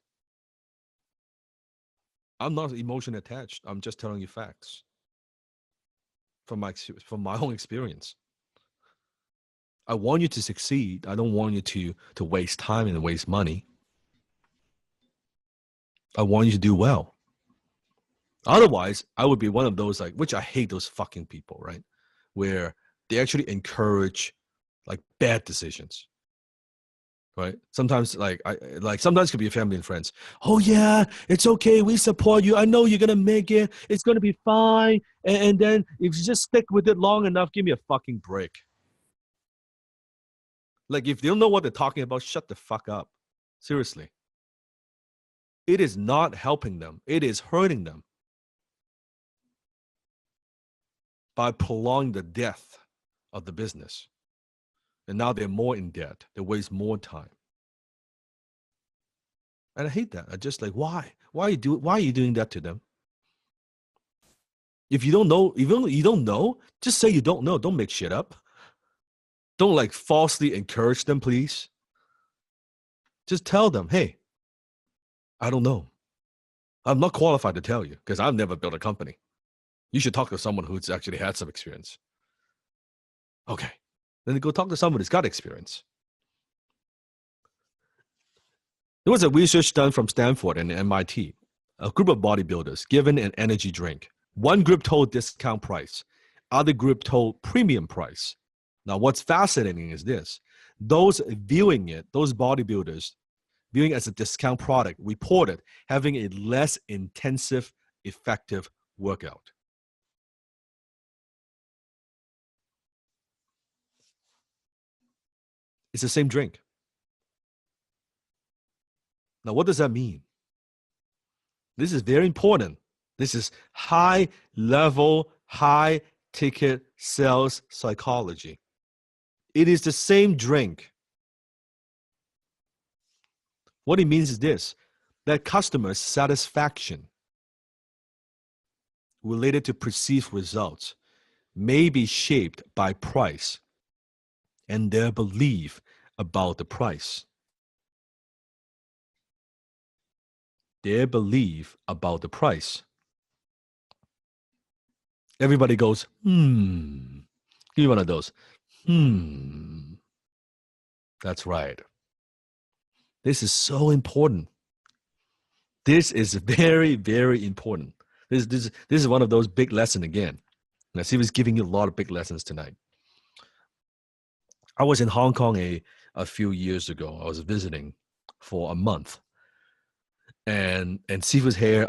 I'm not emotionally attached. I'm just telling you facts from my own experience. I want you to succeed. I don't want you to waste time and waste money. I want you to do well. Otherwise, I would be one of those, like, which I hate those fucking people, right? Where they actually encourage like bad decisions. Right? Sometimes sometimes it could be family and friends. Oh yeah, it's okay. We support you. I know you're gonna make it. It's gonna be fine. And then if you just stick with it long enough, give me a fucking break. Like, if they don't know what they're talking about, shut the fuck up. Seriously. It is not helping them. It is hurting them by prolonging the death of the business. And now they're more in debt. They waste more time. And I hate that. I just like, why? Why are you doing that to them? If you don't know, even you don't know, just say you don't know. Don't make shit up. Don't like falsely encourage them, please. Just tell them, hey, I don't know. I'm not qualified to tell you because I've never built a company. You should talk to someone who's actually had some experience. Okay. Then go talk to someone who's got experience. There was a research done from Stanford and MIT. A group of bodybuilders given an energy drink. One group told discount price. Other group told premium price. Now, what's fascinating is this. Those viewing it, those bodybuilders, viewing it as a discount product, reported having a less intensive, effective workout. It's the same drink. Now, what does that mean? This is very important. This is high level, high ticket sales psychology. It is the same drink. What it means is this, that customer satisfaction related to perceived results may be shaped by price and their belief about the price. Their belief about the price. Everybody goes, Give me one of those. That's right. This is so important. This is very, very important. This is one of those big lessons again. And I see he's giving you a lot of big lessons tonight. I was in Hong Kong a few years ago. I was visiting for a month. And Sifu's hair,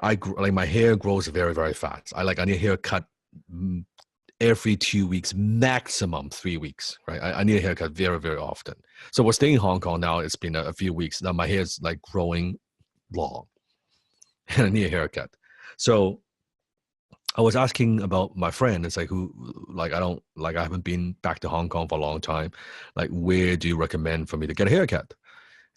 my hair grows very, very fast. I need a haircut every 2 weeks, maximum 3 weeks, right? I need a haircut very, very often. So we're staying in Hong Kong now. It's been a few weeks. Now my hair is like growing long and I need a haircut. So I was asking about my friend. It's like, I haven't been back to Hong Kong for a long time. Like, where do you recommend for me to get a haircut?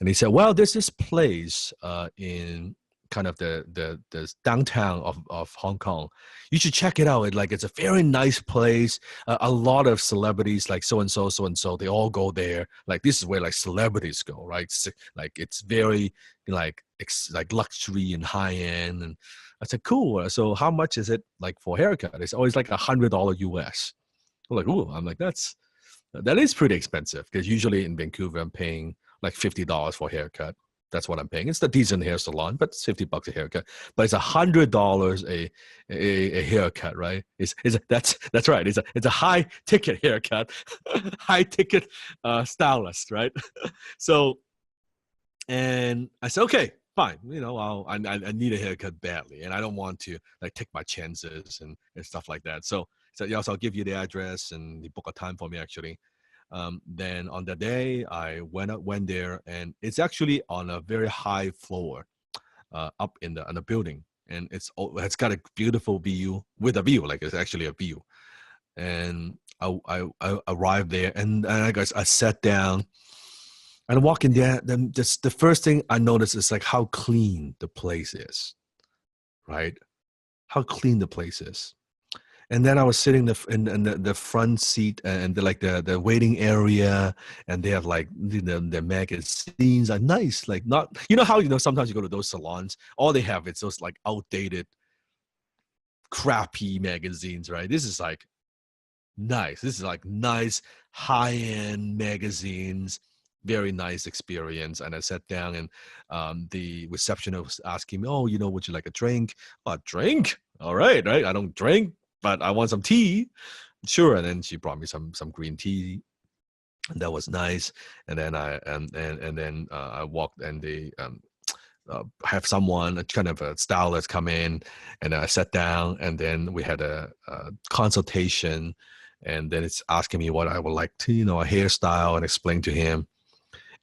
And he said, well, there's this place in kind of the downtown of Hong Kong. You should check it out. It's a very nice place. A lot of celebrities like so-and-so, they all go there. Like, this is where like celebrities go, right? Like, it's very like luxury and high end. And I said, cool. So how much is it like for a haircut? It's always like $100 US. I'm like, ooh, that is pretty expensive because usually in Vancouver, I'm paying like $50 for a haircut. That's what I'm paying. It's a decent hair salon, but it's $50 a haircut. But it's $100 a haircut, right? That's right. It's a high ticket haircut, high ticket stylist, right? So, and I said, okay, fine. I need a haircut badly, and I don't want to like take my chances and stuff like that. So So yes, I'll give you the address, and he booked a time for me actually. Then on the day I went there, and it's actually on a very high floor, up in the building, and it's got a beautiful view with a view, like it's actually a view. And I arrived there, and I guess I sat down and walking there. Then just the first thing I noticed is like how clean the place is, right? How clean the place is. And then I was sitting in the front seat, and the waiting area, and they have like the magazines are nice, like not, how sometimes you go to those salons, all they have it's those like outdated, crappy magazines, right? This is like nice. This is like nice high-end magazines, very nice experience. And I sat down, and the receptionist was asking me, "Oh, would you like a drink?" "A drink? All right, right. I don't drink, but I want some tea." "Sure." And then she brought me some green tea. And that was nice. And then I walked, and they have someone, a kind of a stylist, come in, and I sat down, and then we had a consultation, and then it's asking me what I would like to, a hairstyle, and explain to him.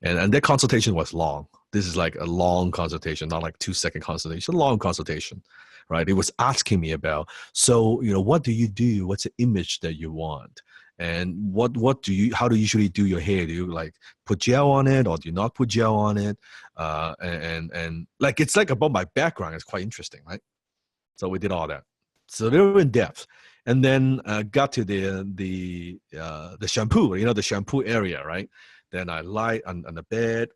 And that consultation was long. This is like a long consultation, not like 2-second consultation, long consultation, right? It was asking me about, so, what do you do? What's the image that you want? And how do you usually do your hair? Do you like put gel on it, or do you not put gel on it? And like, it's like about my background. It's quite interesting, right? So we did all that. So they were in depth. And then got to the shampoo, the shampoo area, right? Then I lie on the bed,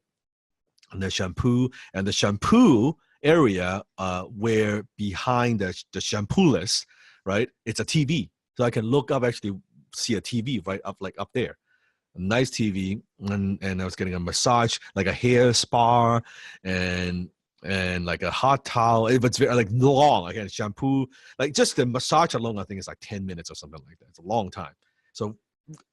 and the shampoo area, where behind the shampooless, right? It's a TV. So I can look up, actually see a TV right up, like up there. A nice TV. And I was getting a massage, like a hair spa, and like a hot towel. It was very like long. Again, shampoo, like just the massage alone, I think it's like 10 minutes or something like that. It's a long time. So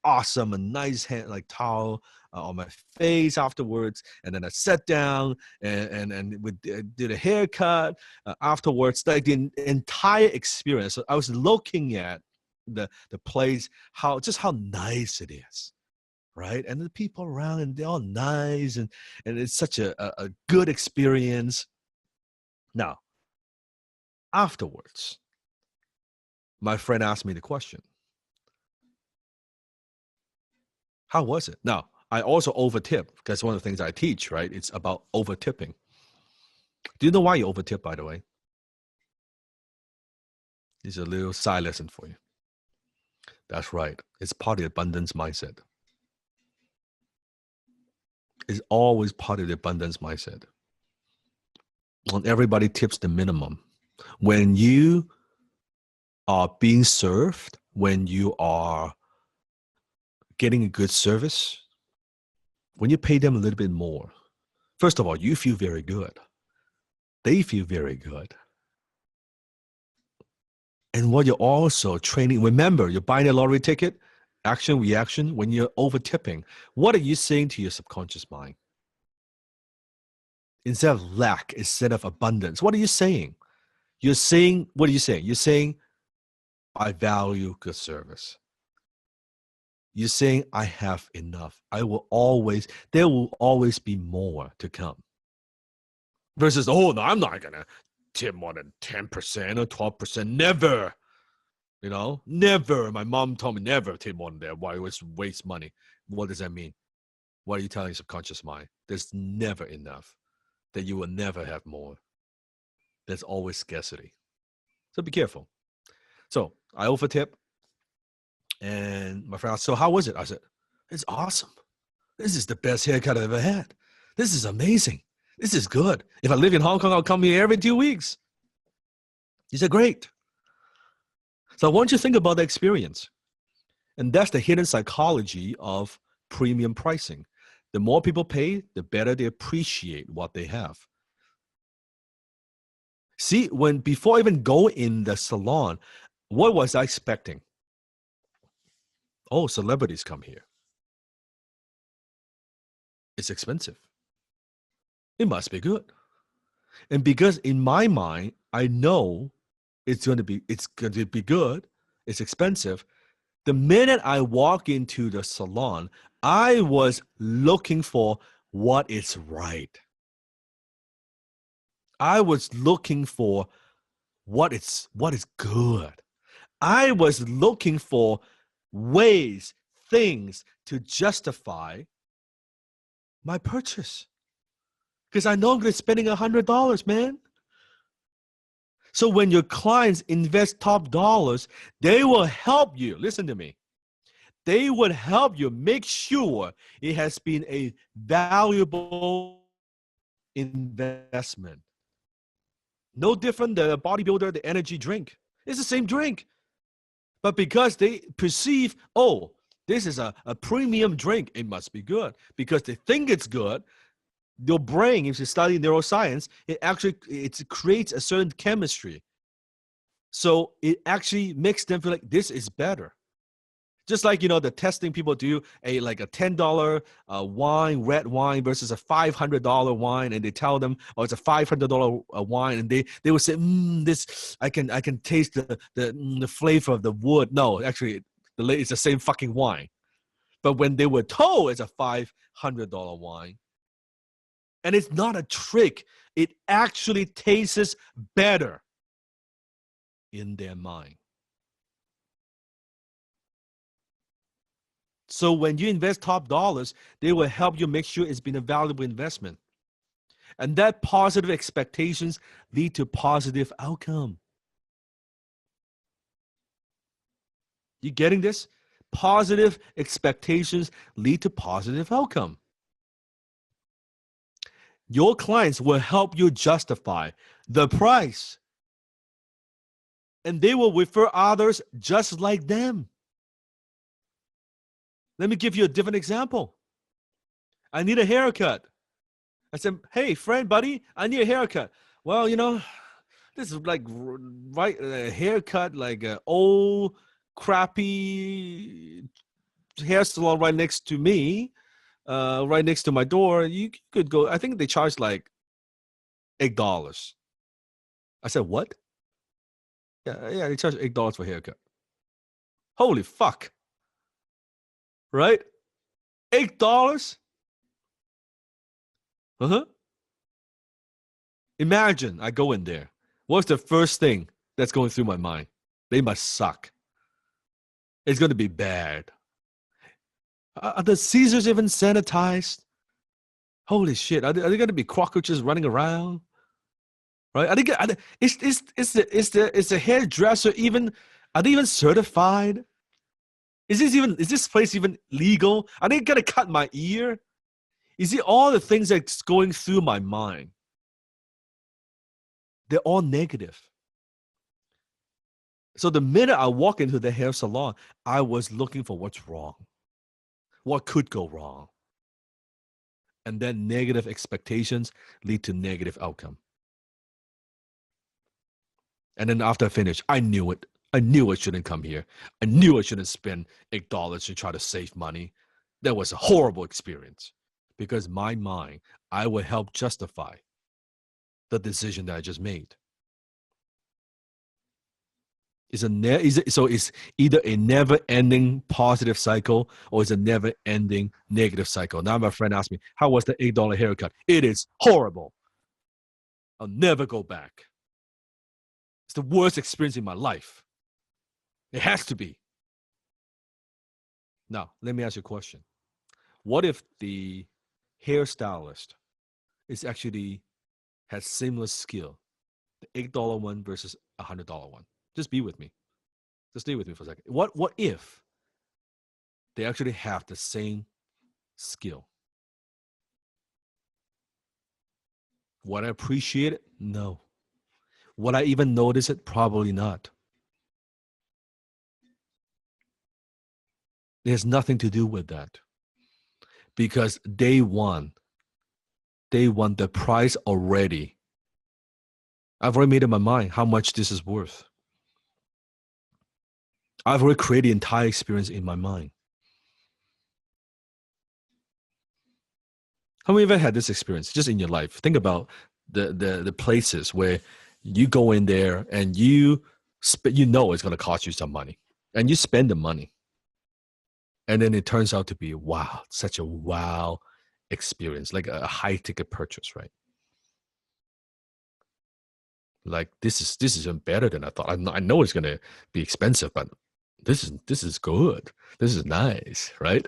awesome, a nice hand, like towel on my face afterwards. And then I sat down, and we did a haircut afterwards. Like the entire experience. So I was looking at the place, how nice it is, right? And the people around, and they're all nice, and it's such a good experience. Now, afterwards, my friend asked me the question, how was it? Now, I also overtip, because one of the things I teach, right? It's about overtipping. Do you know why you overtip, by the way? It's a little side lesson for you. That's right. It's part of the abundance mindset. It's always part of the abundance mindset. When everybody tips the minimum, when you are being served, when you are getting a good service, when you pay them a little bit more, first of all, you feel very good. They feel very good. And what you're also training, remember, you're buying a lottery ticket, action, reaction. When you're over tipping, what are you saying to your subconscious mind? Instead of lack, instead of abundance, what are you saying? What are you saying? You're saying, I value good service. You're saying, I have enough. There will always be more to come. Versus, oh, no, I'm not going to tip more than 10% or 12%. Never. Never. My mom told me never tip more than that. Why? It was waste money. What does that mean? What are you telling your subconscious mind? There's never enough. That you will never have more. There's always scarcity. So be careful. So I overtip. And my friend asked, so how was it? I said, it's awesome. This is the best haircut I've ever had. This is amazing. This is good. If I live in Hong Kong, I'll come here every 2 weeks. He said, great. So I want you to think about the experience. And that's the hidden psychology of premium pricing. The more people pay, the better they appreciate what they have. See, before I even go in the salon, what was I expecting? Oh, celebrities come here. It's expensive. It must be good. And because in my mind, I know it's going to be good, It's expensive. The minute I walk into the salon, I was looking for what is right. I was looking for what is good. I was looking for ways, things to justify my purchase. Because I know I'm going to be spending $100, man. So when your clients invest top dollars, they will help you. Listen to me. They would help you make sure it has been a valuable investment. No different than a bodybuilder, the energy drink. It's the same drink. But because they perceive, oh, this is a premium drink, it must be good. Because they think it's good, your brain, if you study neuroscience, it creates a certain chemistry. So it actually makes them feel like this is better. Just like, the testing people do, like a $10 wine, red wine versus a $500 wine, and they tell them, oh, it's a $500 wine, and they will say, this I can taste the flavor of the wood. No, actually, it's the same fucking wine. But when they were told it's a $500 wine, and it's not a trick, it actually tastes better in their mind. So when you invest top dollars, they will help you make sure it's been a valuable investment. And that positive expectations lead to positive outcome. You getting this? Positive expectations lead to positive outcome. Your clients will help you justify the price. And they will refer others just like them. Let me give you a different example. I need a haircut. I said, hey, friend, buddy, I need a haircut. Well, this is like a haircut, like an old, crappy hair salon right next to me, right next to my door. You could go, I think they charge like $8. I said, what? Yeah, they charge $8 for a haircut. Holy fuck. Right? $8? Imagine I go in there. What's the first thing that's going through my mind? They must suck. It's going to be bad. Are the Caesars even sanitized? Holy shit. Are they going to be cockroaches running around? Right? Is the hairdresser even, are they even certified? Is this place even legal? Are they gonna cut my ear? You see, all the things that's going through my mind, they're all negative. So the minute I walk into the hair salon, I was looking for what's wrong. What could go wrong? And then negative expectations lead to negative outcome. And then after I finished, I knew it. I knew I shouldn't come here. I knew I shouldn't spend $8 to try to save money. That was a horrible experience because my mind, I would help justify the decision that I just made. So it's either a never-ending positive cycle or it's a never-ending negative cycle. Now my friend asked me, how was the $8 haircut? It is horrible. I'll never go back. It's the worst experience in my life. It has to be. Now, let me ask you a question. What if the hairstylist has similar skill, the $8 one versus $100 one? Just be with me. Just stay with me for a second. What if they actually have the same skill? Would I appreciate it? No. Would I even notice it? Probably not. It has nothing to do with that. Because day one, the price already. I've already made up my mind how much this is worth. I've already created the entire experience in my mind. How many of you had this experience just in your life? Think about the places where you go in there and you know it's going to cost you some money. and you spend the money. And then it turns out to be, wow, such a wow experience, like a high ticket purchase, right? Like this is better than I thought. I know it's gonna be expensive, but this is good. This is nice, right?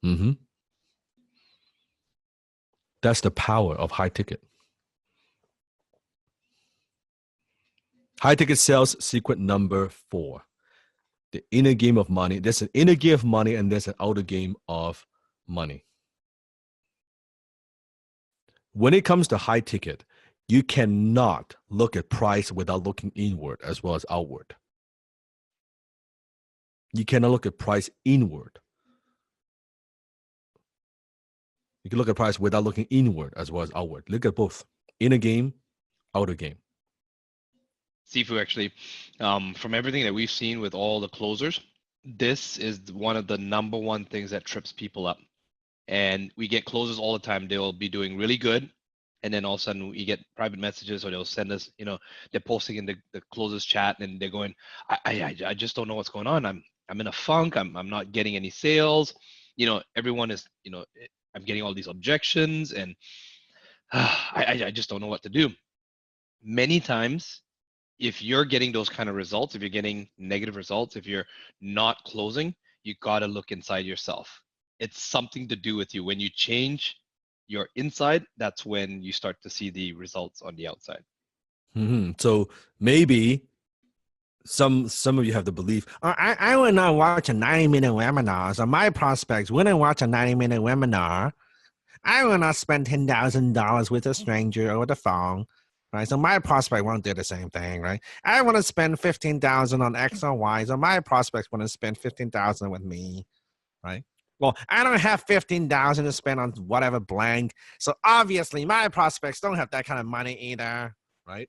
Mm-hmm. That's the power of high ticket. High ticket sales secret number 4. The inner game of money. There's an inner game of money and there's an outer game of money. When it comes to high ticket, you cannot look at price without looking inward as well as outward. You cannot look at price inward. You can look at price without looking inward as well as outward. Look at both. Inner game, outer game. Sifu, actually, from everything that we've seen with all the closers, this is one of the number one things that trips people up. And we get closers all the time. They'll be doing really good, and then all of a sudden we get private messages, or they'll send us, they're posting in the closers chat, and they're going, I just don't know what's going on. I'm in a funk. I'm not getting any sales. Everyone is, I'm getting all these objections, and I just don't know what to do. Many times, if you're getting those kind of results, if you're getting negative results, if you're not closing, you got to look inside yourself. It's something to do with you. When you change your inside, that's when you start to see the results on the outside. Mm-hmm. So maybe some of you have the belief, I will not watch a 90-minute webinar. So my prospects wouldn't watch a 90-minute webinar. I will not spend $10,000 with a stranger over the phone. Right, so my prospect won't do the same thing, right? I want to spend $15,000 on X or Y, so my prospects want to spend $15,000 with me, right? Well, I don't have $15,000 to spend on whatever blank, so obviously my prospects don't have that kind of money either, right?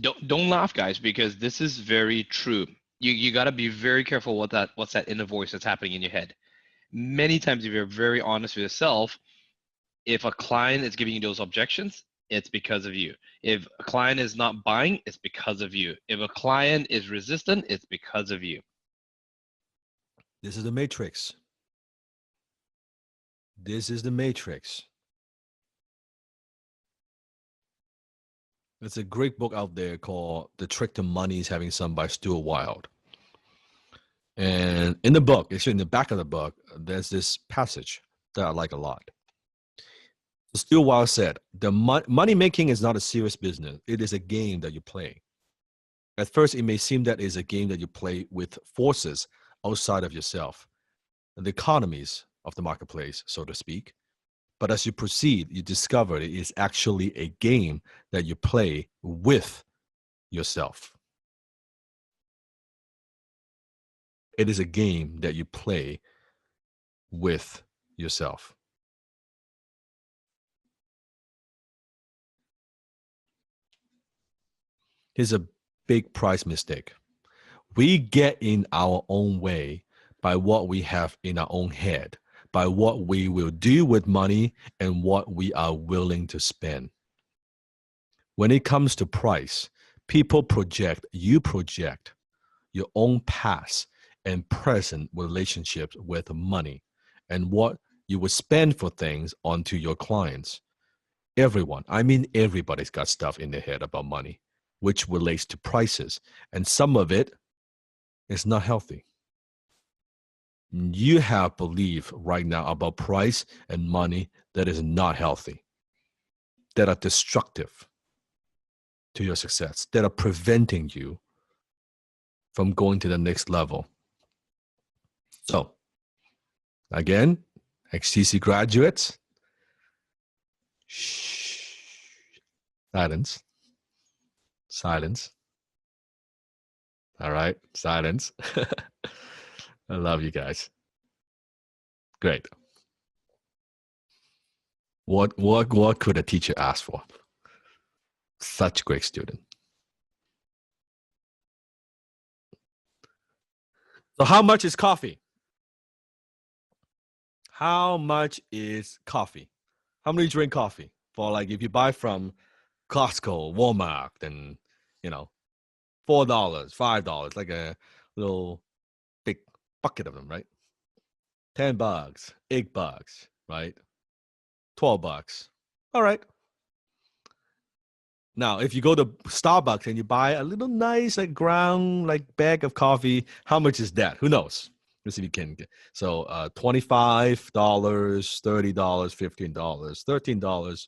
Don't laugh, guys, because this is very true. You got to be very careful what's that inner voice that's happening in your head. Many times, if you're very honest with yourself, if a client is giving you those objections, it's because of you. If a client is not buying, it's because of you. If a client is resistant, it's because of you. This is the matrix. This is the matrix. There's a great book out there called The Trick to Money is Having Some by Stuart Wilde. And in the book, actually in the back of the book, there's this passage that I like a lot. Stuart Wilde said, the money making is not a serious business. It is a game that you play. At first, it may seem that it is a game that you play with forces outside of yourself, the economies of the marketplace, so to speak. But as you proceed, you discover it is actually a game that you play with yourself. It is a game that you play with yourself. Here's a big price mistake. We get in our own way by what we have in our own head, by what we will do with money and what we are willing to spend. When it comes to price, you project your own past and present relationships with money and what you would spend for things onto your clients. Everyone, I mean everybody's got stuff in their head about money, which relates to prices, and some of it is not healthy. You have belief right now about price and money that is not healthy, that are destructive to your success, that are preventing you from going to the next level. So, again, XTC graduates, shh, silence, silence. All right, silence. I love you guys. Great. What could a teacher ask for? Such a great student. So how much is coffee? How much is coffee? How many drink coffee? For like if you buy from Costco, Walmart, then $4, $5, like a little big bucket of them, right? $10, $8, right? $12. All right. Now, if you go to Starbucks and you buy a little nice like ground like bag of coffee, how much is that? Who knows? Let's see if you can get. So $25, $30, $15, $13.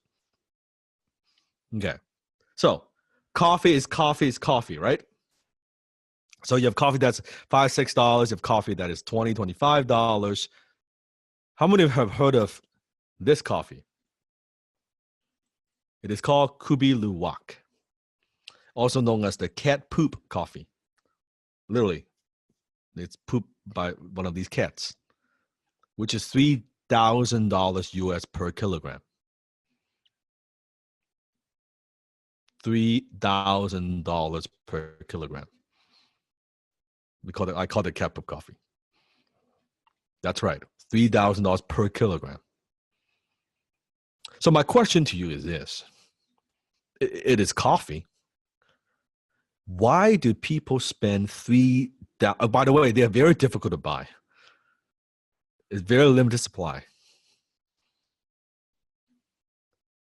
Okay. So coffee is coffee is coffee, right? So you have coffee that's $5, $6. You have coffee that is $20, $25. How many have heard of this coffee? It is called Kubi Luwak, also known as the cat poop coffee. Literally, it's poop by one of these cats, which is $3,000 US per kilogram. $3,000 per kilogram. I call it cat poop coffee. That's right, $3,000 per kilogram. So my question to you is this: it is coffee. Why do people spend by the way, they are very difficult to buy. It's very limited supply.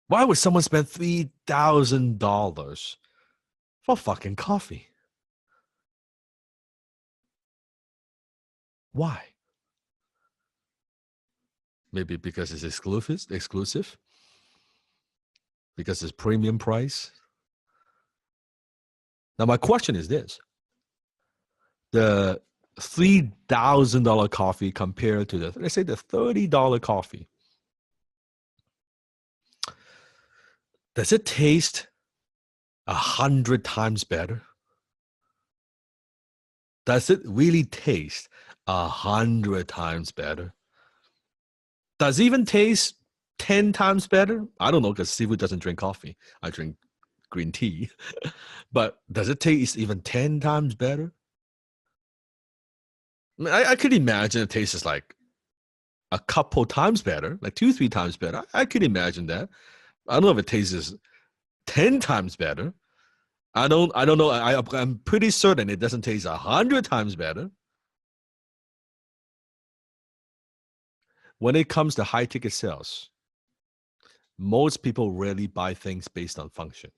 Why would someone spend $3,000 for fucking coffee? Why? Maybe because it's exclusive, because it's premium price. Now, my question is this: the $3,000 coffee compared to let's say the $30 coffee, does it taste 100 times better? Does it really taste 100 times better? Does it even taste 10 times better? I don't know, because Seafood doesn't drink coffee. I drink green tea. But does it taste even 10 times better? I mean, I could imagine it tastes like a couple times better, like 2, 3 times better. I could imagine that. I don't know if it tastes 10 times better. I don't know. I'm pretty certain it doesn't taste 100 times better. When it comes to high ticket sales, most people rarely buy things based on function.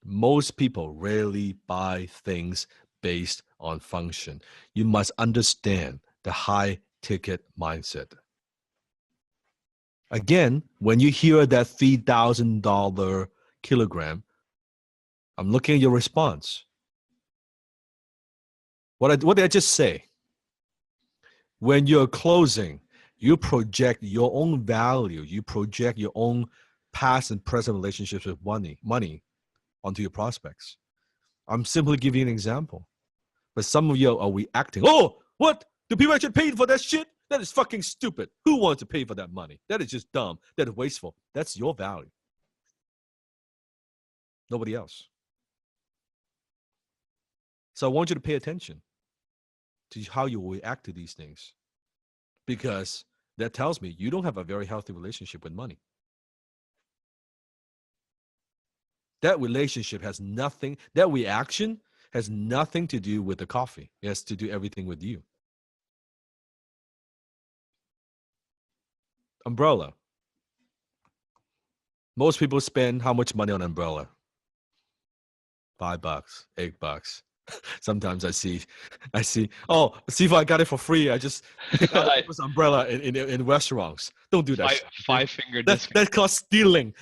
Most people rarely buy things based on function. You must understand the high ticket mindset. Again, when you hear that $3,000 kilogram, I'm looking at your response. What did I just say? When you're closing, you project your own value. You project your own past and present relationships with money onto your prospects. I'm simply giving you an example. But some of you are reacting. Oh, what? Do people actually pay for that shit? That is fucking stupid. Who wants to pay for that money? That is just dumb. That is wasteful. That's your value. Nobody else. So I want you to pay attention to how you react to these things, because that tells me you don't have a very healthy relationship with money. That relationship has nothing, that reaction has nothing to do with the coffee. It has to do everything with you. Umbrella. Most people spend how much money on umbrella? $5, $8. Sometimes I see, oh, see if I got it for free. I just pick other people's umbrella in restaurants. Don't do that. Five-finger That's discount. called stealing.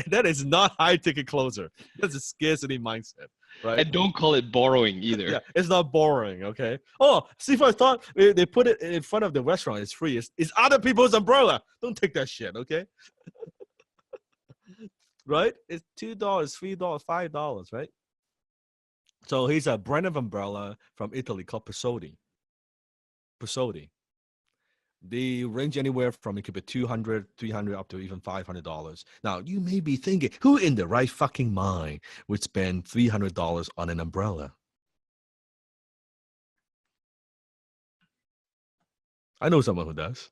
that is not high ticket closer. That's a scarcity mindset, right? And don't call it borrowing either. Yeah, it's not boring. Okay. Oh, see if I thought they put it in front of the restaurant. It's free. It's other people's umbrella. Don't take that shit. Okay. Right? It's $2, $3, $5, right? So here's a brand of umbrella from Italy called Pisodi. They range anywhere from, it could be $200, $300, up to even $500. Now, you may be thinking, who in the right fucking mind would spend $300 on an umbrella? I know someone who does.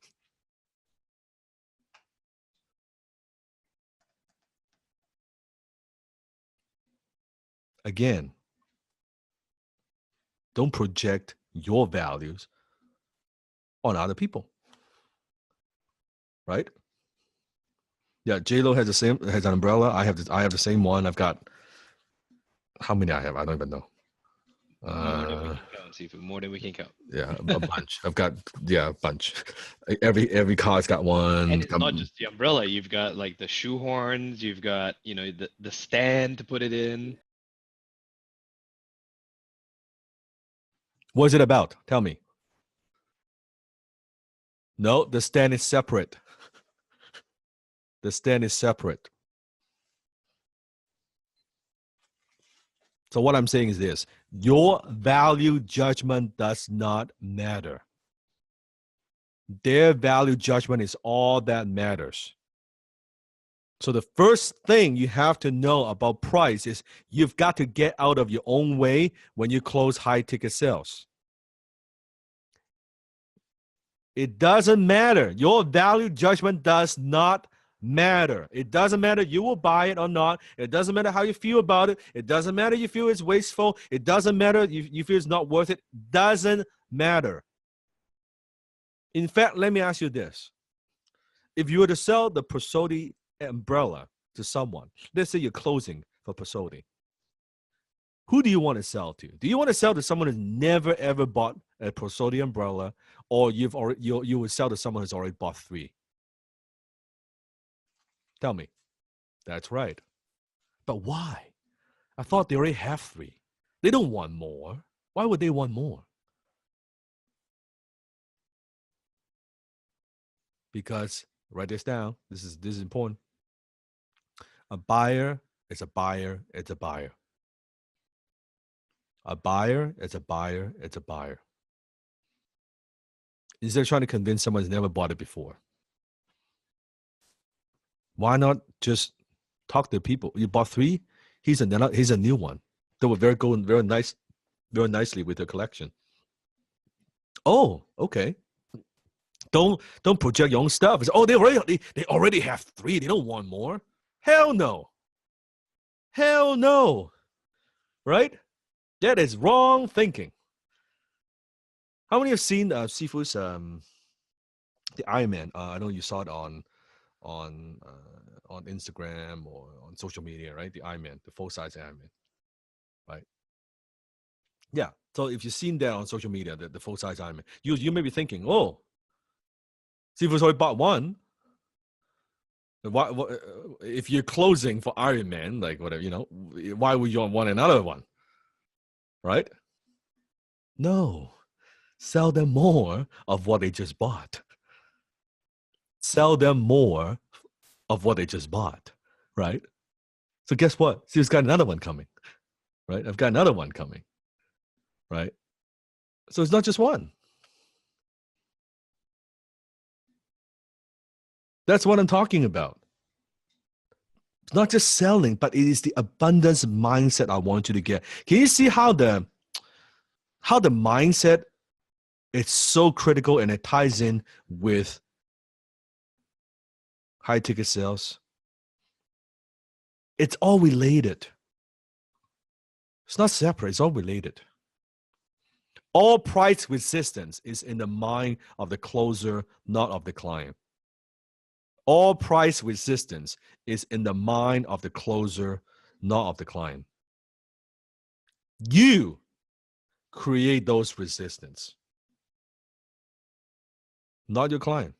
Again, don't project your values on other people. Right? Yeah, J-Lo has an umbrella. I have the same one. I've got how many I have? I don't even know. More than we can count, Seafood. More than we can count. Yeah, a bunch. I've got a bunch. Every car's got one. And it's not just the umbrella. You've got like the shoehorns. You've got the stand to put it in. What's it about? Tell me. No, the stand is separate. The stand is separate. So what I'm saying is this: your value judgment does not matter. Their value judgment is all that matters. So the first thing you have to know about price is you've got to get out of your own way when you close high ticket sales. It doesn't matter. Your value judgment does not matter. It doesn't matter you will buy it or not. It doesn't matter how you feel about it. It doesn't matter you feel it's wasteful. It doesn't matter you feel it's not worth it. Doesn't matter. In fact, let me ask you this. If you were to sell the Prosody umbrella to someone, let's say you're closing for Prosody, who do you want to sell to? Do you want to sell to someone who's never ever bought a Prosody umbrella, or you would sell to someone who's already bought 3? Tell me. That's right. But why? I thought they already have 3. They don't want more. Why would they want more? Because, write this down. This is important. A buyer is a buyer. It's a buyer. A buyer is a buyer. It's a buyer. Instead of trying to convince someone who's never bought it before, why not just talk to people? You bought 3. He's a new one. That would go very nicely with your collection. Oh, okay. Don't project your own stuff. It's, they already have 3. They don't want more. Hell no. Hell no. Right? That is wrong thinking. How many have seen Sifu's the Iron Man? I know you saw it on Instagram or on social media, right? The Iron Man, the full-size Iron Man, right? Yeah. So if you've seen that on social media, the full-size Iron Man, you may be thinking, oh, Sifu's already bought one. Why, if you're closing for Iron Man, like whatever, why would you want another one? Right? No. Sell them more of what they just bought. Sell them more of what they just bought, right? So guess what? Steve's got another one coming, right? I've got another one coming, right? So it's not just one. That's what I'm talking about. It's not just selling, but it is the abundance mindset I want you to get. Can you see how the mindset is so critical, and it ties in with high ticket sales? It's all related. It's not separate. It's all related. All price resistance is in the mind of the closer, not of the client. All price resistance is in the mind of the closer, not of the client. You create those resistance, not your client.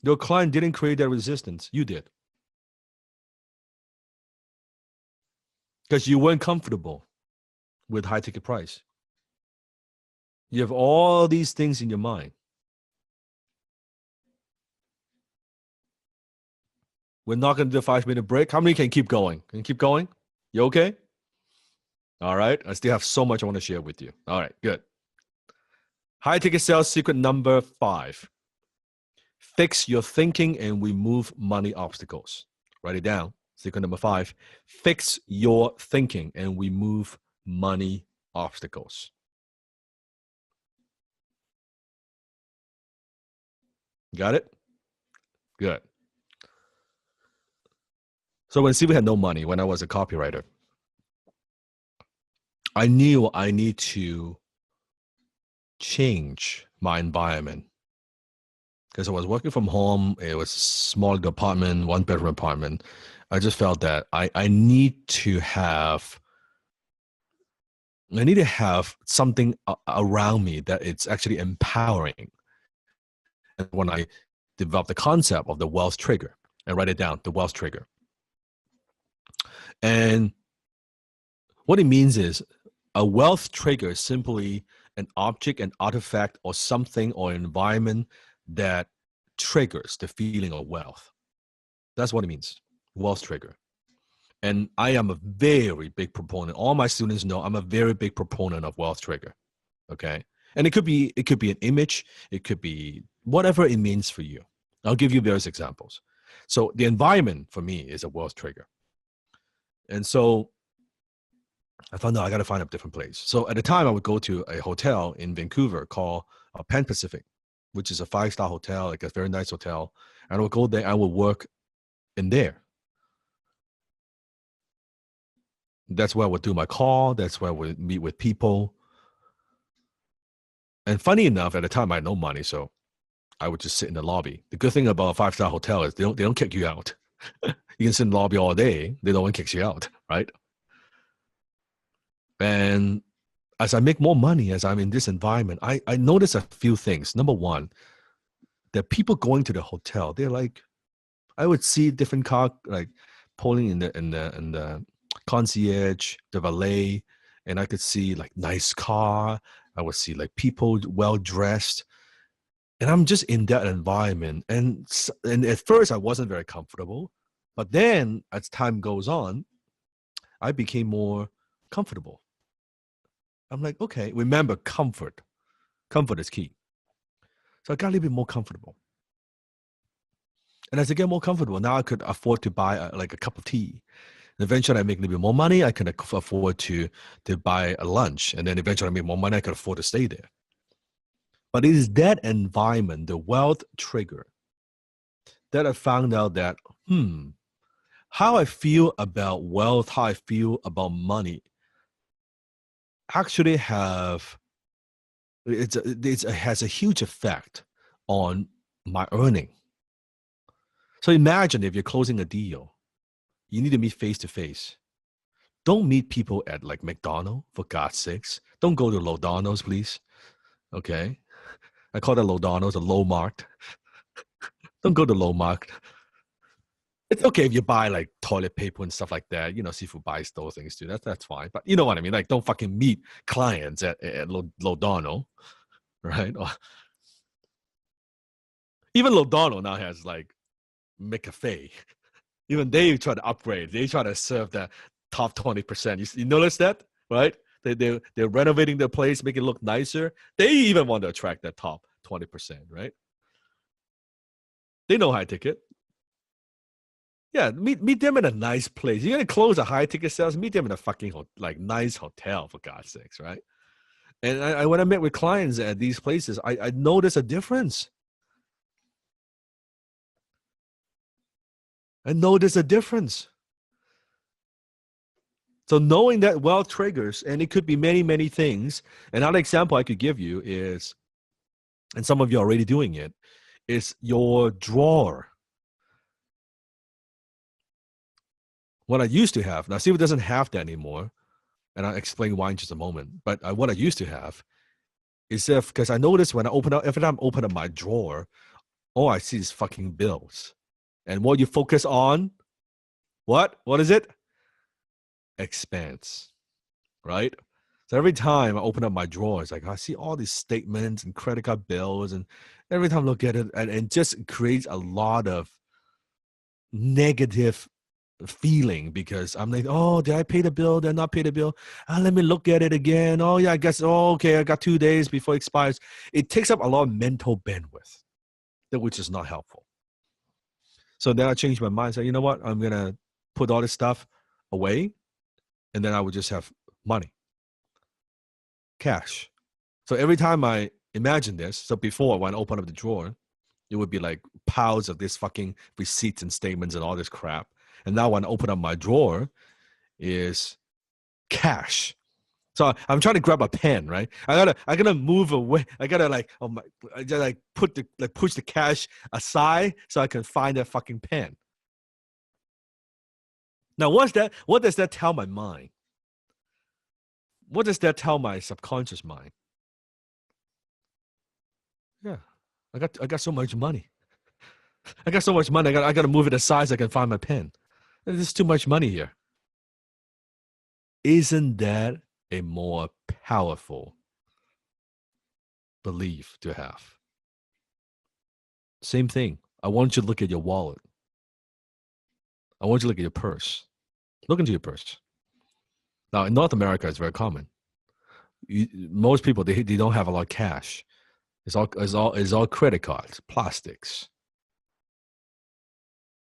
Your client didn't create that resistance. You did. Because you weren't comfortable with high ticket price. You have all these things in your mind. We're not going to do a 5-minute break. How many can keep going? Can you keep going? You okay? All right. I still have so much I want to share with you. All right, good. High ticket sales secret number 5. Fix your thinking and remove money obstacles. Write it down. Secret number 5. Fix your thinking and remove money obstacles. Got it? Good. So when Steve had no money, when I was a copywriter, I knew I need to change my environment because I was working from home. It was a small apartment, 1-bedroom apartment. I just felt that I need to have something around me that it's actually empowering. And when I developed the concept of the wealth trigger and write it down, the wealth trigger. And what it means is a wealth trigger is simply an object, an artifact, or something or environment that triggers the feeling of wealth. That's what it means, wealth trigger. And I am a very big proponent. All my students know I'm a very big proponent of wealth trigger. Okay. And it could be an image, it could be whatever it means for you. I'll give you various examples. So the environment for me is a wealth trigger. And so I found out I got to find a different place. So at the time, I would go to a hotel in Vancouver called Pan Pacific, which is a 5-star hotel, like a very nice hotel. And I would go there. I would work in there. That's where I would do my call. That's where I would meet with people. And funny enough, at the time, I had no money, so I would just sit in the lobby. The good thing about a 5-star hotel is they don't kick you out. You can sit in the lobby all day. No one kicks you out, right? And as I make more money, as I'm in this environment, I notice a few things. Number one, the people going to the hotel, they're like, I would see different car like pulling in the concierge, the valet, and I could see like nice car. I would see like people well dressed, and I'm just in that environment. And at first, I wasn't very comfortable, but then as time goes on, I became more comfortable. I'm like, okay, remember comfort. Comfort is key. So I got a little bit more comfortable. And as I get more comfortable, now I could afford to buy like a cup of tea. And eventually I make a little bit more money. I can afford to buy a lunch. And then eventually I make more money. I can afford to stay there. But it is that environment, the wealth trigger, that I found out that, how I feel about wealth, how I feel about money, actually it has a huge effect on my earning. So imagine if you're closing a deal, you need to meet face to face. Don't meet people at like McDonald's, for God's sakes. Don't go to Lodano's, please. Okay. I call it Lodano's, a low marked. Don't go to low marked. It's okay if you buy like toilet paper and stuff like that. You know, seafood buys those things too. That's fine. But you know what I mean? Like, don't fucking meet clients at Lodano, right? Or, even Lodano now has like McCafe. Even they try to upgrade. They try to serve the top 20%. You notice that, right? They're renovating their place, make it look nicer. They even want to attract that top 20%, right? They know high ticket. Yeah, meet them in a nice place. You're gonna close a high ticket sales. Meet them in a fucking like nice hotel, for God's sakes, right? And I when I met with clients at these places, I noticed a difference. I noticed a difference. So knowing that wealth triggers, and it could be many, many things. Another example I could give you is, and some of you are already doing it, is your drawer. What I used to have, now Steve doesn't have that anymore, and I'll explain why in just a moment, but what I used to have is because I noticed when I every time I open up my drawer, all I see is fucking bills. And what you focus on, what is it? Expense, right? So every time I open up my drawers, like I see all these statements and credit card bills, and every time I look at it, and it just creates a lot of negative feeling because I'm like, oh, did I pay the bill? Did I not pay the bill? Let me look at it again. Oh yeah, I guess. Oh, okay, I got 2 days before it expires. It takes up a lot of mental bandwidth, which is not helpful. So then I changed my mind. So you know what? I'm gonna put all this stuff away, and then I would just have money, cash. So every time I imagine this, so before when I open up the drawer, it would be like piles of this fucking receipts and statements and all this crap. And now when I open up my drawer, is cash. So I'm trying to grab a pen, right? I gotta move away. I gotta I gotta push the cash aside so I can find that fucking pen. Now, what's that? What does that tell my mind? What does that tell my subconscious mind? Yeah, I got so much money. I got so much money. I got to move it aside so I can find my pen. There's too much money here. Isn't that a more powerful belief to have? Same thing. I want you to look at your wallet. I want you to look at your purse. Look into your purse. Now, in North America, it's very common. Most people they don't have a lot of cash. It's all credit cards, plastics.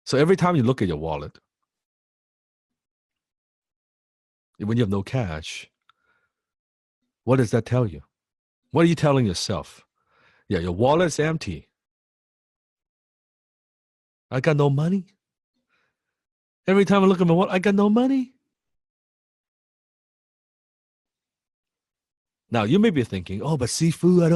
So every time you look at your wallet, when you have no cash, what does that tell you? What are you telling yourself? Yeah, your wallet's empty. I got no money. Every time I look at my wallet, I got no money. Now you may be thinking, "Oh, but Sifu, I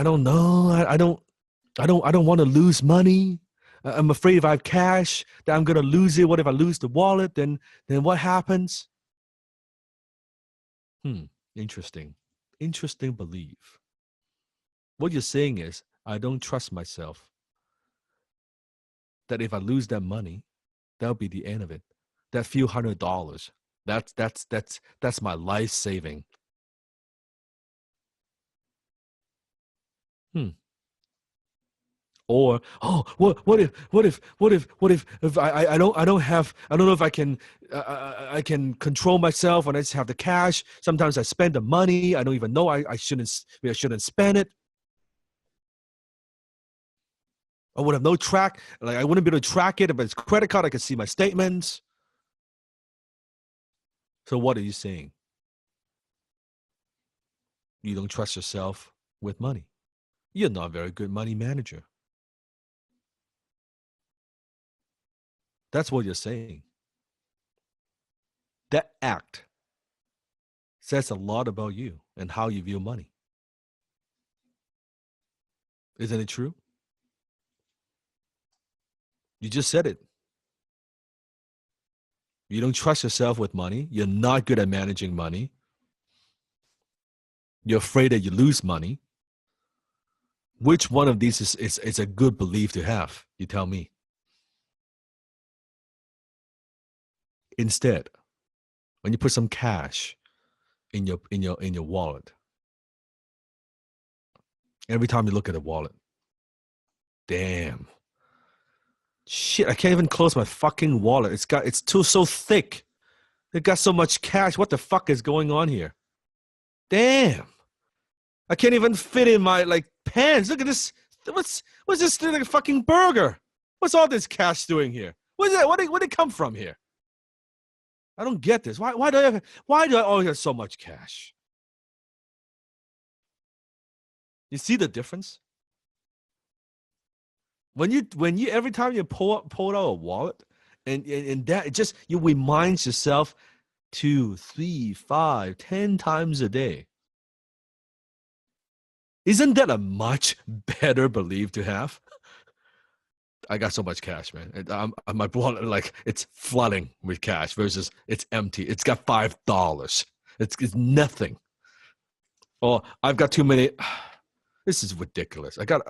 don't know. I don't want to lose money. I'm afraid if I have cash that I'm gonna lose it. What if I lose the wallet? Then what happens?" Interesting belief. What you're saying is, I don't trust myself. That if I lose that money, that'll be the end of it. That few $100, that's my life saving. Or what if I don't know if I can control myself when I just have the cash. Sometimes I spend the money. I don't even know I shouldn't spend it. I would have no track. Like I wouldn't be able to track it. If it's credit card, I could see my statements. So what are you saying? You don't trust yourself with money. You're not a very good money manager. That's what you're saying. That act says a lot about you and how you view money. Isn't it true? You just said it. You don't trust yourself with money. You're not good at managing money. You're afraid that you lose money. Which one of these is a good belief to have? You tell me. Instead, when you put some cash in your wallet, every time you look at the wallet, damn, shit, I can't even close my fucking wallet. It's so thick. It got so much cash. What the fuck is going on here? Damn, I can't even fit in my pants. Look at this. What's this like a fucking burger? What's all this cash doing here? What's that? Where did it come from here? I don't get this. Why do I always have so much cash? You see the difference? When you every time you pull out a wallet, and that it just you remind yourself 2, 3, 5, 10 times a day. Isn't that a much better belief to have? I got so much cash, man. My wallet, it's flooding with cash versus it's empty. It's got $5. It's nothing. Or I've got too many. This is ridiculous. I got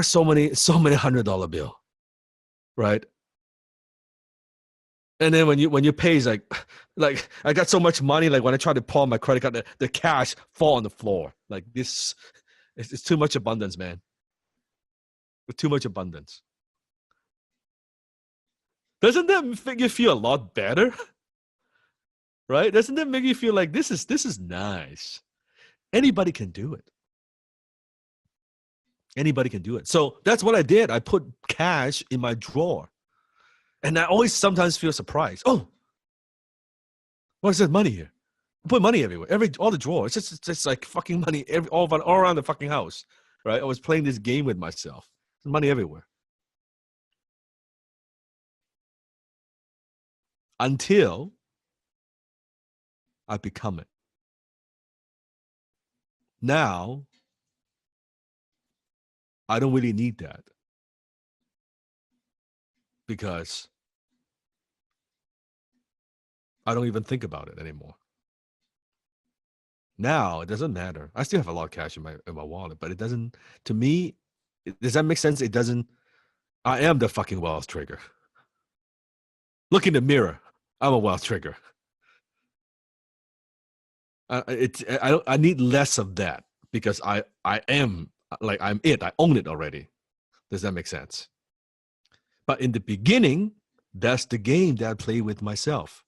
so many $100 bill, right? And then when you pay, it's like I got so much money. Like when I try to pull my credit card, the cash fall on the floor. Like this, it's too much abundance, man. With too much abundance. Doesn't that make you feel a lot better? Right? Doesn't that make you feel like this is nice? Anybody can do it. Anybody can do it. So that's what I did. I put cash in my drawer. And I always sometimes feel surprised. Oh, what's that money here? I put money everywhere. All the drawers. It's just like fucking money all around the fucking house. Right? I was playing this game with myself. There's money everywhere. until I become it. Now, I don't really need that because I don't even think about it anymore. Now it doesn't matter. I still have a lot of cash in my wallet, but it doesn't. To me, does that make sense? It doesn't. I am the fucking wealth trigger. Look in the mirror. I'm a wealth trigger. I need less of that because I am like I'm it. I own it already. Does that make sense? But in the beginning, that's the game that I play with myself.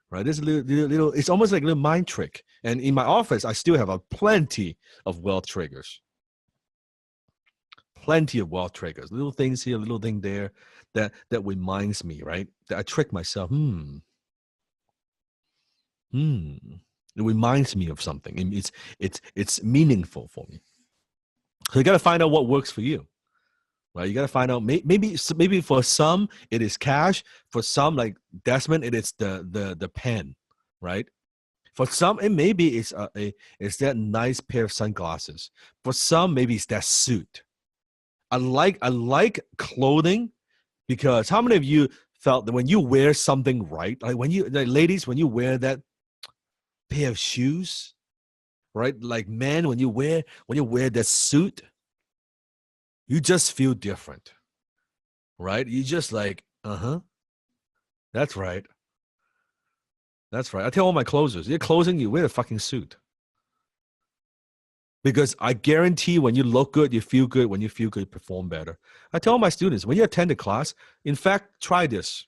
Right? There's a little, it's almost like a little mind trick. And in my office, I still have a plenty of wealth triggers. Plenty of wealth triggers. Little things here, little thing there that reminds me, right? That I trick myself. It reminds me of something. It's meaningful for me. So you got to find out what works for you. Right, you got to find out. Maybe for some it is cash. For some, like Desmond, it is the pen, right? For some, it maybe it's it's that nice pair of sunglasses. For some, maybe it's that suit. I like clothing because how many of you felt that when you wear something right, like ladies, when you wear that pair of shoes, right? Like men, when you wear that suit, you just feel different, right? You just like, that's right. That's right. I tell all my closers, you're closing, you wear a fucking suit. Because I guarantee when you look good, you feel good. When you feel good, you perform better. I tell my students, when you attend a class, in fact, try this.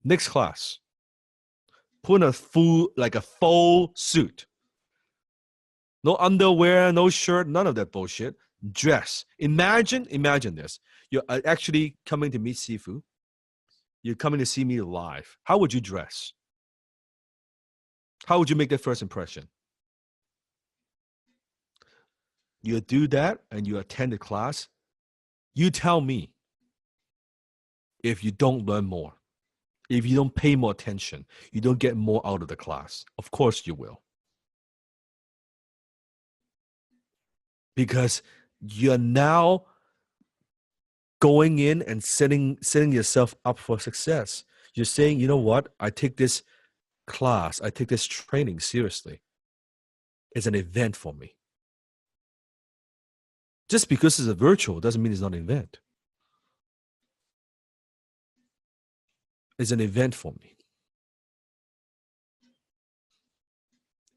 Next class, put a full suit. No underwear, no shirt, none of that bullshit. Dress. Imagine this. You're actually coming to meet Sifu. You're coming to see me live. How would you dress? How would you make that first impression? You do that and you attend the class. You tell me if you don't learn more, if you don't pay more attention, you don't get more out of the class. Of course you will. Because you're now going in and setting yourself up for success. You're saying, you know what? I take this class, I take this training seriously. It's an event for me. Just because it's a virtual doesn't mean it's not an event. It's an event for me.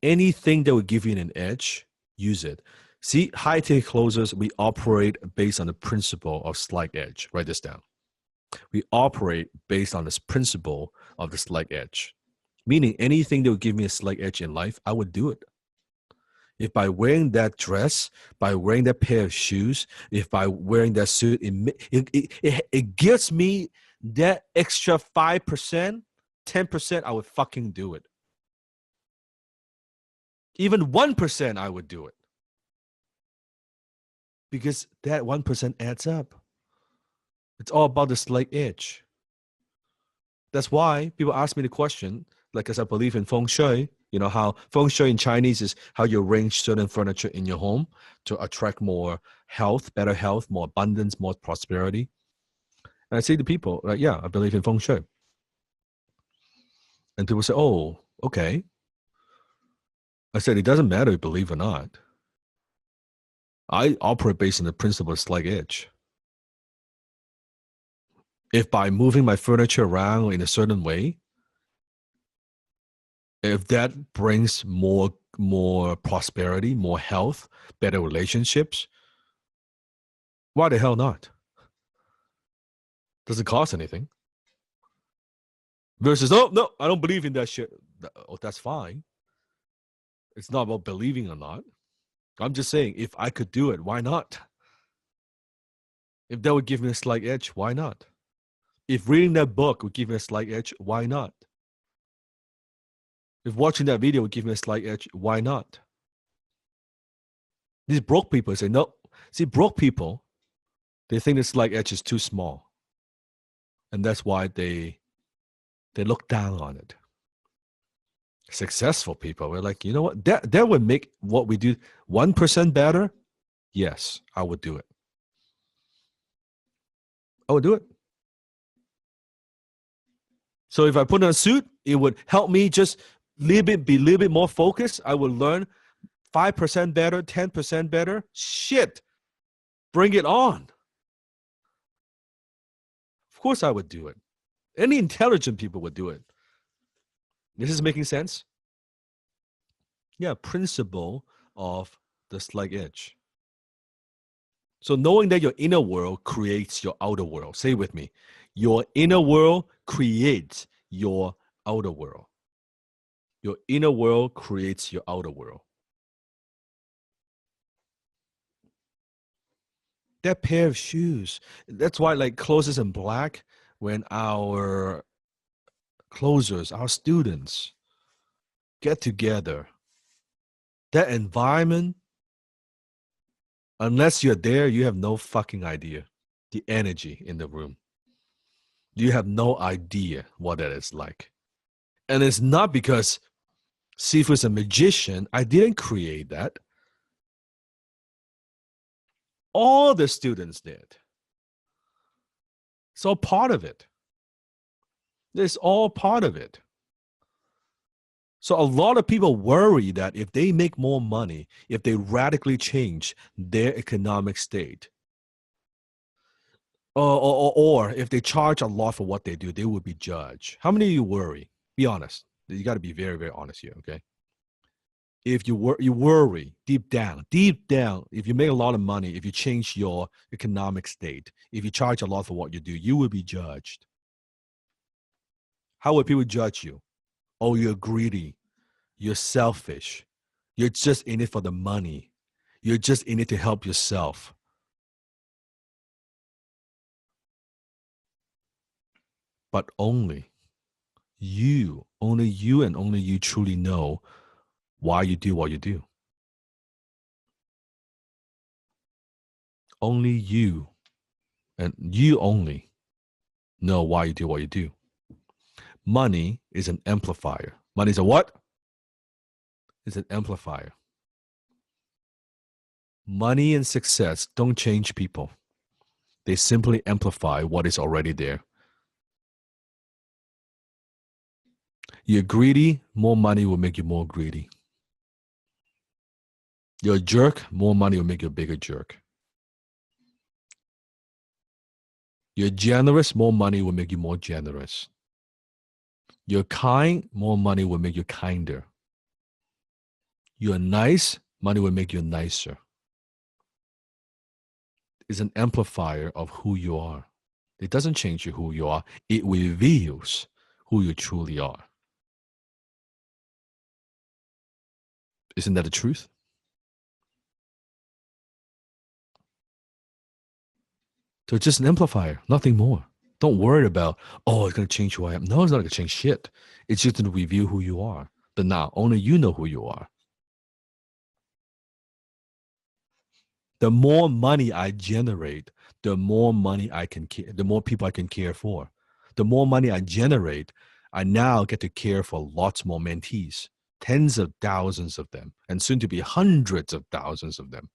Anything that would give you an edge, use it. See, high-tech closers, we operate based on the principle of slight edge. Write this down. We operate based on this principle of the slight edge. Meaning anything that would give me a slight edge in life, I would do it. If by wearing that dress, by wearing that pair of shoes, if by wearing that suit, it gives me that extra 5%, 10%, I would fucking do it. Even 1%, I would do it. Because that 1% adds up. It's all about the slight edge. That's why people ask me the question, like, as I believe in feng shui, you know, how feng shui in Chinese is how you arrange certain furniture in your home to attract more health, better health, more abundance, more prosperity. And I say to people, like, yeah, I believe in feng shui. And people say, oh, okay. I said, it doesn't matter if you believe or not. I operate based on the principle of slight edge. If by moving my furniture around in a certain way, if that brings more prosperity, more health, better relationships, why the hell not? Doesn't cost anything. Versus, oh, no, I don't believe in that shit. Oh, that's fine. It's not about believing or not. I'm just saying, if I could do it, why not? If that would give me a slight edge, why not? If reading that book would give me a slight edge, why not? If watching that video would give me a slight edge, why not? These broke people say, no. See, broke people, they think the slight edge is too small. And that's why they They look down on it. Successful people, we're like, you know what? That would make what we do 1% better. Yes, I would do it. I would do it. So if I put on a suit, it would help me just be a little bit more focused. I would learn 5% better, 10% better. Shit, bring it on. Of course, I would do it. Any intelligent people would do it. This is making sense? Yeah, principle of the slight edge. So knowing that your inner world creates your outer world. Say it with me. Your inner world creates your outer world. Your inner world creates your outer world. That pair of shoes. That's why, like, Closers in Black, when our closers, our students get together, that environment, unless you're there, you have no fucking idea the energy in the room. You have no idea what that is like. And it's not because Sifu's a magician. I didn't create that. All the students did. It's all part of it. It's all part of it. So a lot of people worry that if they make more money, if they radically change their economic state, or if they charge a lot for what they do, they will be judged. How many of you worry? Be honest. You got to be very, very honest here, okay? If you worry deep down, if you make a lot of money, if you change your economic state, if you charge a lot for what you do, you will be judged. How will people judge you? Oh, you're greedy. You're selfish. You're just in it for the money. You're just in it to help yourself. But only you and only you truly know why you do what you do. Only you and you only know why you do what you do. Money is an amplifier. Money is a what? It's an amplifier. Money and success don't change people. They simply amplify what is already there. You're greedy, more money will make you more greedy. You're a jerk, more money will make you a bigger jerk. You're generous, more money will make you more generous. You're kind, more money will make you kinder. You're nice, money will make you nicer. It's an amplifier of who you are. It doesn't change you who you are. It reveals who you truly are. Isn't that the truth? So it's just an amplifier, nothing more. Don't worry about, oh, it's going to change who I am. No, it's not going to change shit. It's just going to reveal who you are. But now, only you know who you are. The more money I generate, the more money I can care, the more people I can care for. The more money I generate, I now get to care for lots more mentees, tens of thousands of them, and soon to be hundreds of thousands of them.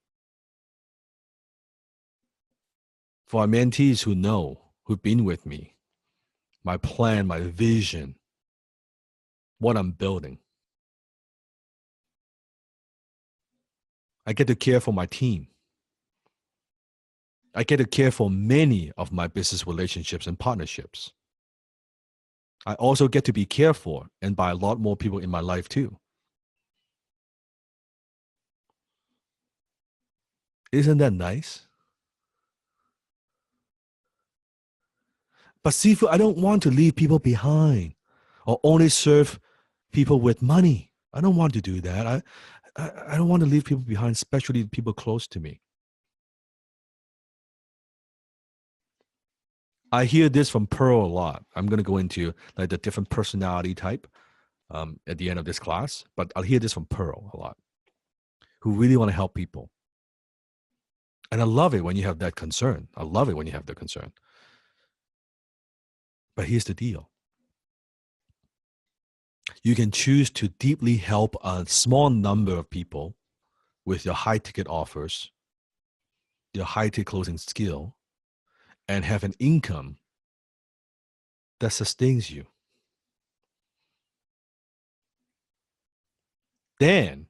For our mentees who know, who've been with me, my plan, my vision, what I'm building. I get to care for my team. I get to care for many of my business relationships and partnerships. I also get to be cared for and by a lot more people in my life too. Isn't that nice? But Sifu, I don't want to leave people behind or only serve people with money. I don't want to do that. I don't want to leave people behind, especially people close to me. I hear this from Pearl a lot. I'm going to go into like the different personality type at the end of this class, but I'll hear this from Pearl a lot, who really want to help people. And I love it when you have that concern. I love it when you have the concern. But here's the deal. You can choose to deeply help a small number of people with your high ticket offers, your high ticket closing skill, and have an income that sustains you. Then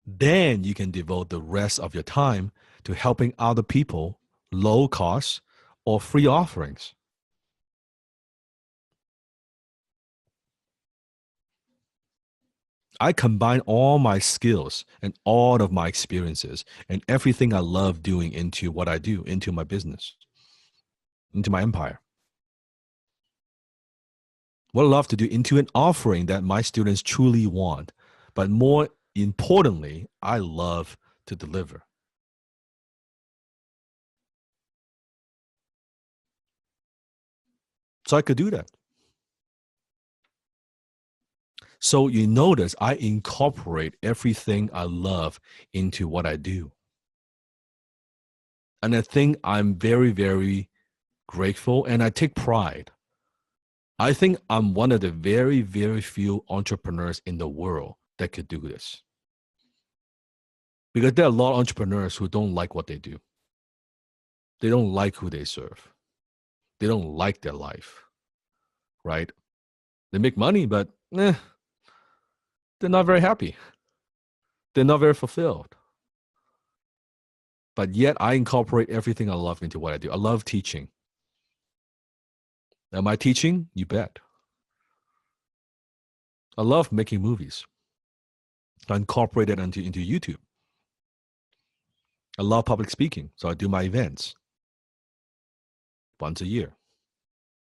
you can devote the rest of your time to helping other people, low cost or free offerings. I combine all my skills and all of my experiences and everything I love doing into what I do, into my business, into my empire. What I love to do into an offering that my students truly want. But more importantly, I love to deliver. So I could do that. So you notice I incorporate everything I love into what I do. And I think I'm very, very grateful and I take pride. I think I'm one of the very, very few entrepreneurs in the world that could do this. Because there are a lot of entrepreneurs who don't like what they do. They don't like who they serve. They don't like their life, right? They make money, but they're not very happy. They're not very fulfilled. But yet I incorporate everything I love into what I do. I love teaching. Am I teaching? You bet. I love making movies. I incorporate it into YouTube. I love public speaking, so I do my events once a year.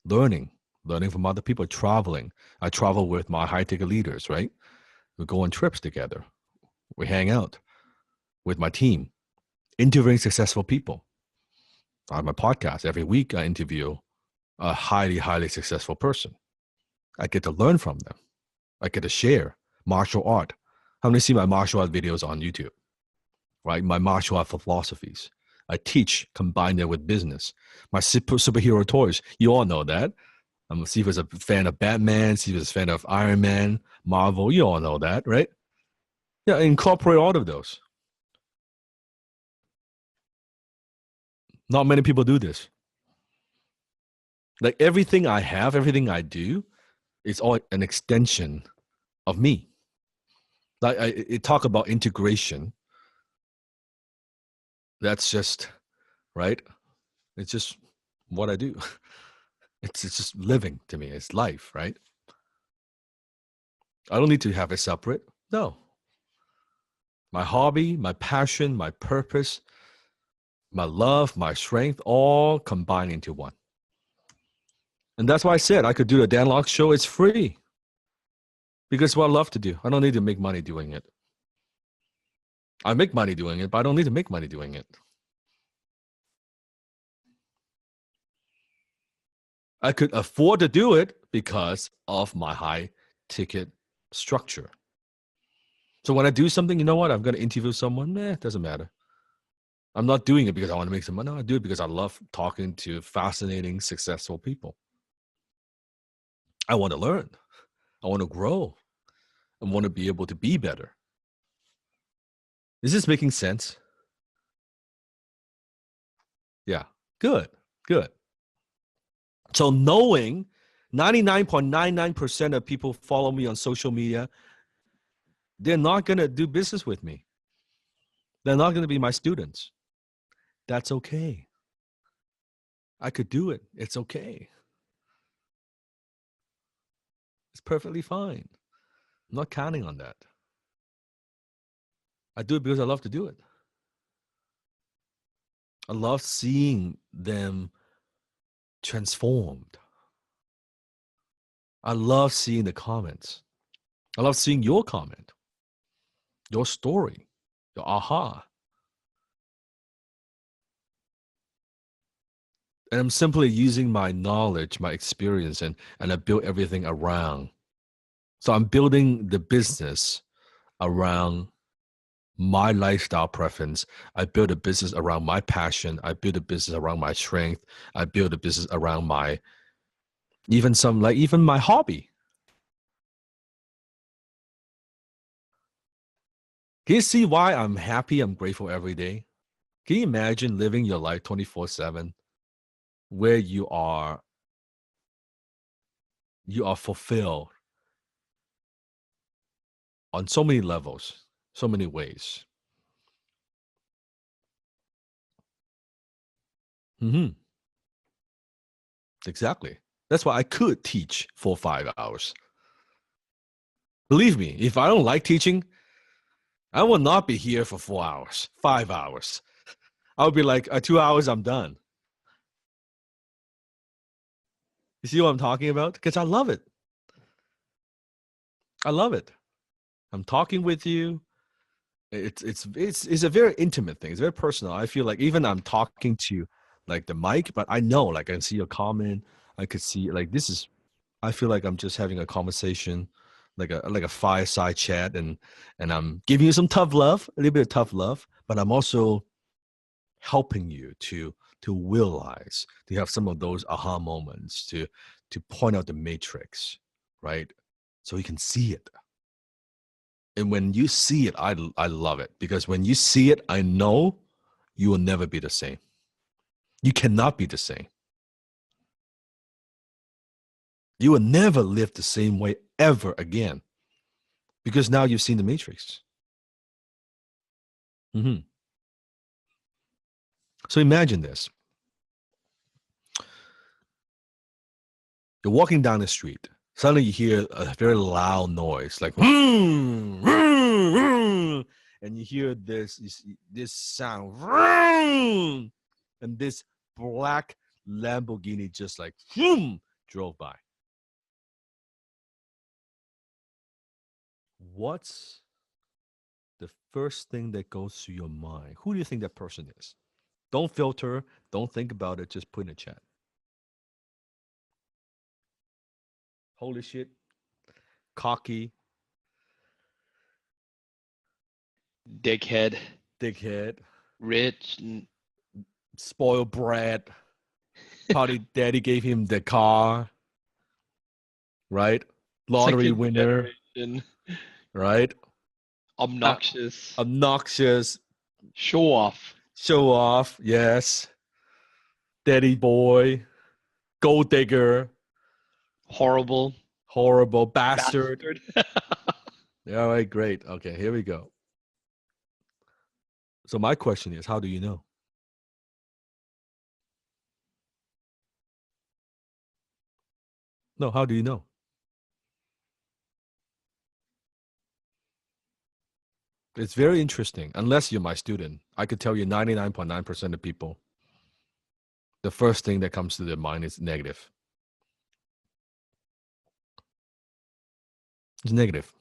Learning from other people, traveling. I travel with my high-ticket leaders, right? We go on trips together. We hang out with my team, interviewing successful people. I have my podcast. Every week I interview a highly, highly successful person. I get to learn from them. I get to share martial art. How many see my martial art videos on YouTube? Right? My martial art philosophies. I teach, combine that with business. My superhero toys, you all know that. I'm see if it's a fan of Batman, see if it's a fan of Iron Man, Marvel, you all know that, right? Yeah, incorporate all of those. Not many people do this. Like everything I have, everything I do, is all an extension of me. Like I talk about integration. That's just right. It's just what I do. It's just living to me. It's life, right? I don't need to have it separate. No. My hobby, my passion, my purpose, my love, my strength, all combine into one. And that's why I said I could do the Dan Lok show. It's free. Because it's what I love to do. I don't need to make money doing it. I make money doing it, but I don't need to make money doing it. I could afford to do it because of my high ticket structure. So when I do something, you know what? I'm going to interview someone. It doesn't matter. I'm not doing it because I want to make some money. No, I do it because I love talking to fascinating, successful people. I want to learn. I want to grow. I want to be able to be better. Is this making sense? Yeah, good. So knowing 99.99% of people follow me on social media, they're not going to do business with me. They're not going to be my students. That's okay. I could do it. It's okay. It's perfectly fine. I'm not counting on that. I do it because I love to do it. I love seeing them transformed. I love seeing the comments. I love seeing your comment, your story, your aha. And I'm simply using my knowledge, my experience, and I build everything around. So I'm building the business around my lifestyle preference. I build a business around my passion. I build a business around my strength. I build a business around my even my hobby. Can you see why I'm happy? I'm grateful every day. Can you imagine living your life 24/7 where you are fulfilled on so many levels, so many ways. Hmm. Exactly. That's why I could teach for 5 hours. Believe me, if I don't like teaching, I will not be here for 4 hours, 5 hours. I'll be like, 2 hours, I'm done. You see what I'm talking about? Because I love it. I love it. I'm talking with you. It's a very intimate thing. It's very personal. I feel like even I'm talking to like the mic, but I know like I can see your comment. I could see like this is. I feel like I'm just having a conversation, like a fireside chat, and I'm giving you some tough love, a little bit of tough love, but I'm also helping you to realize to have some of those aha moments to point out the matrix, right? So you can see it. And when you see it, I love it because when you see it, I know you will never be the same. You cannot be the same. You will never live the same way ever again because now you've seen the matrix. Mhm. So imagine this. You're walking down the street. Suddenly you hear a very loud noise, like "Vroom, vroom, vroom," and you hear this sound, "Vroom," and this black Lamborghini just like "Vroom," drove by. What's the first thing that goes through your mind? Who do you think that person is? Don't filter. Don't think about it. Just put in a chat. Holy shit. Cocky, Dickhead, dickhead, rich, spoiled brat. Probably daddy gave him the car, right? Lottery second winner, generation, right? Uh, obnoxious, obnoxious, show off, show off, yes. Daddy boy, gold digger, horrible, horrible bastard. bastard. All right, great. Okay, here we go. So my question is, how do you know? No, how do you know? It's very interesting. Unless you're my student, I could tell you 99.9% of people, the first thing that comes to their mind is negative. It's negative.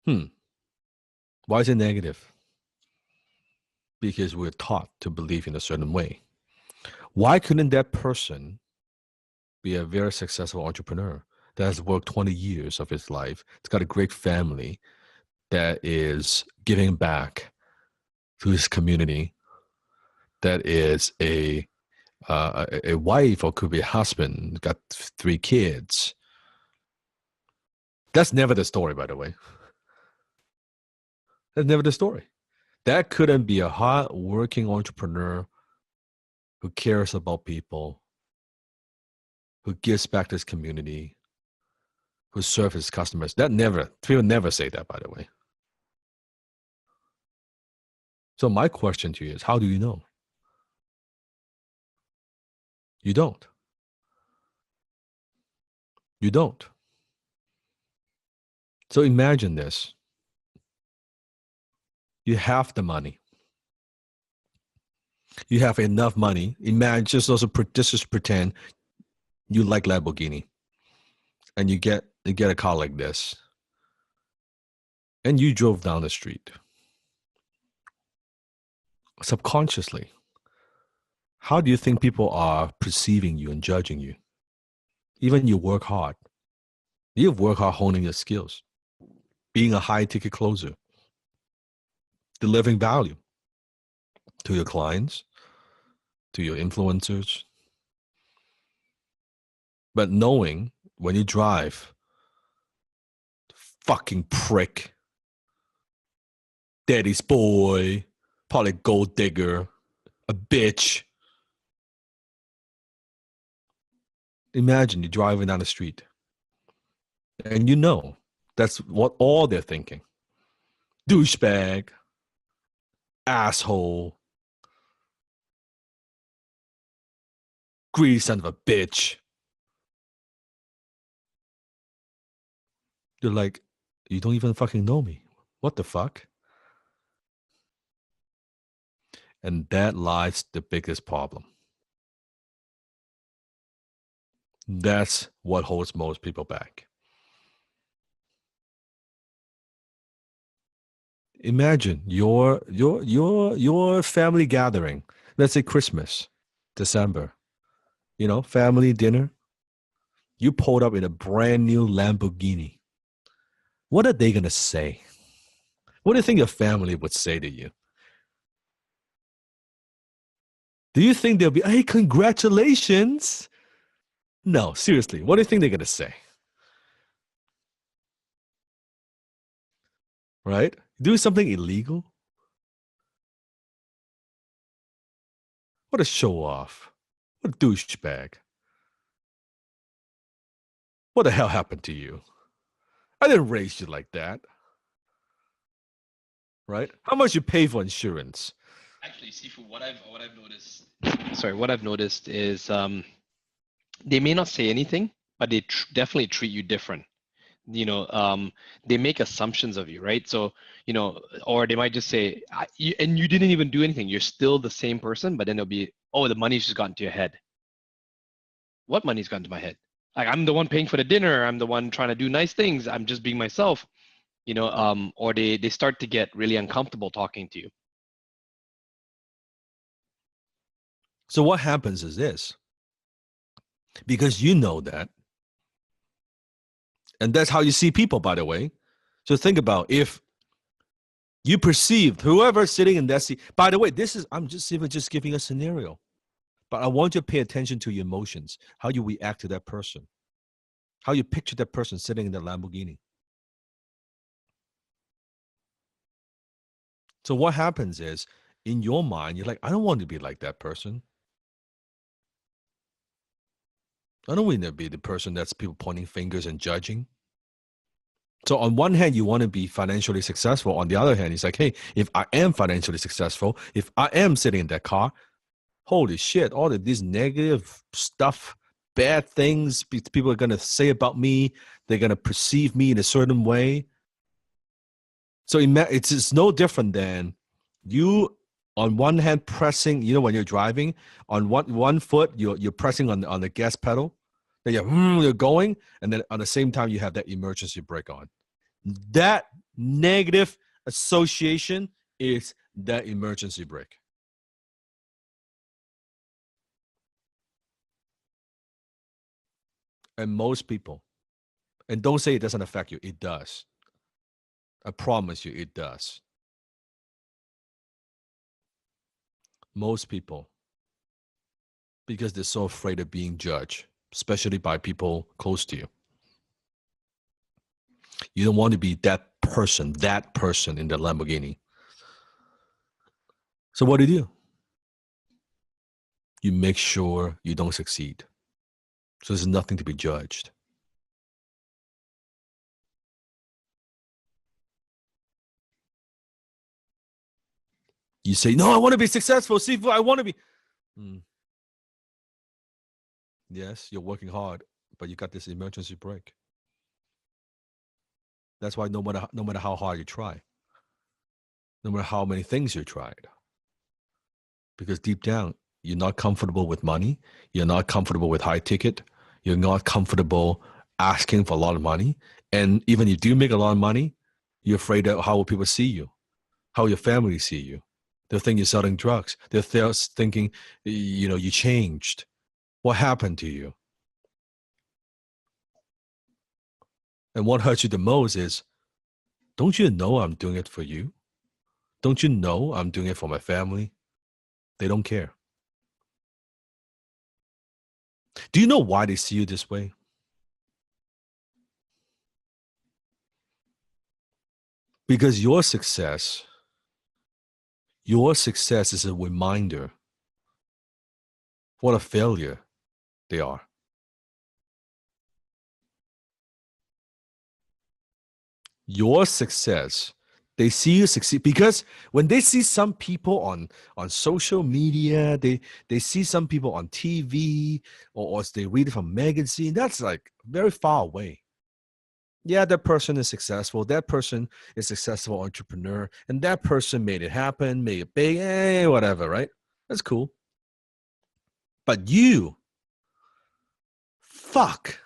Hmm. Why is it negative? Because we're taught to believe in a certain way. Why couldn't that person be a very successful entrepreneur that has worked 20 years of his life? It's got a great family that is giving back to his community, that is a wife or could be a husband, got 3 kids. That's never the story, by the way. That's never the story. That couldn't be a hard working entrepreneur who cares about people, who gives back to his community, who serve his customers. That never, people never say that, by the way. So my question to you is, how do you know? You don't. You don't. So imagine this. You have the money. You have enough money. Imagine just pretend you like Lamborghini and you get a car like this and you drove down the street. Subconsciously, how do you think people are perceiving you and judging you? Even you work hard. You've worked hard honing your skills, being a high ticket closer, delivering value to your clients, to your influencers. But knowing when you drive fucking prick, daddy's boy, probably gold digger, a bitch. Imagine you're driving down the street and you know that's what all they're thinking. Douchebag, asshole, greedy son of a bitch. You're like, you don't even fucking know me. What the fuck? And that lies the biggest problem. That's what holds most people back. Imagine your family gathering. Let's say Christmas, December. You know, family dinner. You pulled up in a brand new Lamborghini. What are they gonna say? What do you think your family would say to you? Do you think they'll be, hey, congratulations? No, seriously, what do you think they're gonna say? Right? Doing something illegal? What a show off. What a douchebag. What the hell happened to you? I didn't raise you like that. Right? How much you pay for insurance? Actually, Sifu, what I've noticed. Sorry, what I've noticed is they may not say anything, but they definitely treat you different. You know, they make assumptions of you, right? So, you know, or they might just say, and you didn't even do anything. You're still the same person, but then they'll be, oh, the money's just gotten to your head. What money's gotten to my head? Like, I'm the one paying for the dinner. I'm the one trying to do nice things. I'm just being myself, you know, or they start to get really uncomfortable talking to you. So what happens is this, because you know that, and that's how you see people, by the way. So think about if you perceived whoever sitting in that seat. By the way, this is, I'm just even just giving a scenario, but I want you to pay attention to your emotions, how you react to that person, how you picture that person sitting in the Lamborghini. So what happens is, in your mind, you're like, I don't want to be like that person. I don't want to be the person that's people pointing fingers and judging. So on one hand, you want to be financially successful. On the other hand, it's like, hey, if I am financially successful, if I am sitting in that car, holy shit, all of this negative stuff, bad things people are going to say about me, they're going to perceive me in a certain way. So it's no different than you, on one hand, pressing, you know, when you're driving, on one foot, you're pressing on the gas pedal, then you're going, and then on the same time, you have that emergency brake on. That negative association is that emergency brake. And most people, and don't say it doesn't affect you, it does. I promise you, it does. Most people, because they're so afraid of being judged, especially by people close to you. You don't want to be that person in the Lamborghini. So what do? You make sure you don't succeed. So there's nothing to be judged. You say, no, I want to be successful. Sifu, I want to be. Yes, you're working hard, but you got this emergency brake. That's why no matter how hard you try, no matter how many things you tried, because deep down, you're not comfortable with money. You're not comfortable with high ticket. You're not comfortable asking for a lot of money. And even if you do make a lot of money, you're afraid of how will people see you, how your family see you. They'll think you're selling drugs. They're thinking, you know, you changed. What happened to you? And what hurts you the most is, don't you know I'm doing it for you? Don't you know I'm doing it for my family? They don't care. Do you know why they see you this way? Because your success is a reminder what a failure they are. Your success, they see you succeed because when they see some people on social media, they see some people on TV, or they read it from magazine, that's like very far away. Yeah, that person is successful, that person is a successful entrepreneur, and that person made it happen, made it big, whatever, right? That's cool. But you, fuck,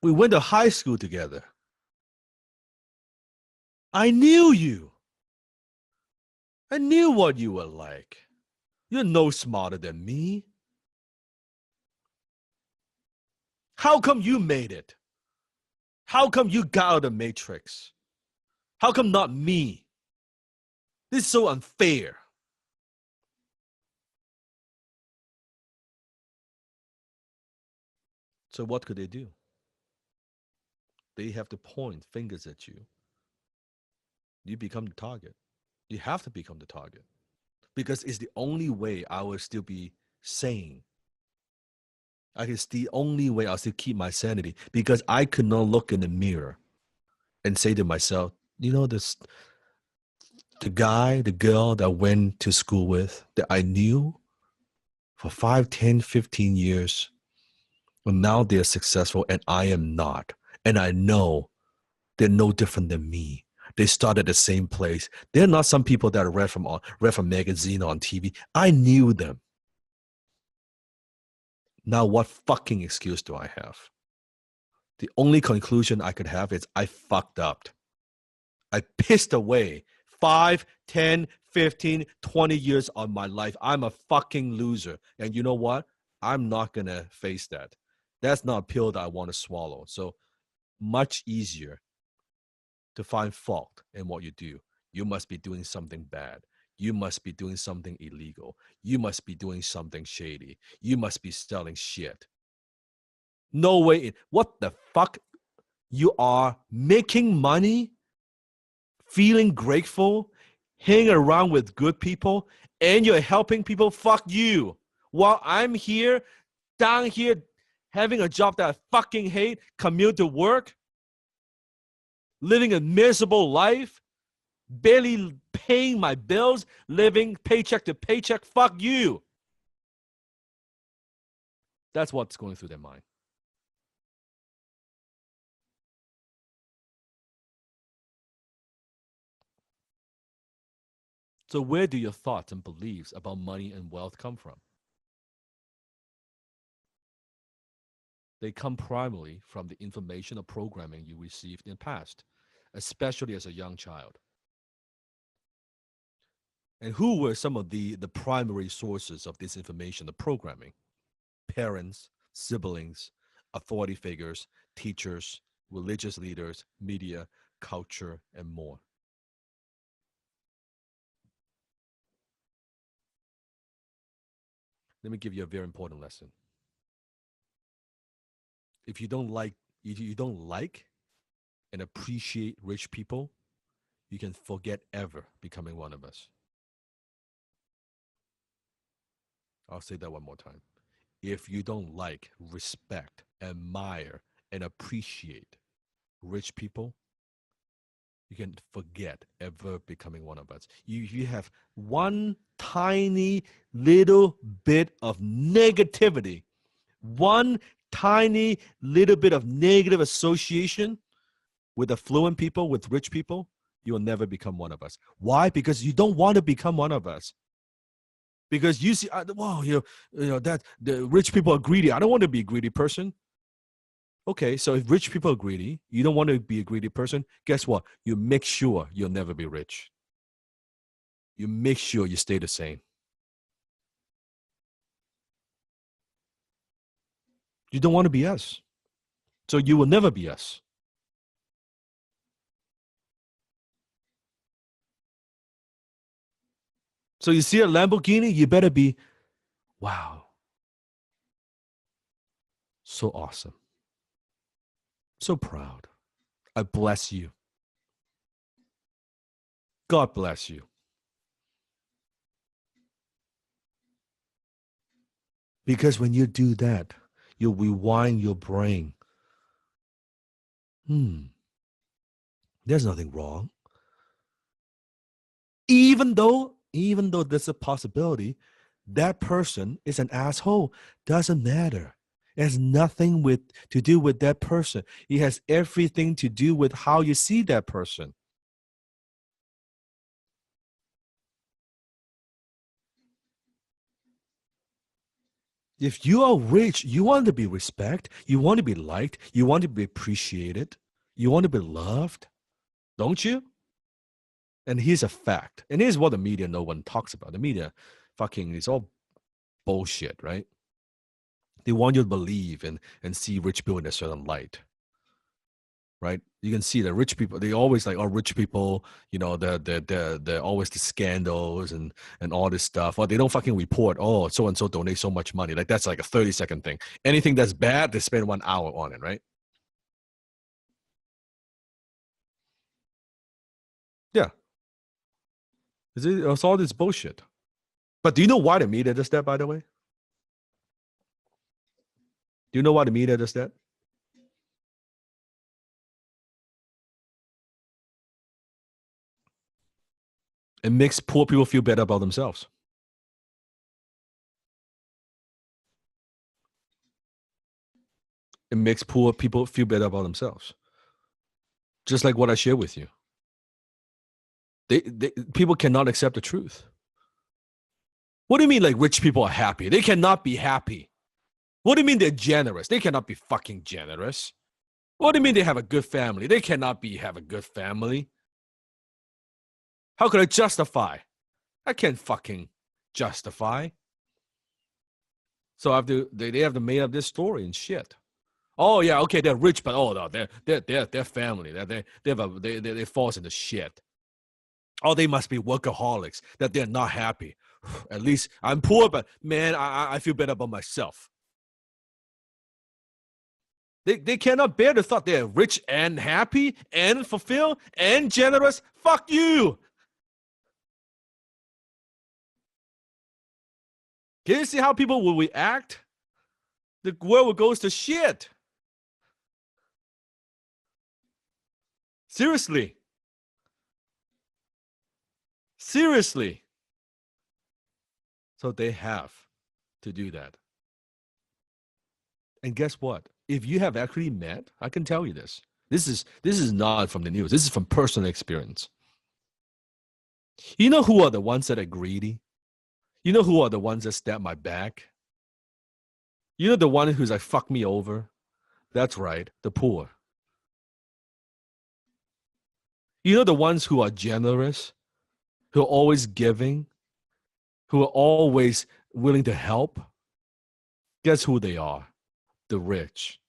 we went to high school together. I knew you. I knew what you were like. You're no smarter than me. How come you made it? How come you got out of the matrix? How come not me? This is so unfair. So what could they do? They have to point fingers at you. You become the target. You have to become the target because it's the only way I will still be sane. It's the only way I'll still keep my sanity because I could not look in the mirror and say to myself, this the guy, the girl that I went to school with, that I knew for 5, 10, 15 years, and now they're successful and I am not. And I know they're no different than me. They started the same place. They're not some people that I read from magazine or on TV. I knew them. Now what fucking excuse do I have? The only conclusion I could have is I fucked up. I pissed away 5, 10, 15, 20 years of my life. I'm a fucking loser. And you know what? I'm not going to face that. That's not a pill that I want to swallow. So much easier to find fault in what you do. You must be doing something bad. You must be doing something illegal. You must be doing something shady. You must be selling shit. No way in. What the fuck? You are making money, feeling grateful, hanging around with good people, and you're helping people. Fuck you. While I'm here, down here, having a job that I fucking hate, commute to work, living a miserable life, barely paying my bills, living paycheck to paycheck. Fuck you. That's what's going through their mind. So where do your thoughts and beliefs about money and wealth come from? They come primarily from the information or programming you received in the past, especially as a young child. And who were some of the primary sources of this information, the programming? Parents, siblings, authority figures, teachers, religious leaders, media, culture, and more. Let me give you a very important lesson. If you don't like and appreciate rich people, you can forget ever becoming one of us. I'll say that one more time. If you don't like, respect, admire, and appreciate rich people, you can forget ever becoming one of us. You have one tiny little bit of negativity, one tiny little bit of negative association with affluent people, with rich people, you will never become one of us. Why? Because you don't want to become one of us. Because you see, wow, that the rich people are greedy. I don't want to be a greedy person. Okay, so if rich people are greedy, you don't want to be a greedy person. Guess what? You make sure you'll never be rich. You make sure you stay the same. You don't want to be us, so you will never be us. So you see a Lamborghini, you better be, wow, so awesome, so proud. I bless you. God bless you. Because when you do that, you rewind your brain. There's nothing wrong. Even though there's a possibility that person is an asshole, doesn't matter. It has nothing to do with that person. It has everything to do with how you see that person. If you are rich, you want to be respected, you want to be liked, you want to be appreciated, you want to be loved, don't you? And here's a fact. And here's what the media no one talks about. The media fucking is all bullshit, right? They want you to believe and see rich people in a certain light. Right? You can see that rich people, they always like, oh, rich people, you know, they're always the scandals and all this stuff. Or they don't fucking report, oh, so and so donate so much money. Like that's like a 30-second thing. Anything that's bad, they spend 1 hour on it, right? Yeah. It's all this bullshit. But do you know why the media does that, by the way? Do you know why the media does that? It makes poor people feel better about themselves. It makes poor people feel better about themselves. Just like what I share with you. People cannot accept the truth. What do you mean like rich people are happy? They cannot be happy. What do you mean they're generous? They cannot be fucking generous. What do you mean they have a good family? They cannot have a good family. How could I justify? I can't fucking justify. So they have to make up this story and shit. Oh yeah, okay, they're rich, but oh no, they're family. They fall into shit. Oh, they must be workaholics. That they're not happy. At least I'm poor, but man, I feel better about myself. They cannot bear the thought they're rich and happy and fulfilled and generous. Fuck you. Can you see how people will react? The world goes to shit. Seriously. Seriously. So they have to do that. And guess what? If you have actually met, I can tell you this. This is not from the news. This is from personal experience. You know who are the ones that are greedy? You know who are the ones that stab my back? You know the one who's like, fuck me over? That's right, the poor. You know the ones who are generous, who are always giving, who are always willing to help? Guess who they are? The rich.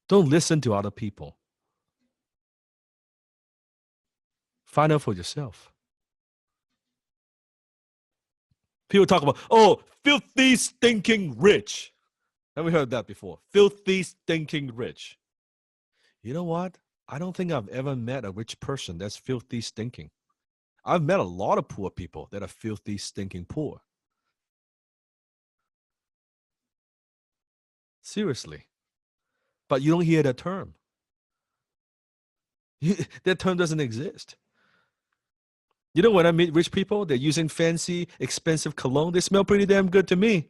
Don't listen to other people. Find out for yourself. People talk about, oh, filthy, stinking rich. Have we heard that before? Filthy, stinking rich. You know what? I don't think I've ever met a rich person that's filthy, stinking. I've met a lot of poor people that are filthy, stinking poor. Seriously. But you don't hear that term. That term doesn't exist. You know, when I meet rich people, they're using fancy, expensive cologne. They smell pretty damn good to me.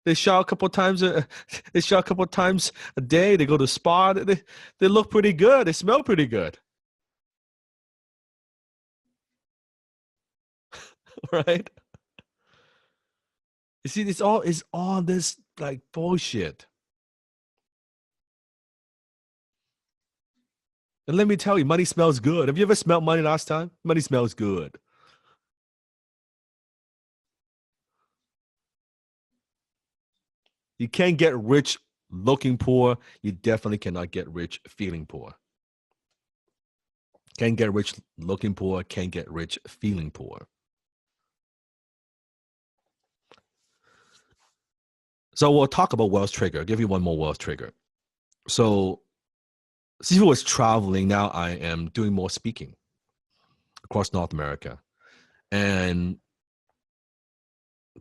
They shower a couple times. They shower a couple times a day. They go to spa. They look pretty good. They smell pretty good, right? You see, it's all this like bullshit. And let me tell you, money smells good. Have you ever smelled money last time? Money smells good. You can't get rich looking poor. You definitely cannot get rich feeling poor. Can't get rich looking poor. Can't get rich feeling poor. So we'll talk about wealth trigger. I'll give you one more wealth trigger. So Sifu was traveling. Now I am doing more speaking across North America. And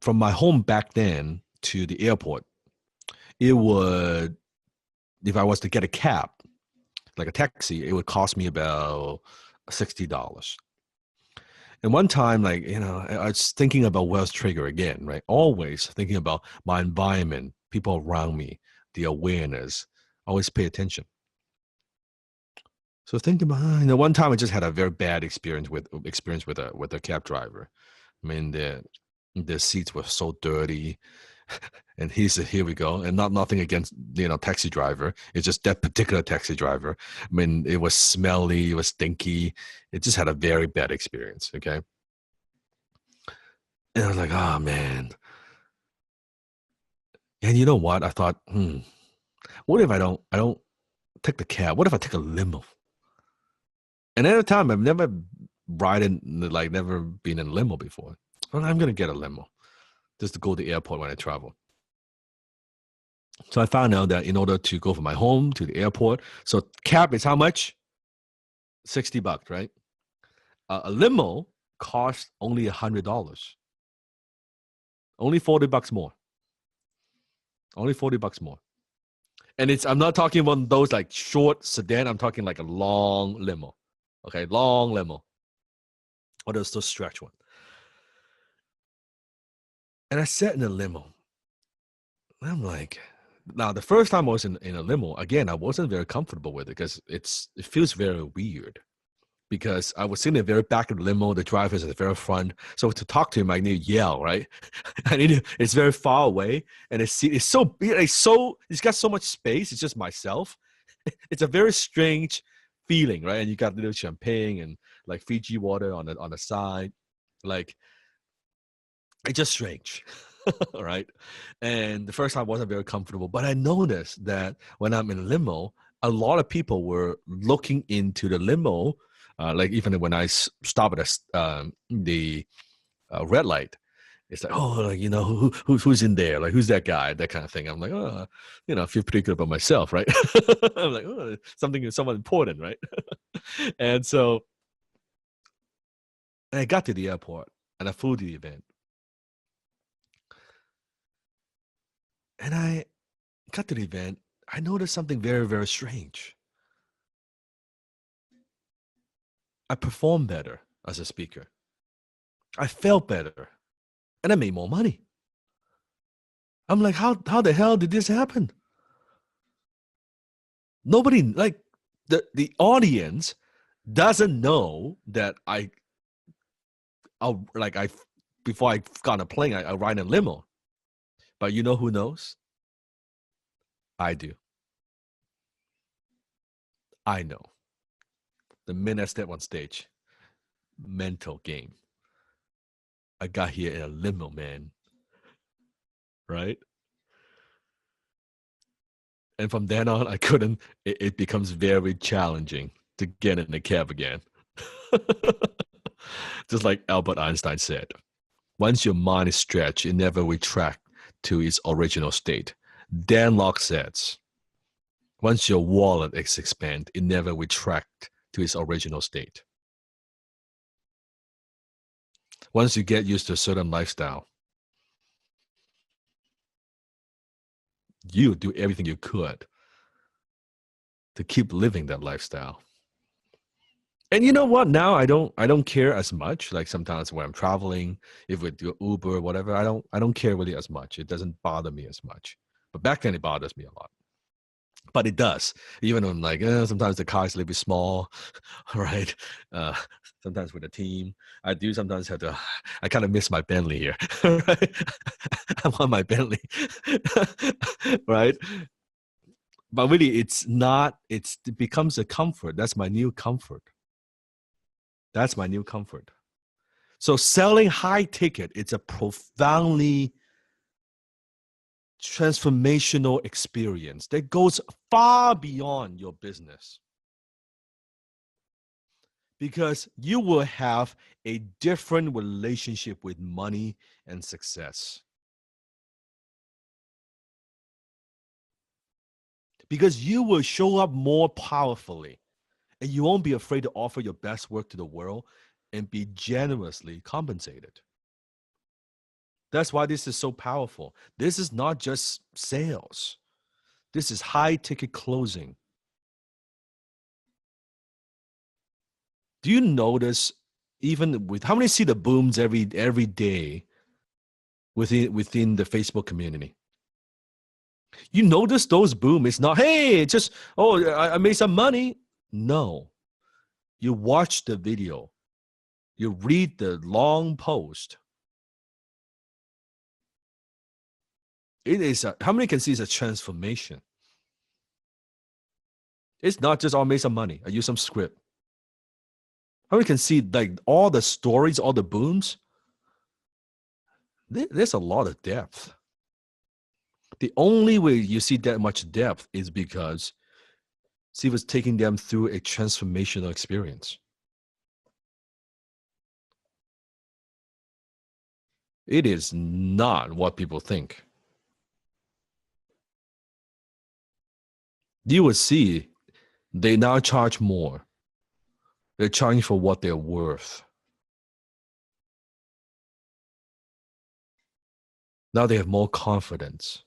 from my home back then to the airport, it would, if I was to get a cab, like a taxi, it would cost me about $60. And one time, like, I was thinking about Wells Trigger again, right? Always thinking about my environment, people around me, the awareness, always pay attention. So thinking about, one time I just had a very bad experience with a cab driver. I mean, the seats were so dirty, and here we go, and nothing against taxi driver. It's just that particular taxi driver. I mean, it was smelly, it was stinky. It just had a very bad experience. Okay, and I was like, oh man. And you know what? I thought, what if I don't take the cab? What if I take a limo? And at the time, I've never never been in a limo before. Well, I'm gonna get a limo just to go to the airport when I travel. So I found out that in order to go from my home to the airport, so cab is how much? $60, right? A limo costs only $100. Only $40 more. Only $40 more. And I'm not talking about those like short sedan. I'm talking like a long limo. Okay, long limo. Or those stretch one. And I sat in a limo. And I'm like, now the first time I was in a limo, again, I wasn't very comfortable with it because it feels very weird. Because I was sitting in the very back of the limo, the driver is at the very front. So to talk to him, I need to yell, right? It's very far away, and it's so big, it's got so much space. It's just myself. It's a very strange feeling, right? And you got little champagne and like Fiji water on the side, like it's just strange. Right? And the first time I wasn't very comfortable, but I noticed that when I'm in a limo, a lot of people were looking into the limo. Like even when I stop at the red light, it's like, oh, like, who's in there? Like, who's that guy? That kind of thing. I'm like, oh, I feel pretty good about myself, right? I'm like, oh, someone important, right? And so, and I got to the airport and I flew to the event. And I got to the event. I noticed something very, very strange. I performed better as a speaker. I felt better. And I made more money. I'm like, how the hell did this happen? Nobody, like, the audience doesn't know that before I got on a plane, I ride in a limo. But you know who knows? I do. I know. The minute I step on stage, mental game. I got here in a limo, man. Right? And from then on, I couldn't. It becomes very challenging to get in the cab again. Just like Albert Einstein said, once your mind is stretched, it never retracts to its original state. Dan Locke says, once your wallet is expanded, it never retracts to its original state. Once you get used to a certain lifestyle, you do everything you could to keep living that lifestyle. And you know what? Now I don't care as much. Like sometimes when I'm traveling, if we do Uber or whatever, I don't care really as much. It doesn't bother me as much. But back then it bothers me a lot. But it does. Even when like sometimes the car is a little bit small, right? Sometimes with a team, I do sometimes have to. I kind of miss my Bentley here. Right? I want my Bentley, right? But really, it's not. It becomes a comfort. That's my new comfort. That's my new comfort. So selling high ticket, it's a profoundly transformational experience that goes far beyond your business. Because you will have a different relationship with money and success. because you will show up more powerfully and you won't be afraid to offer your best work to the world and be generously compensated. That's why this is so powerful. This is not just sales. This is high ticket closing. Do you notice even with how many see the booms every day within the Facebook community? You notice those boom. It's not, hey, it's just, oh, I made some money. No. You watch the video. You read the long post. It is how many can see it's a transformation? It's not just, oh, I made some money. I use some script. How many can see like all the stories, all the booms? There's a lot of depth. The only way you see that much depth is because Siva's taking them through a transformational experience. It is not what people think. You will see they now charge more. They're charging for what they're worth. Now they have more confidence.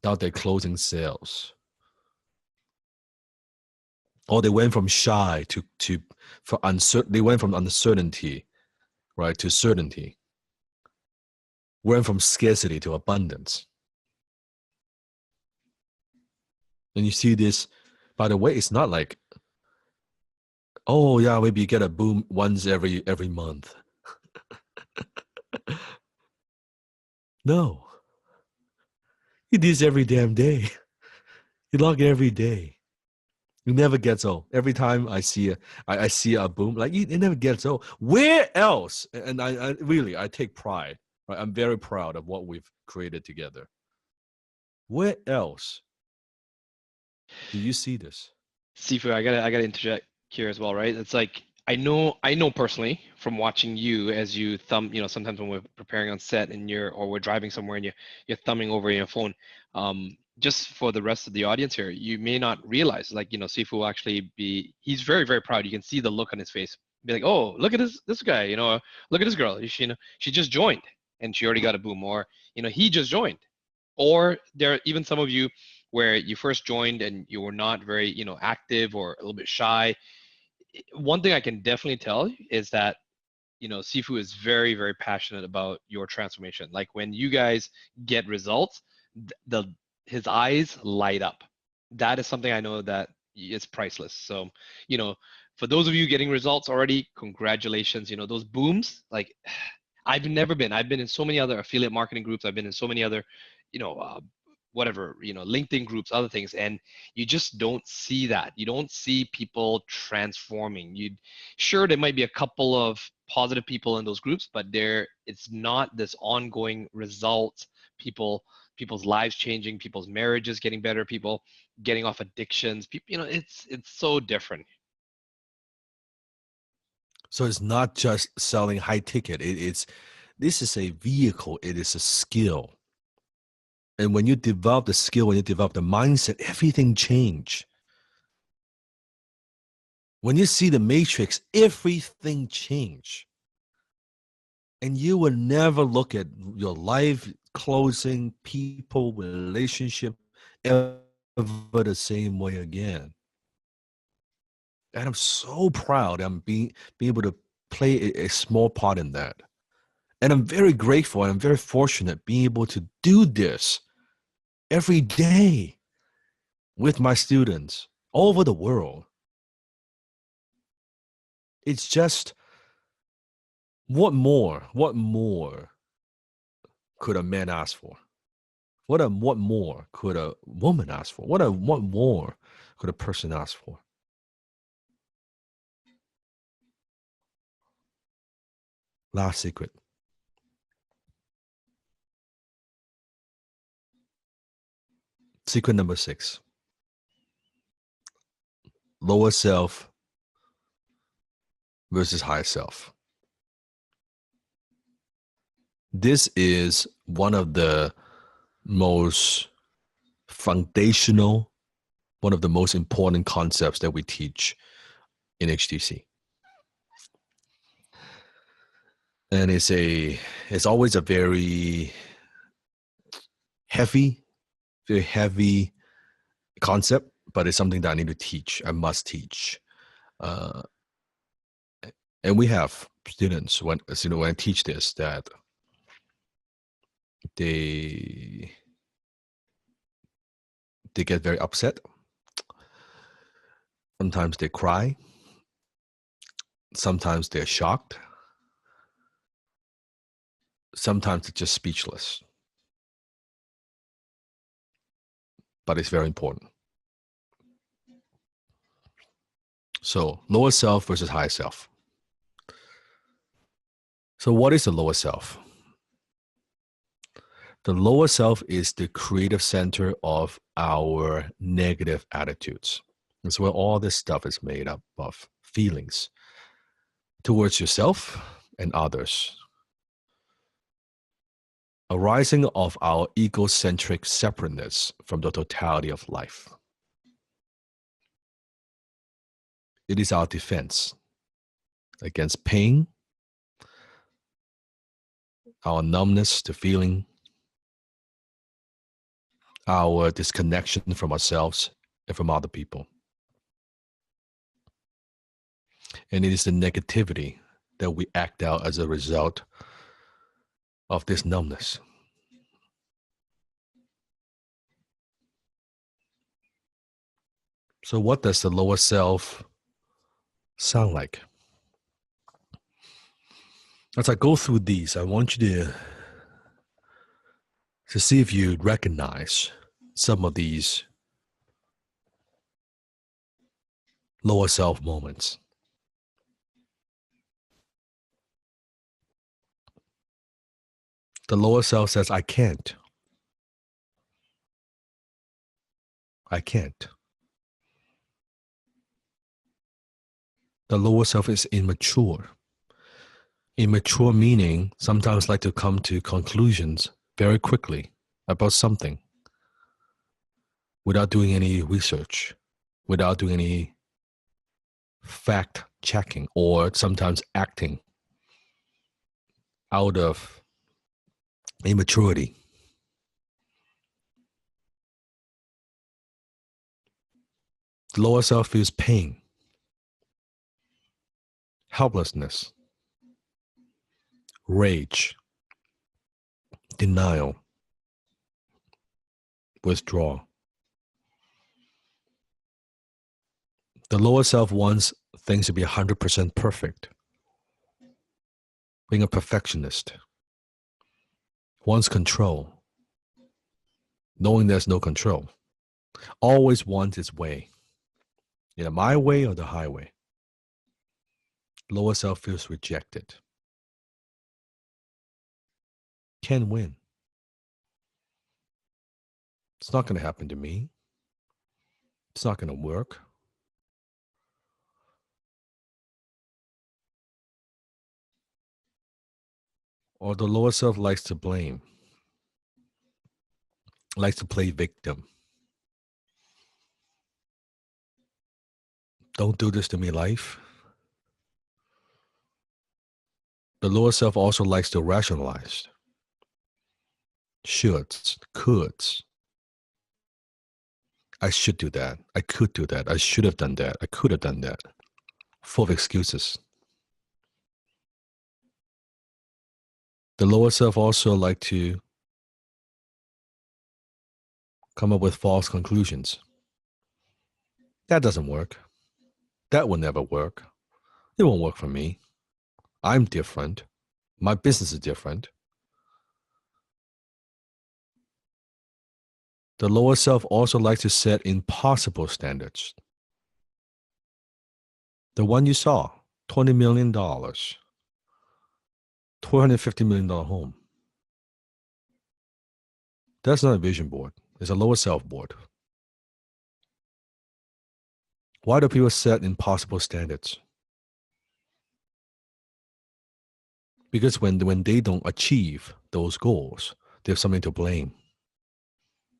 Now they're closing sales. Or they went from shy for uncertain. They went from uncertainty, right, to certainty. Went from scarcity to abundance. And you see this, by the way, it's not like, oh yeah, maybe you get a boom once every month. No. You do this every damn day. You log in every day. It never gets old. Every time I see a boom, like it never gets old. Where else? And I really take pride. Right? I'm very proud of what we've created together. Where else do you see this? Sifu, I gotta interject here as well, right? It's like I know personally from watching you as you thumb, sometimes when we're preparing on set and we're driving somewhere and you're thumbing over your phone. Just for the rest of the audience here, you may not realize, like, Sifu will actually he's very, very proud. You can see the look on his face. Be like, oh, look at this guy, look at this girl. She just joined and she already got a boom, or he just joined. Or there are even some of you where you first joined and you were not very, active or a little bit shy. One thing I can definitely tell is that, Sifu is very, very passionate about your transformation. Like when you guys get results, his eyes light up. That is something I know that is priceless. So, for those of you getting results already, congratulations. Those booms, like I've been in so many other affiliate marketing groups. I've been in so many other, whatever, LinkedIn groups, other things, and you just don't see that. You don't see people transforming. Sure, there might be a couple of positive people in those groups, but it's not this ongoing result. People's lives changing, people's marriages getting better, people getting off addictions. People, it's so different. So it's not just selling high ticket. This is a vehicle. It is a skill. And when you develop the skill, when you develop the mindset, everything change. When you see the matrix, everything change. And you will never look at your life, closing, people, relationship ever the same way again. And I'm so proud I'm being able to play a small part in that. And I'm very grateful and I'm very fortunate being able to do this every day with my students all over the world. It's just, what more could a man ask for? What more could a woman ask for? What more could a person ask for? Last secret. Secret number 6. Lower self versus higher self. This is one of the most foundational one of the most important concepts that we teach in HTC. And it's always a very heavy concept, but it's something that I need to teach. I must teach. And we have students when I teach this, that they get very upset. Sometimes they cry. Sometimes they're shocked. Sometimes they're just speechless. But it's very important. So lower self versus higher self. So what is the lower self? The lower self is the creative center of our negative attitudes. It's where all this stuff is made up of, feelings towards yourself and others. Arising of our egocentric separateness from the totality of life. It is our defense against pain, our numbness to feeling, our disconnection from ourselves and from other people. And it is the negativity that we act out as a result of this numbness. So what does the lower self sound like? As I go through these, I want you to see if you recognize some of these lower self moments. The lower self says, I can't. I can't. The lower self is immature. Immature meaning sometimes like to come to conclusions very quickly about something without doing any research, without doing any fact checking, or sometimes acting out of immaturity. The lower self feels pain, helplessness, rage, denial, withdrawal. The lower self wants things to be 100% perfect. Being a perfectionist. Wants control. Knowing there's no control. Always wants its way. Either my way or the highway. Lower self feels rejected. Can't win. It's not going to happen to me. It's not going to work. Or the lower self likes to blame, likes to play victim. Don't do this to me, life. The lower self also likes to rationalize. Shoulds, coulds. I should do that. I could do that. I should have done that. I could have done that. Full of excuses. The lower self also like to come up with false conclusions. That doesn't work. That will never work. It won't work for me. I'm different. My business is different. The lower self also likes to set impossible standards. The one you saw, $20 million, $250 million home. That's not a vision board. It's a lower self board. Why do people set impossible standards? Because when they don't achieve those goals, they have something to blame.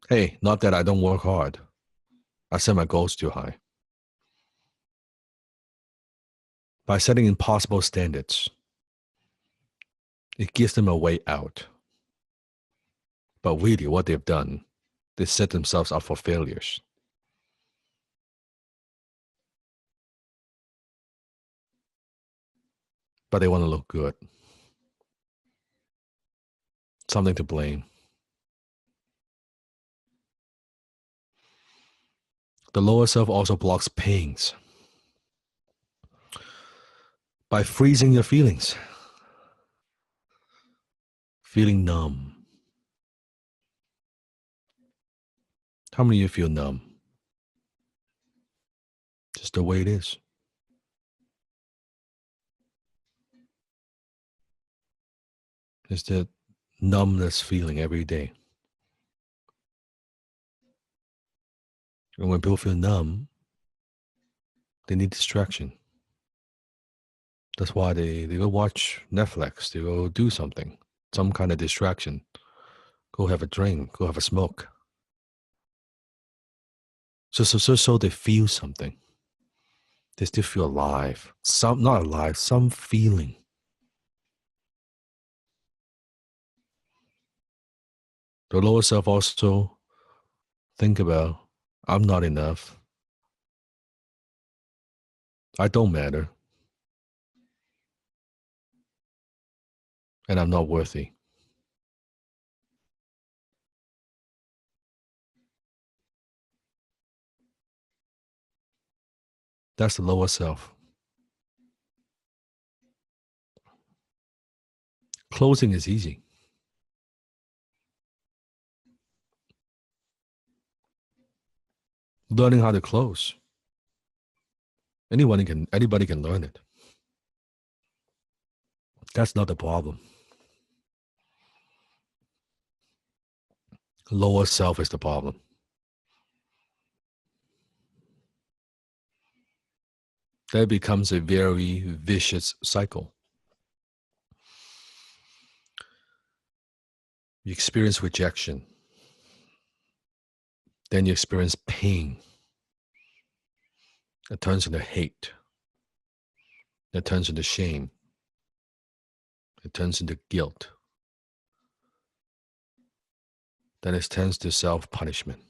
Hey, not that I don't work hard. I set my goals too high. By setting impossible standards, it gives them a way out. But really, what they've done, they set themselves up for failures. But they want to look good. Something to blame. The lower self also blocks pains by freezing your feelings, feeling numb. How many of you feel numb? Just the way it is. It's that numbness feeling every day. And when people feel numb, they need distraction. That's why they go watch Netflix, they go do something, some kind of distraction. Go have a drink, go have a smoke. So they feel something. They still feel alive. Some, not alive, some feeling. The lower self also think about, I'm not enough. I don't matter. And I'm not worthy. That's the lower self. Closing is easy. Learning how to close. Anybody can learn it. That's not the problem. Lower self is the problem. That becomes a very vicious cycle. You experience rejection. Then you experience pain. It turns into hate. It turns into shame. It turns into guilt. Then it turns to self-punishment.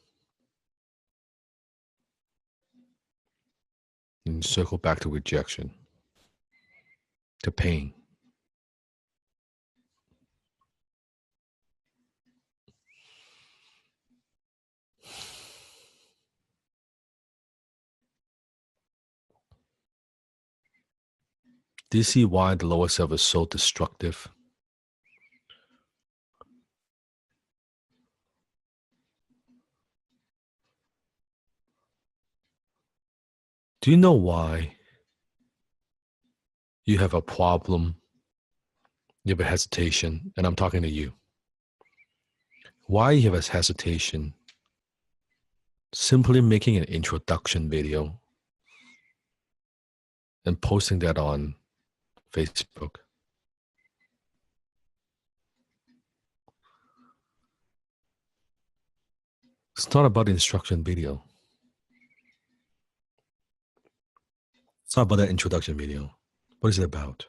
And you circle back to rejection, to pain. Do you see why the lower self is so destructive? Do you know why you have a problem? You have a hesitation, and I'm talking to you. Why you have a hesitation? Simply making an introduction video and posting that on Facebook. It's not about the instruction video. It's not about that introduction video. What is it about?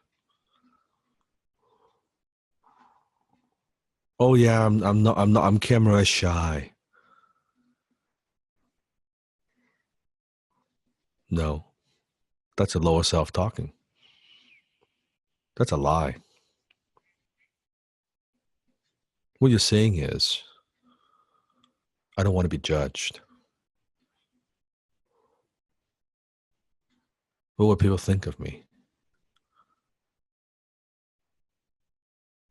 Oh yeah, I'm camera shy. No, that's a lower self talking. That's a lie. What you're saying is, I don't want to be judged. What would people think of me?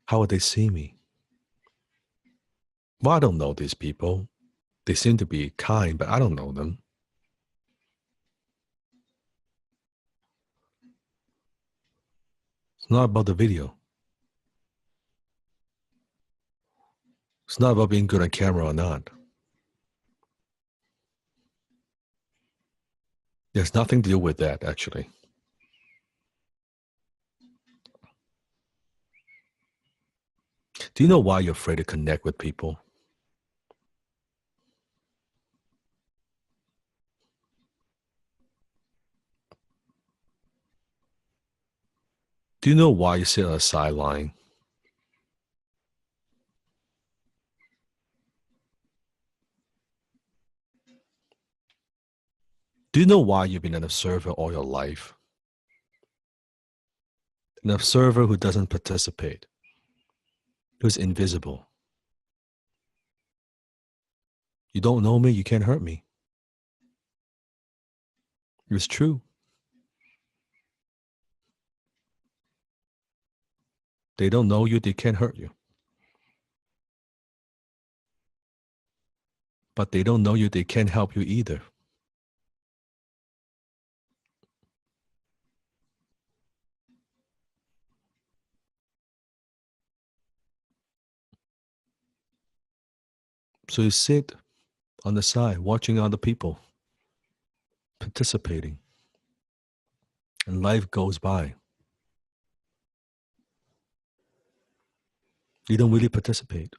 How would they see me? Well, I don't know these people. They seem to be kind, but I don't know them. It's not about the video. It's not about being good on camera or not. There's nothing to do with that, actually. Do you know why you're afraid to connect with people? Do you know why you sit on a sideline? Do you know why you've been an observer all your life? An observer who doesn't participate, who's invisible. You don't know me, you can't hurt me. It's true. They don't know you, they can't hurt you. But they don't know you, they can't help you either. So you sit on the side watching other people participating, and life goes by. You don't really participate.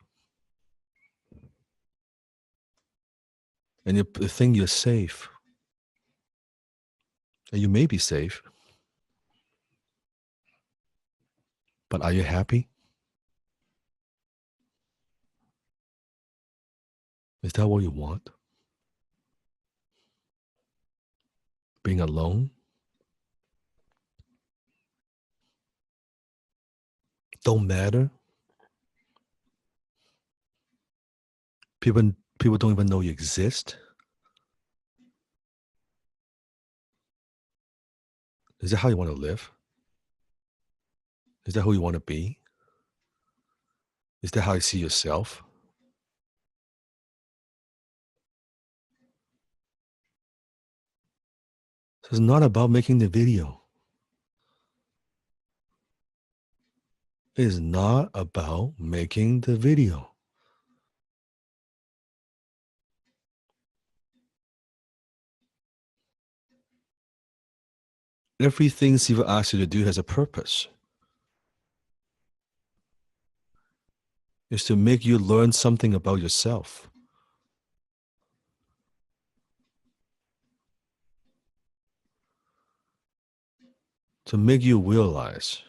And you think you're safe. And you may be safe. But are you happy? Is that what you want? Being alone? Don't matter? People don't even know you exist? Is that how you want to live? Is that who you want to be? Is that how you see yourself? So it's not about making the video. It is not about making the video. Everything Siva asks you to do has a purpose. It's to make you learn something about yourself. To make you realize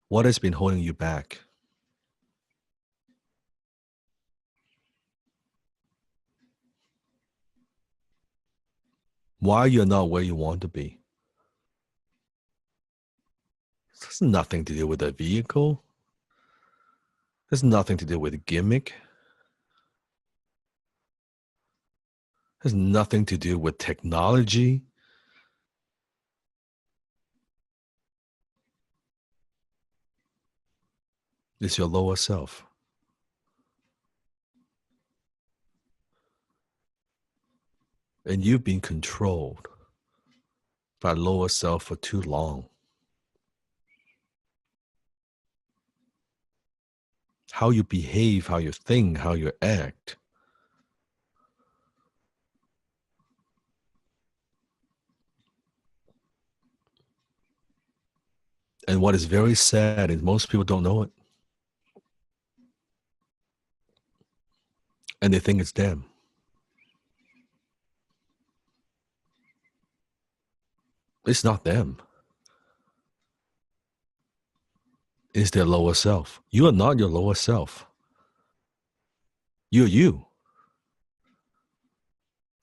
what has been holding you back. Why you're not where you want to be. It has nothing to do with a vehicle. It has nothing to do with a gimmick. It has nothing to do with technology. It's your lower self. And you've been controlled by lower self for too long. How you behave, how you think, how you act. And what is very sad is most people don't know it. And they think it's them. It's not them. It's their lower self. You are not your lower self. You're you.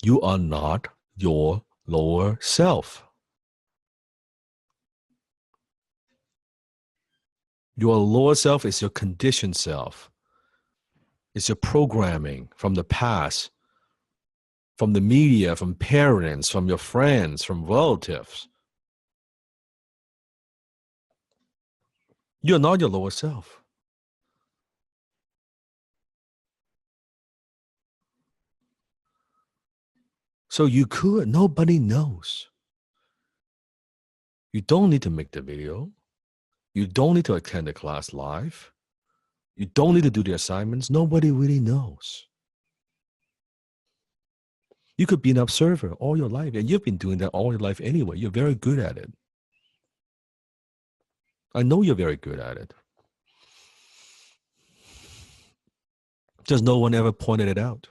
You are not your lower self. Your lower self is your conditioned self. It's your programming from the past, from the media, from parents, from your friends, from relatives. You're not your lower self. So you could, nobody knows. You don't need to make the video. You don't need to attend the class live. You don't need to do the assignments. Nobody really knows. You could be an observer all your life, and you've been doing that all your life anyway. You're very good at it. I know you're very good at it. Just no one ever pointed it out.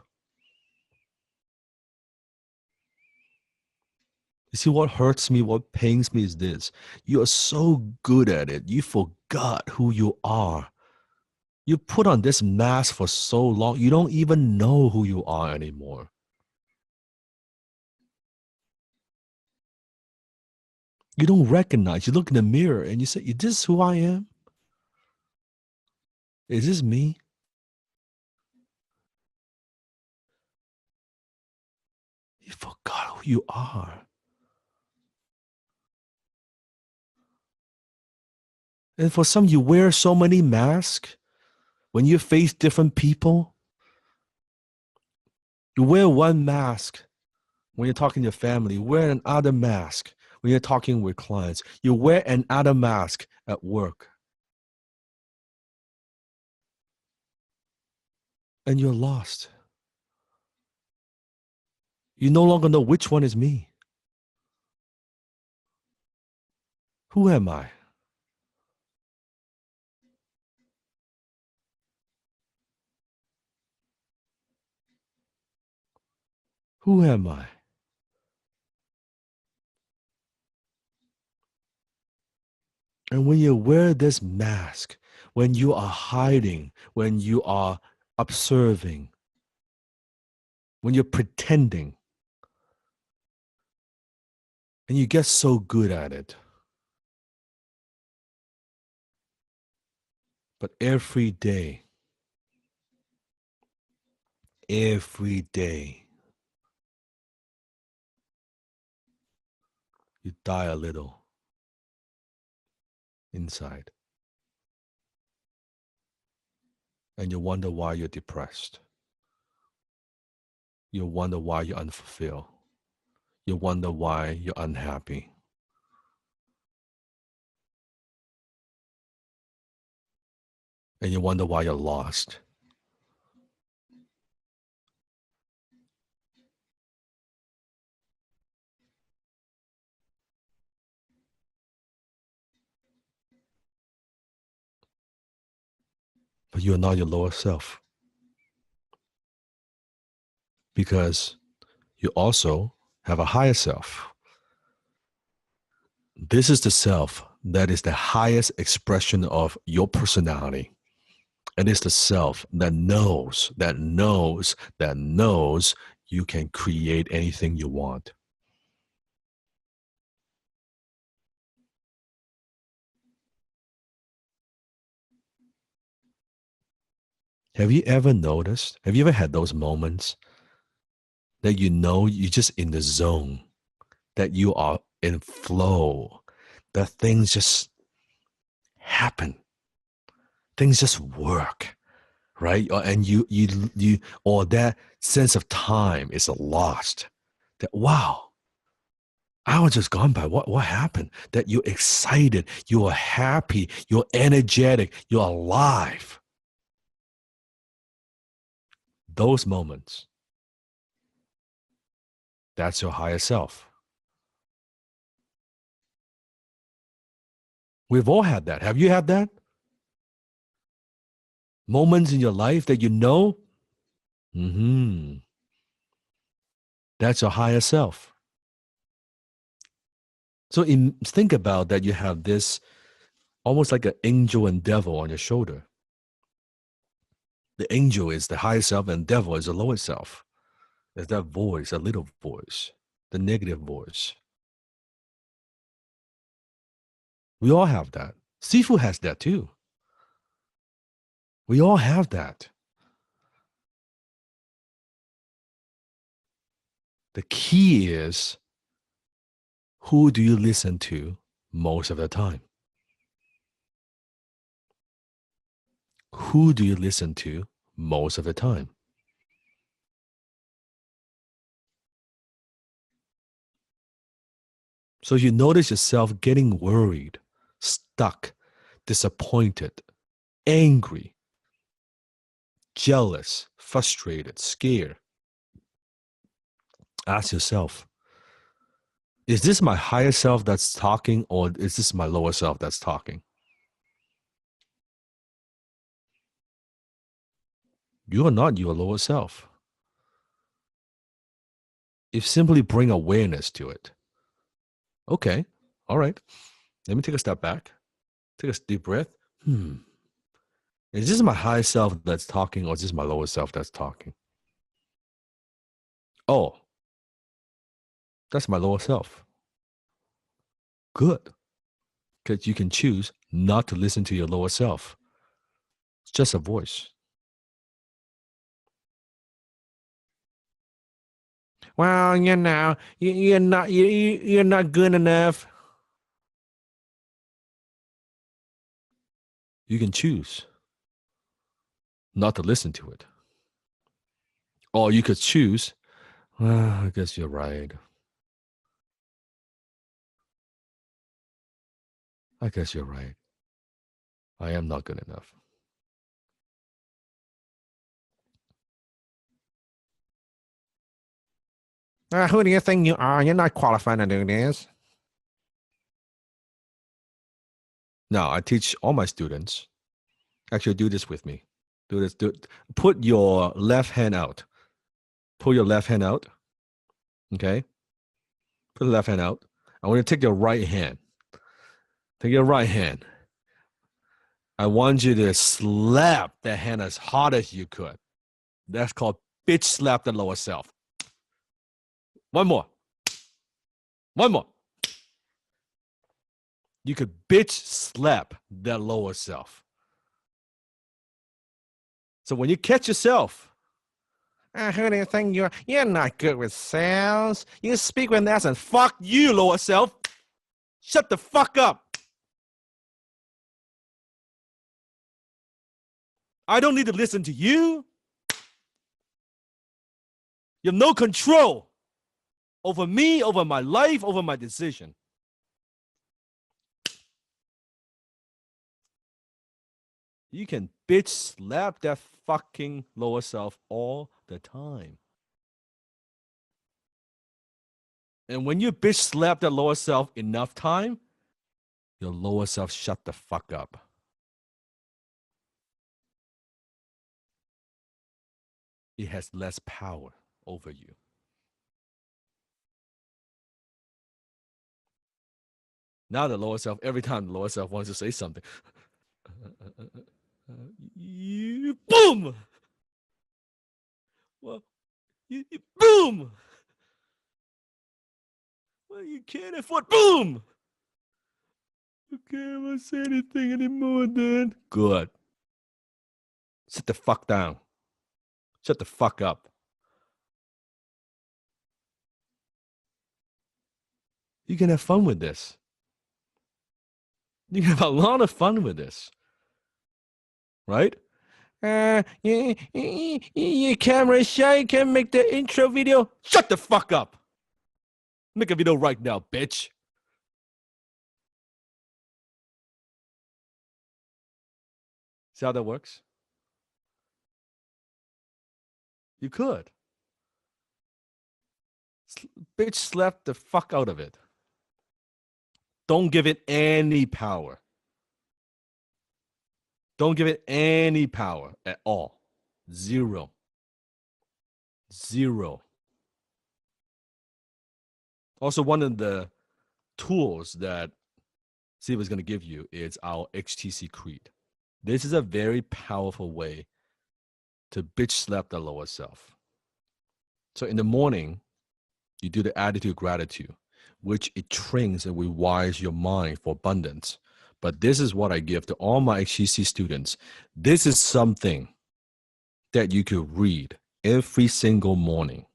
You see, what hurts me, what pains me is this. You are so good at it. You forgot who you are. You put on this mask for so long, you don't even know who you are anymore. You don't recognize. You look in the mirror and you say, is this who I am? Is this me? You forgot who you are. And for some, you wear so many masks. When you face different people, you wear one mask when you're talking to your family, you wear another mask when you're talking with clients, you wear another mask at work. And you're lost. You no longer know which one is me. Who am I? Who am I? And when you wear this mask, when you are hiding, when you are observing, when you're pretending, and you get so good at it. But every day, you die a little inside. And you wonder why you're depressed. You wonder why you're unfulfilled. You wonder why you're unhappy. And you wonder why you're lost. But you're not your lower self. Because you also have a higher self. This is the self that is the highest expression of your personality. And it's the self that knows you can create anything you want. Have you ever noticed? Have you ever had those moments that you know you're just in the zone, that you are in flow, that things just happen, things just work, right? And you or that sense of time is lost. That wow, I was just gone by. What happened? That you're excited, you are happy, you're energetic, you're alive. Those moments, that's your higher self. We've all had that. Have you had that? Moments in your life that you know, that's your higher self. So think about that you have this almost like an angel and devil on your shoulder. The angel is the higher self and devil is the lower self. There's that voice, a little voice, the negative voice. We all have that. Sifu has that too. We all have that. The key is, who do you listen to most of the time? Who do you listen to most of the time? So you notice yourself getting worried, stuck, disappointed, angry, jealous, frustrated, scared. Ask yourself, is this my higher self that's talking, or is this my lower self that's talking? You are not your lower self. If simply bring awareness to it, Okay. All right. Let me take a step back. Take a deep breath. Is this my high self that's talking, or is this my lower self that's talking? Oh, that's my lower self. Good. Because you can choose not to listen to your lower self. It's just a voice. Well, you're not good enough. You can choose not to listen to it. Or you could choose, well, I guess you're right. I guess you're right. I am not good enough. Who do you think you are? You're not qualified to do this. Now, I teach all my students, actually do this with me. Do this. Put your left hand out. Pull your left hand out. Okay? Put the left hand out. I want you to take your right hand. Take your right hand. I want you to slap that hand as hard as you could. That's called bitch slap the lower self. One more. One more. You could bitch slap that lower self. So when you catch yourself, who do you think you are? You're not good with sales. You speak with accent. Fuck you, lower self. Shut the fuck up. I don't need to listen to you. You have no control over me, over my life, over my decision. You can bitch slap that fucking lower self all the time. And when you bitch slap that lower self enough time, your lower self shut the fuck up. It has less power over you. Now the lower self, every time the lower self wants to say something, you boom. Well, you boom. Well, you can't afford boom. Okay, I won't say anything anymore then. Good. Sit the fuck down. Shut the fuck up. You can have fun with this. You can have a lot of fun with this. Right? Your camera is shy. You can't make the intro video. Shut the fuck up. Make a video right now, bitch. See how that works? You could. Bitch slap the fuck out of it. Don't give it any power. Don't give it any power at all. Zero. Zero. Also, one of the tools that Steve is going to give you is our HTC Creed. This is a very powerful way to bitch slap the lower self. So in the morning, you do the attitude gratitude, which it trains and rewires your mind for abundance. But this is what I give to all my HTC students. This is something that you could read every single morning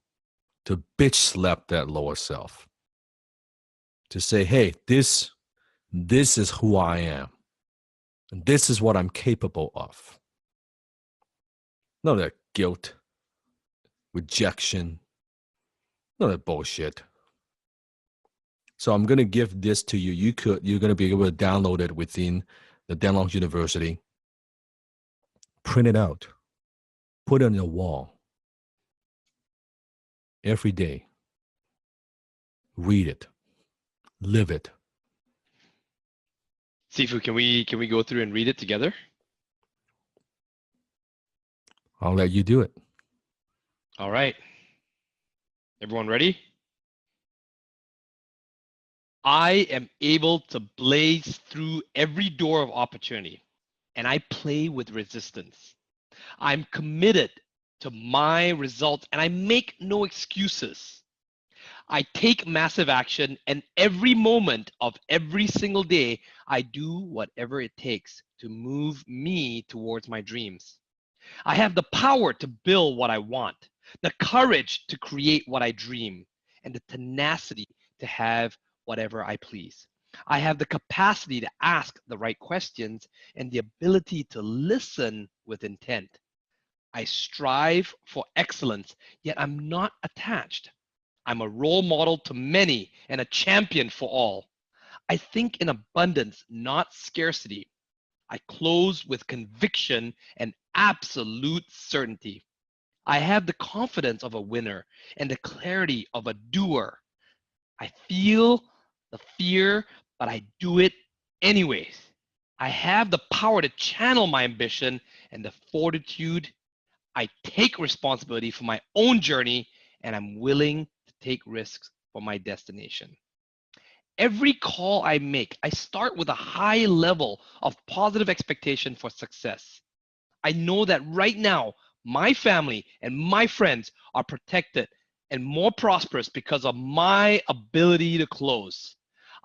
to bitch slap that lower self. To say, hey, this is who I am. And this is what I'm capable of. None of that guilt, rejection, none of that bullshit. So I'm going to give this to you. You're going to be able to download it within the Dan Long University. Print it out. Put it on your wall. Every day. Read it. Live it. Sifu, can we go through and read it together? I'll let you do it. All right. Everyone ready? I am able to blaze through every door of opportunity, and I play with resistance. I'm committed to my results and I make no excuses. I take massive action, and every moment of every single day, I do whatever it takes to move me towards my dreams. I have the power to build what I want, the courage to create what I dream, and the tenacity to have whatever I please. I have the capacity to ask the right questions and the ability to listen with intent. I strive for excellence, yet I'm not attached. I'm a role model to many and a champion for all. I think in abundance, not scarcity. I close with conviction and absolute certainty. I have the confidence of a winner and the clarity of a doer. I feel the fear, but I do it anyways. I have the power to channel my ambition and the fortitude. I take responsibility for my own journey and I'm willing to take risks for my destination. Every call I make, I start with a high level of positive expectation for success. I know that right now, my family and my friends are protected and more prosperous because of my ability to close.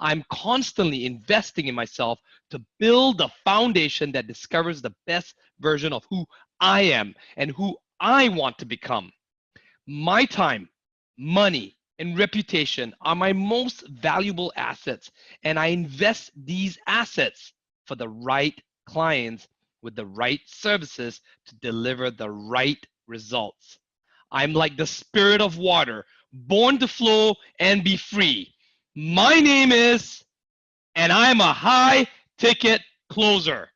I'm constantly investing in myself to build a foundation that discovers the best version of who I am and who I want to become. My time, money, and reputation are my most valuable assets, and I invest these assets for the right clients with the right services to deliver the right results. I'm like the spirit of water, born to flow and be free. My name is, and I'm a high ticket closer.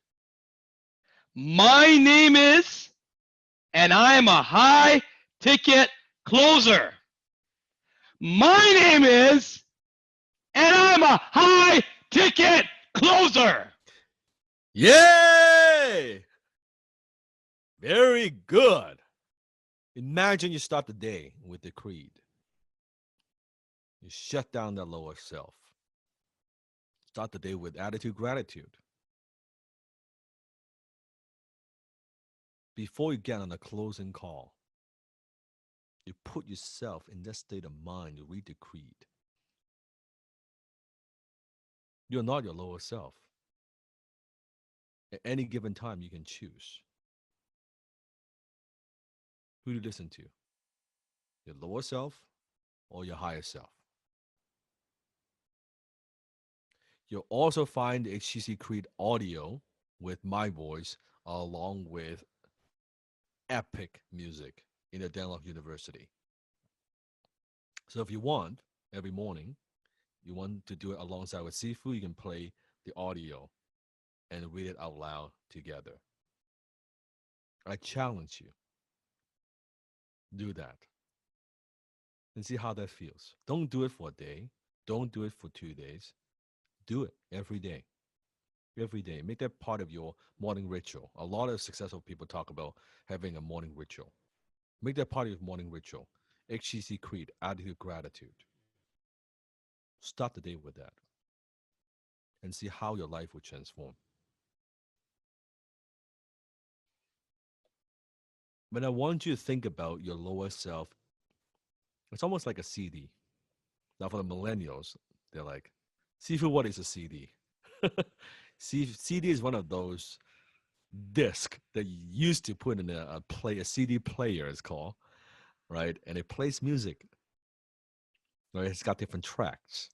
My name is, and I'm a high ticket closer. My name is, and I'm a high ticket closer. Yay! Very good. Imagine you start the day with the creed. You shut down that lower self. Start the day with attitude, gratitude. Before you get on a closing call, you put yourself in that state of mind. You read the creed. You're not your lower self. At any given time, you can choose who to listen to, your lower self or your higher self. You'll also find the HTC Creed audio with my voice along with epic music in the Danlock University. So if you want, every morning, you want to do it alongside with Sifu, you can play the audio and read it out loud together. I challenge you, do that and see how that feels. Don't do it for a day. Don't do it for 2 days. Do it every day. Every day. Make that part of your morning ritual. A lot of successful people talk about having a morning ritual. Make that part of your morning ritual. HCC Creed, attitude, gratitude. Start the day with that and see how your life will transform. But I want you to think about your lower self. It's almost like a CD. Now, for the millennials, they're like, Sifu, what is a CD? CD is one of those disc that you used to put in a CD player, it's called, right? And it plays music. Right? It's got different tracks.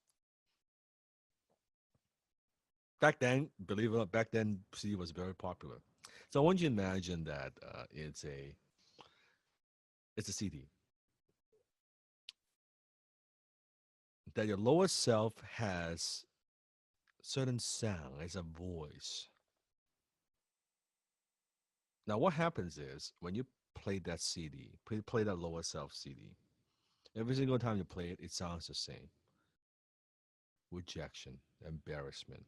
Back then, believe it or not, back then CD was very popular. So I want you to imagine that it's a CD. That your lower self has certain sound as a voice. Now, what happens is when you play that CD, play that lower self CD, every single time you play it, it sounds the same. Rejection, embarrassment,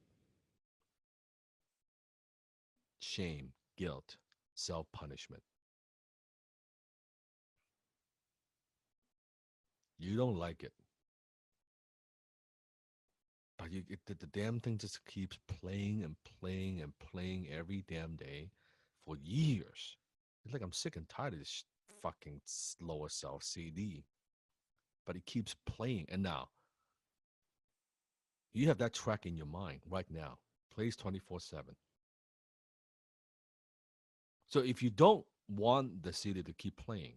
shame, guilt, self punishment. You don't like it. the damn thing just keeps playing and playing and playing every damn day for years. It's like I'm sick and tired of this fucking lower self CD, but it keeps playing. And now you have that track in your mind right now, plays 24/7. So if you don't want the CD to keep playing,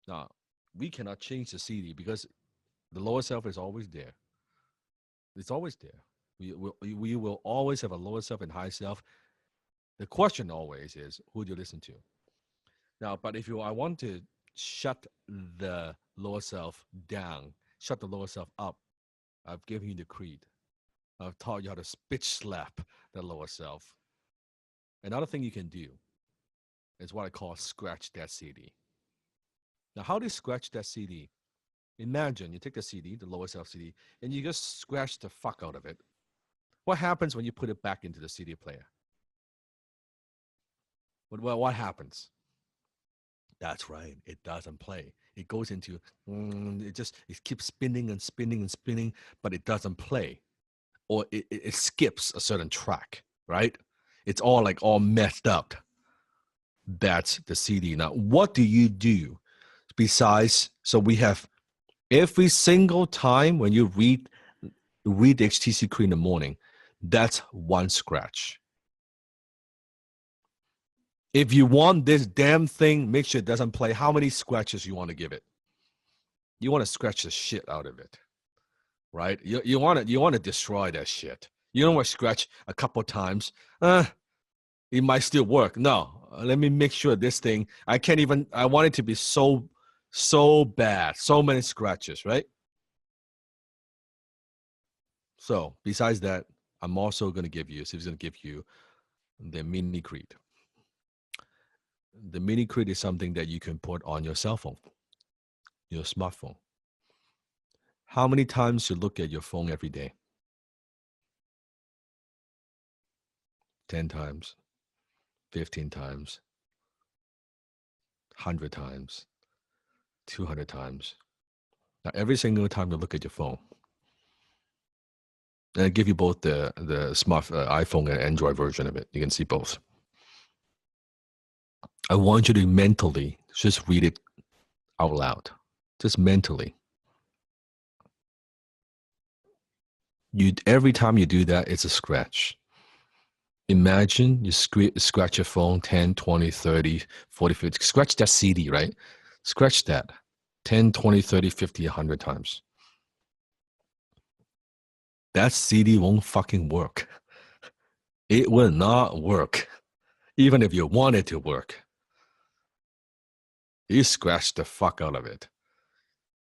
now we cannot change the CD because the lower self is always there. It's always there. We will always have a lower self and high self. The question always is, who do you listen to? Now, but if I want to shut the lower self down, shut the lower self up, I've given you the creed. I've taught you how to bitch slap the lower self. Another thing you can do is what I call scratch that CD. Now, how do you scratch that CD? Imagine you take the CD, the lower self CD, and you just scratch the fuck out of it. What happens when you put it back into the CD player? What happens? That's right. It doesn't play. It goes into, it keeps spinning and spinning and spinning, but it doesn't play. Or it skips a certain track, right? It's all messed up. That's the CD. Now, what do you do besides, so we have every single time when you read the HTC Cree in the morning, that's one scratch. If you want this damn thing, make sure it doesn't play. How many scratches you want to give it? You want to scratch the shit out of it, right? You want to destroy that shit. You don't want to scratch a couple times. It might still work. No, let me make sure this thing. I want it to be so bad, so many scratches, right? So besides that, I'm also going to give you, Steve's going to give you the mini Creed. The mini Creed is something that you can put on your cell phone, your smartphone. How many times you look at your phone every day? 10 times, 15 times, 100 times, 200 times. Now, every single time you look at your phone, and I give you both the smart iPhone and Android version of it. You can see both. I want you to mentally just read it out loud, just mentally. Every time you do that, it's a scratch. Imagine you scratch your phone 10, 20, 30, 40, 50. Scratch that CD, right? Scratch that 10, 20, 30, 50, 100 times. That CD won't fucking work. It will not work, even if you want it to work. You scratch the fuck out of it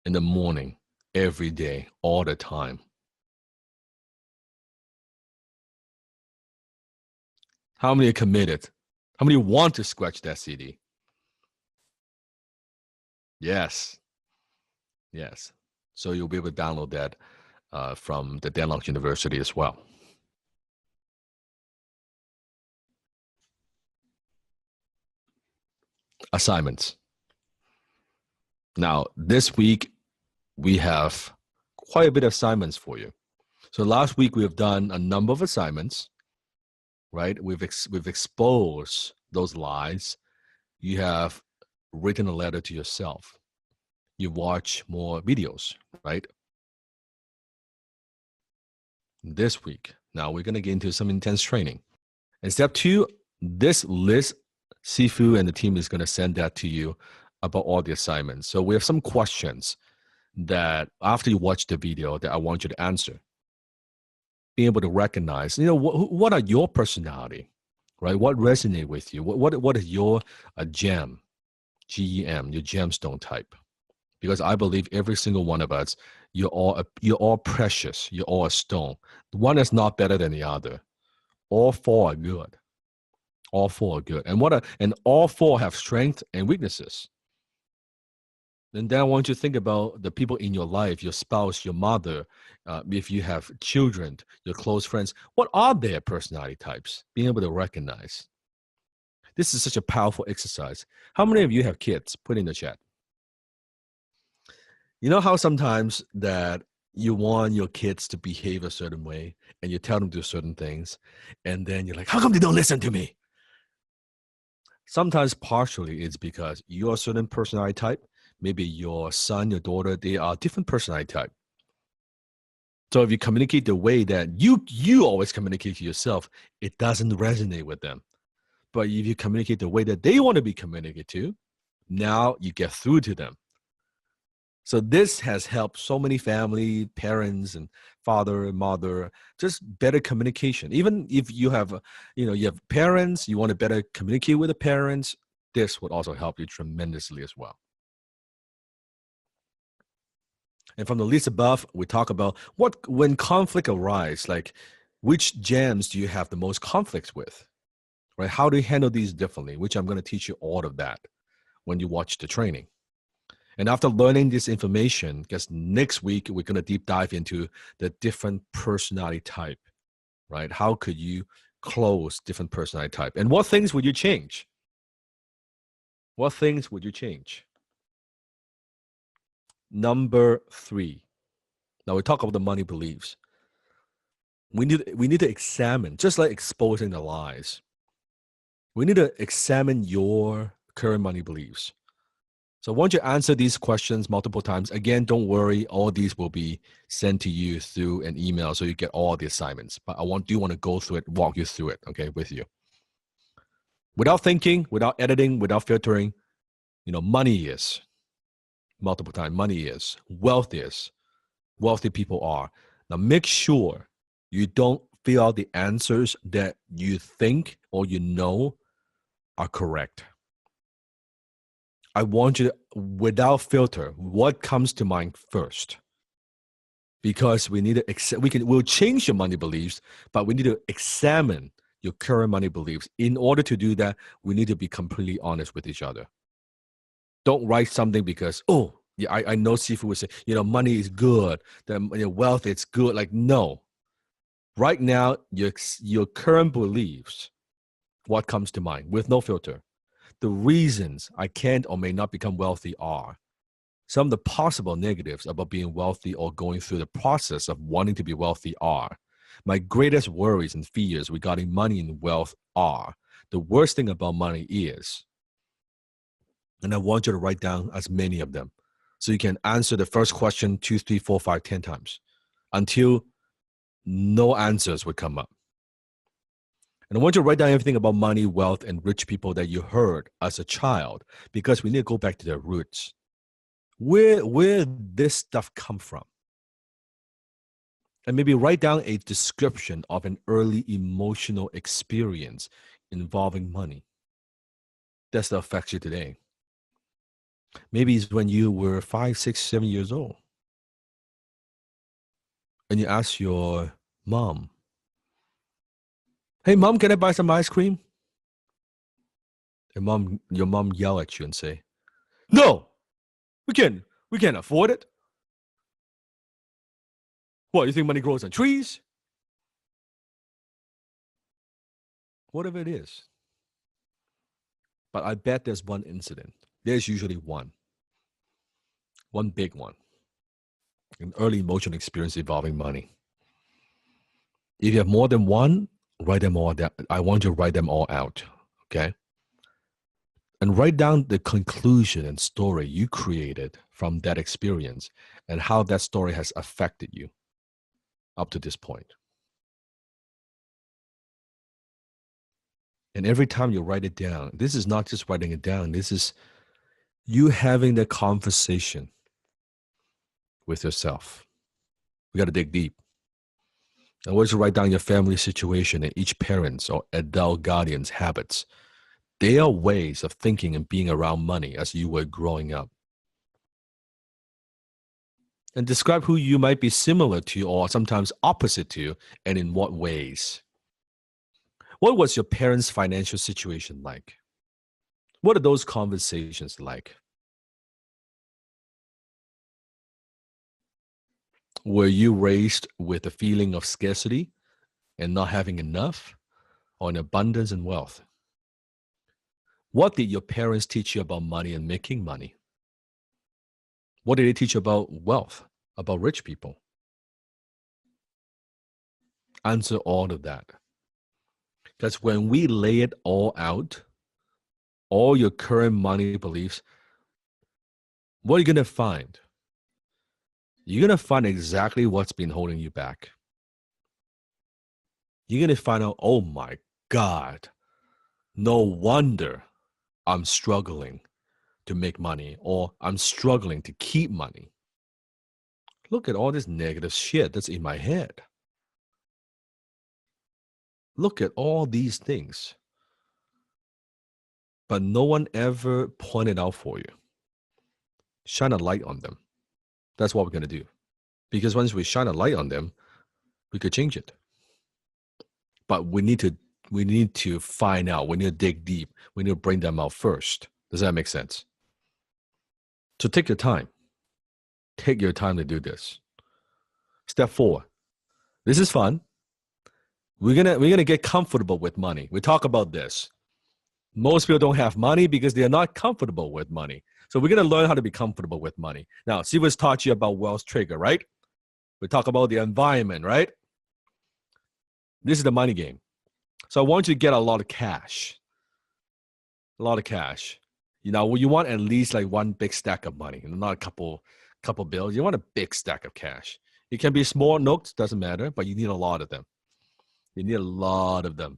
in the morning, every day, all the time. How many are committed? How many want to scratch that CD? Yes. Yes. So you'll be able to download that from the Denlock University as well. Assignments. Now, this week, we have quite a bit of assignments for you. So last week, we have done a number of assignments, right? We've exposed those lies. You have written a letter to yourself. You watch more videos, right? This week, now we're going to get into some intense training. And step 2, this list, Sifu and the team is going to send that to you about all the assignments. So we have some questions that after you watch the video that I want you to answer. Being able to recognize, what are your personality, right? What resonate with you? What is your gem, GEM, your gemstone type? Because I believe every single one of us, you're all precious. You're all a stone. One is not better than the other. All 4 are good. All 4 are good. And all 4 have strengths and weaknesses. And then I want you to think about the people in your life, your spouse, your mother, if you have children, your close friends. What are their personality types? Being able to recognize. This is such a powerful exercise. How many of you have kids? Put in the chat. You know how sometimes that you want your kids to behave a certain way and you tell them to do certain things, and then you're like, how come they don't listen to me? Sometimes partially it's because you're a certain personality type. Maybe your son, your daughter, they are different personality type. So if you communicate the way that you always communicate to yourself, it doesn't resonate with them. But if you communicate the way that they want to be communicated to, now you get through to them. So this has helped so many family, parents, and father and mother, just better communication. Even if you have, you have parents, you want to better communicate with the parents, this would also help you tremendously as well. And from the list above, we talk about when conflict arises, like which gems do you have the most conflicts with, right? How do you handle these differently? Which I'm going to teach you all of that when you watch the training. And after learning this information, because next week we're going to deep dive into the different personality type, right? How could you close different personality type? And what things would you change? What things would you change? Number 3. Now we talk about the money beliefs. We need to examine, just like exposing the lies. We need to examine your current money beliefs. So once you answer these questions multiple times, again, don't worry, all these will be sent to you through an email so you get all the assignments. But I do want to go through it, walk you through it, okay, with you. Without thinking, without editing, without filtering, money is. Multiple times, money is. Wealth is. Wealthy people are. Now make sure you don't fill out the answers that you think or are correct. I want you to, without filter, what comes to mind first? Because we need to, we'll change your money beliefs, but we need to examine your current money beliefs. In order to do that, we need to be completely honest with each other. Don't write something because, I know Sifu would say, money is good, wealth is good. Like, no. Right now, your current beliefs, what comes to mind with no filter? The reasons I can't or may not become wealthy are some of the possible negatives about being wealthy or going through the process of wanting to be wealthy are my greatest worries and fears regarding money and wealth are the worst thing about money is, and I want you to write down as many of them so you can answer the first question 2, 3, 4, 5, 10 times until no answers would come up. And I want you to write down everything about money, wealth, and rich people that you heard as a child, because we need to go back to their roots. Where this stuff come from? And maybe write down a description of an early emotional experience involving money that still affects you today. Maybe it's when you were 5, 6, 7 years old. And you ask your mom, hey, mom, can I buy some ice cream? And your mom yell at you and say, no, we can't afford it. What, you think money grows on trees? Whatever it is. But I bet there's one incident. There's usually one big one, an early emotional experience involving money. If you have more than one, write them all down. I want you to write them all out, okay? And write down the conclusion and story you created from that experience and how that story has affected you up to this point. And every time you write it down, this is not just writing it down, this is you having the conversation with yourself. We got to dig deep. I want you to write down your family situation and each parent's or adult guardian's habits. They are ways of thinking and being around money as you were growing up. And describe who you might be similar to or sometimes opposite to, and in what ways. What was your parents' financial situation like? What are those conversations like? Were you raised with a feeling of scarcity and not having enough, or in abundance and wealth? What did your parents teach you about money and making money? What did they teach you about wealth, about rich people? answer all of that. Because when we lay it all out, all your current money beliefs, what are you going to find? You're going to find exactly what's been holding you back. You're going to find out, oh my God, no wonder I'm struggling to make money, or I'm struggling to keep money. Look at all this negative shit that's in my head. Look at all these things. But no one ever pointed out for you. Shine a light on them. That's what we're going to do. Because once we shine a light on them, we could change it. But we need to find out. We need to dig deep. We need to bring them out first. Does that make sense? So take your time. Take your time to do this. Step 4. This is fun. We're gonna get comfortable with money. We talk about this. Most people don't have money because they're not comfortable with money. So we're gonna learn how to be comfortable with money. Now, Siva's taught you about wealth trigger, right? We talk about the environment, right? This is the money game. So I want you to get a lot of cash. A lot of cash. You know, you want at least like one big stack of money, not a couple bills. You want a big stack of cash. It can be small notes, doesn't matter, but you need a lot of them. You need a lot of them.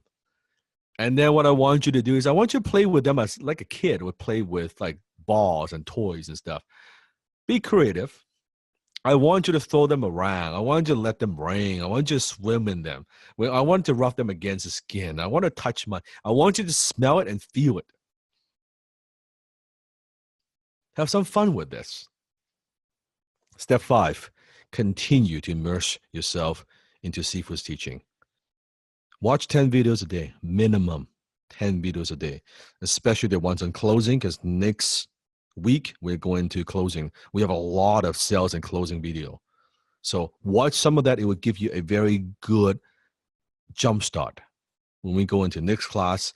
And then what I want you to do is I want you to play with them as like a kid would play with like balls and toys and stuff. Be creative. I want you to throw them around. I want you to let them rain. I want you to swim in them. I want to rub them against the skin. I want to touch I want you to smell it and feel it. Have some fun with this. Step 5, continue to immerse yourself into Sifu's teaching. Watch 10 videos a day, minimum 10 videos a day, especially the ones on closing, because next week we're going to closing. We have a lot of sales and closing video. So watch some of that. It will give you a very good jump start. When we go into next class,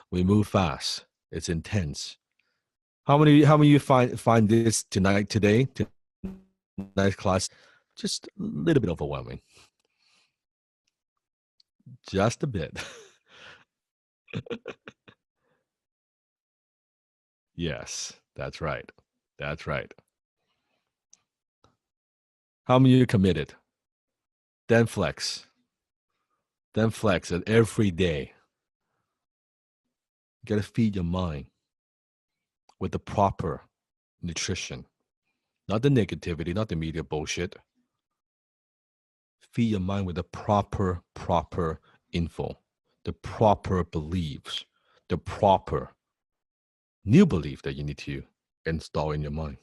we move fast. It's intense. How many of you find this tonight's class just a little bit overwhelming? Just a bit. Yes, that's right. That's right. How many of you committed? Then flex. Then flex it every day. You got to feed your mind with the proper nutrition. Not the negativity, not the media bullshit. Feed your mind with the proper info, the proper beliefs, the proper new belief that you need to install in your mind.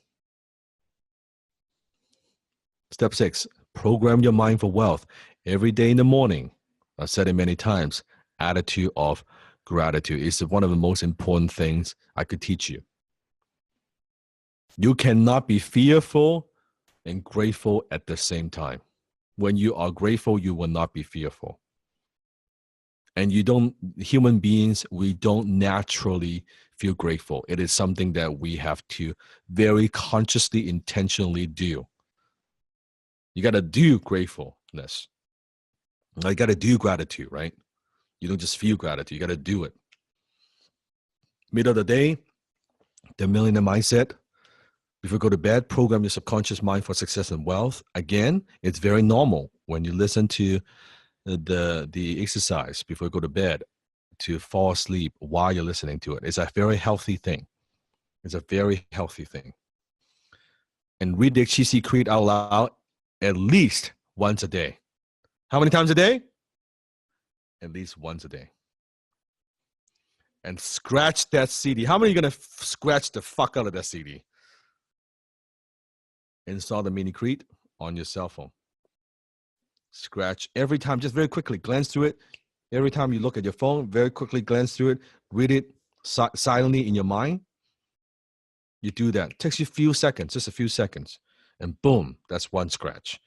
Step 6, program your mind for wealth. Every day in the morning, I've said it many times, attitude of gratitude is one of the most important things I could teach you. You cannot be fearful and grateful at the same time. When you are grateful, you will not be fearful. And human beings, we don't naturally feel grateful. It is something that we have to very consciously, intentionally do. You got to do gratefulness. You got to do gratitude, right? You don't just feel gratitude. You got to do it. Middle of the day, the millionaire mindset. Before you go to bed, program your subconscious mind for success and wealth. Again, it's very normal when you listen to the exercise before you go to bed to fall asleep while you're listening to it. It's a very healthy thing. It's a very healthy thing. And read the Qi Creed out loud at least once a day. How many times a day? At least once a day. And scratch that CD. How many are going to scratch the fuck out of that CD? Install the mini Creed on your cell phone. Scratch every time, just very quickly, glance through it. Every time you look at your phone, very quickly glance through it, read it silently in your mind. You do that. It takes you a few seconds, just a few seconds. And boom, that's one scratch.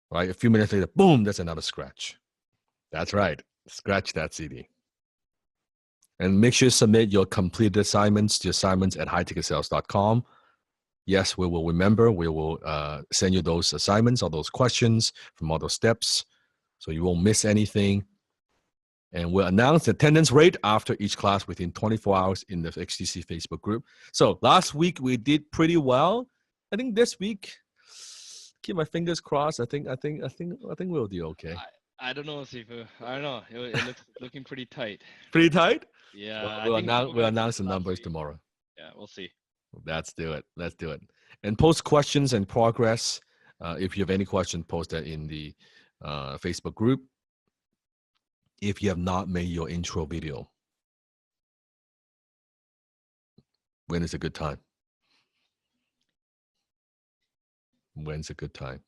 Right? A few minutes later, boom, that's another scratch. That's right. Scratch that CD. And make sure you submit your completed assignments to assignments@highticketsales.com. Yes, we will remember. We will send you those assignments, all those questions from all those steps. so you won't miss anything. And we'll announce the attendance rate after each class within 24 hours in the XTC Facebook group. So last week we did pretty well. I think this week, keep my fingers crossed. I think we'll do okay. I don't know, Sifu. I don't know. It looks looking pretty tight. Pretty tight. Yeah. We'll people we'll got announce the last numbers week. tomorrow. Yeah, we'll see. Let's do it. Let's do it. And post questions and progress. If you have any question, post that in the Facebook group. If you have not made your intro video, when is a good time? When's a good time?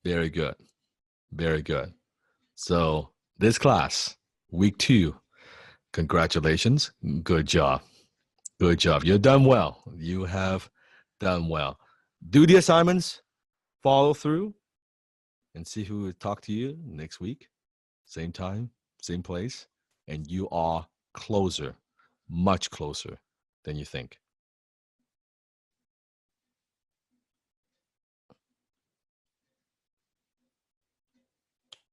Very good. Very good. So this class, week 2, congratulations. Good job. Good job. You've done well. You have done well. Do the assignments, follow through, and see who will talk to you next week. Same time, same place. And you are closer, much closer than you think.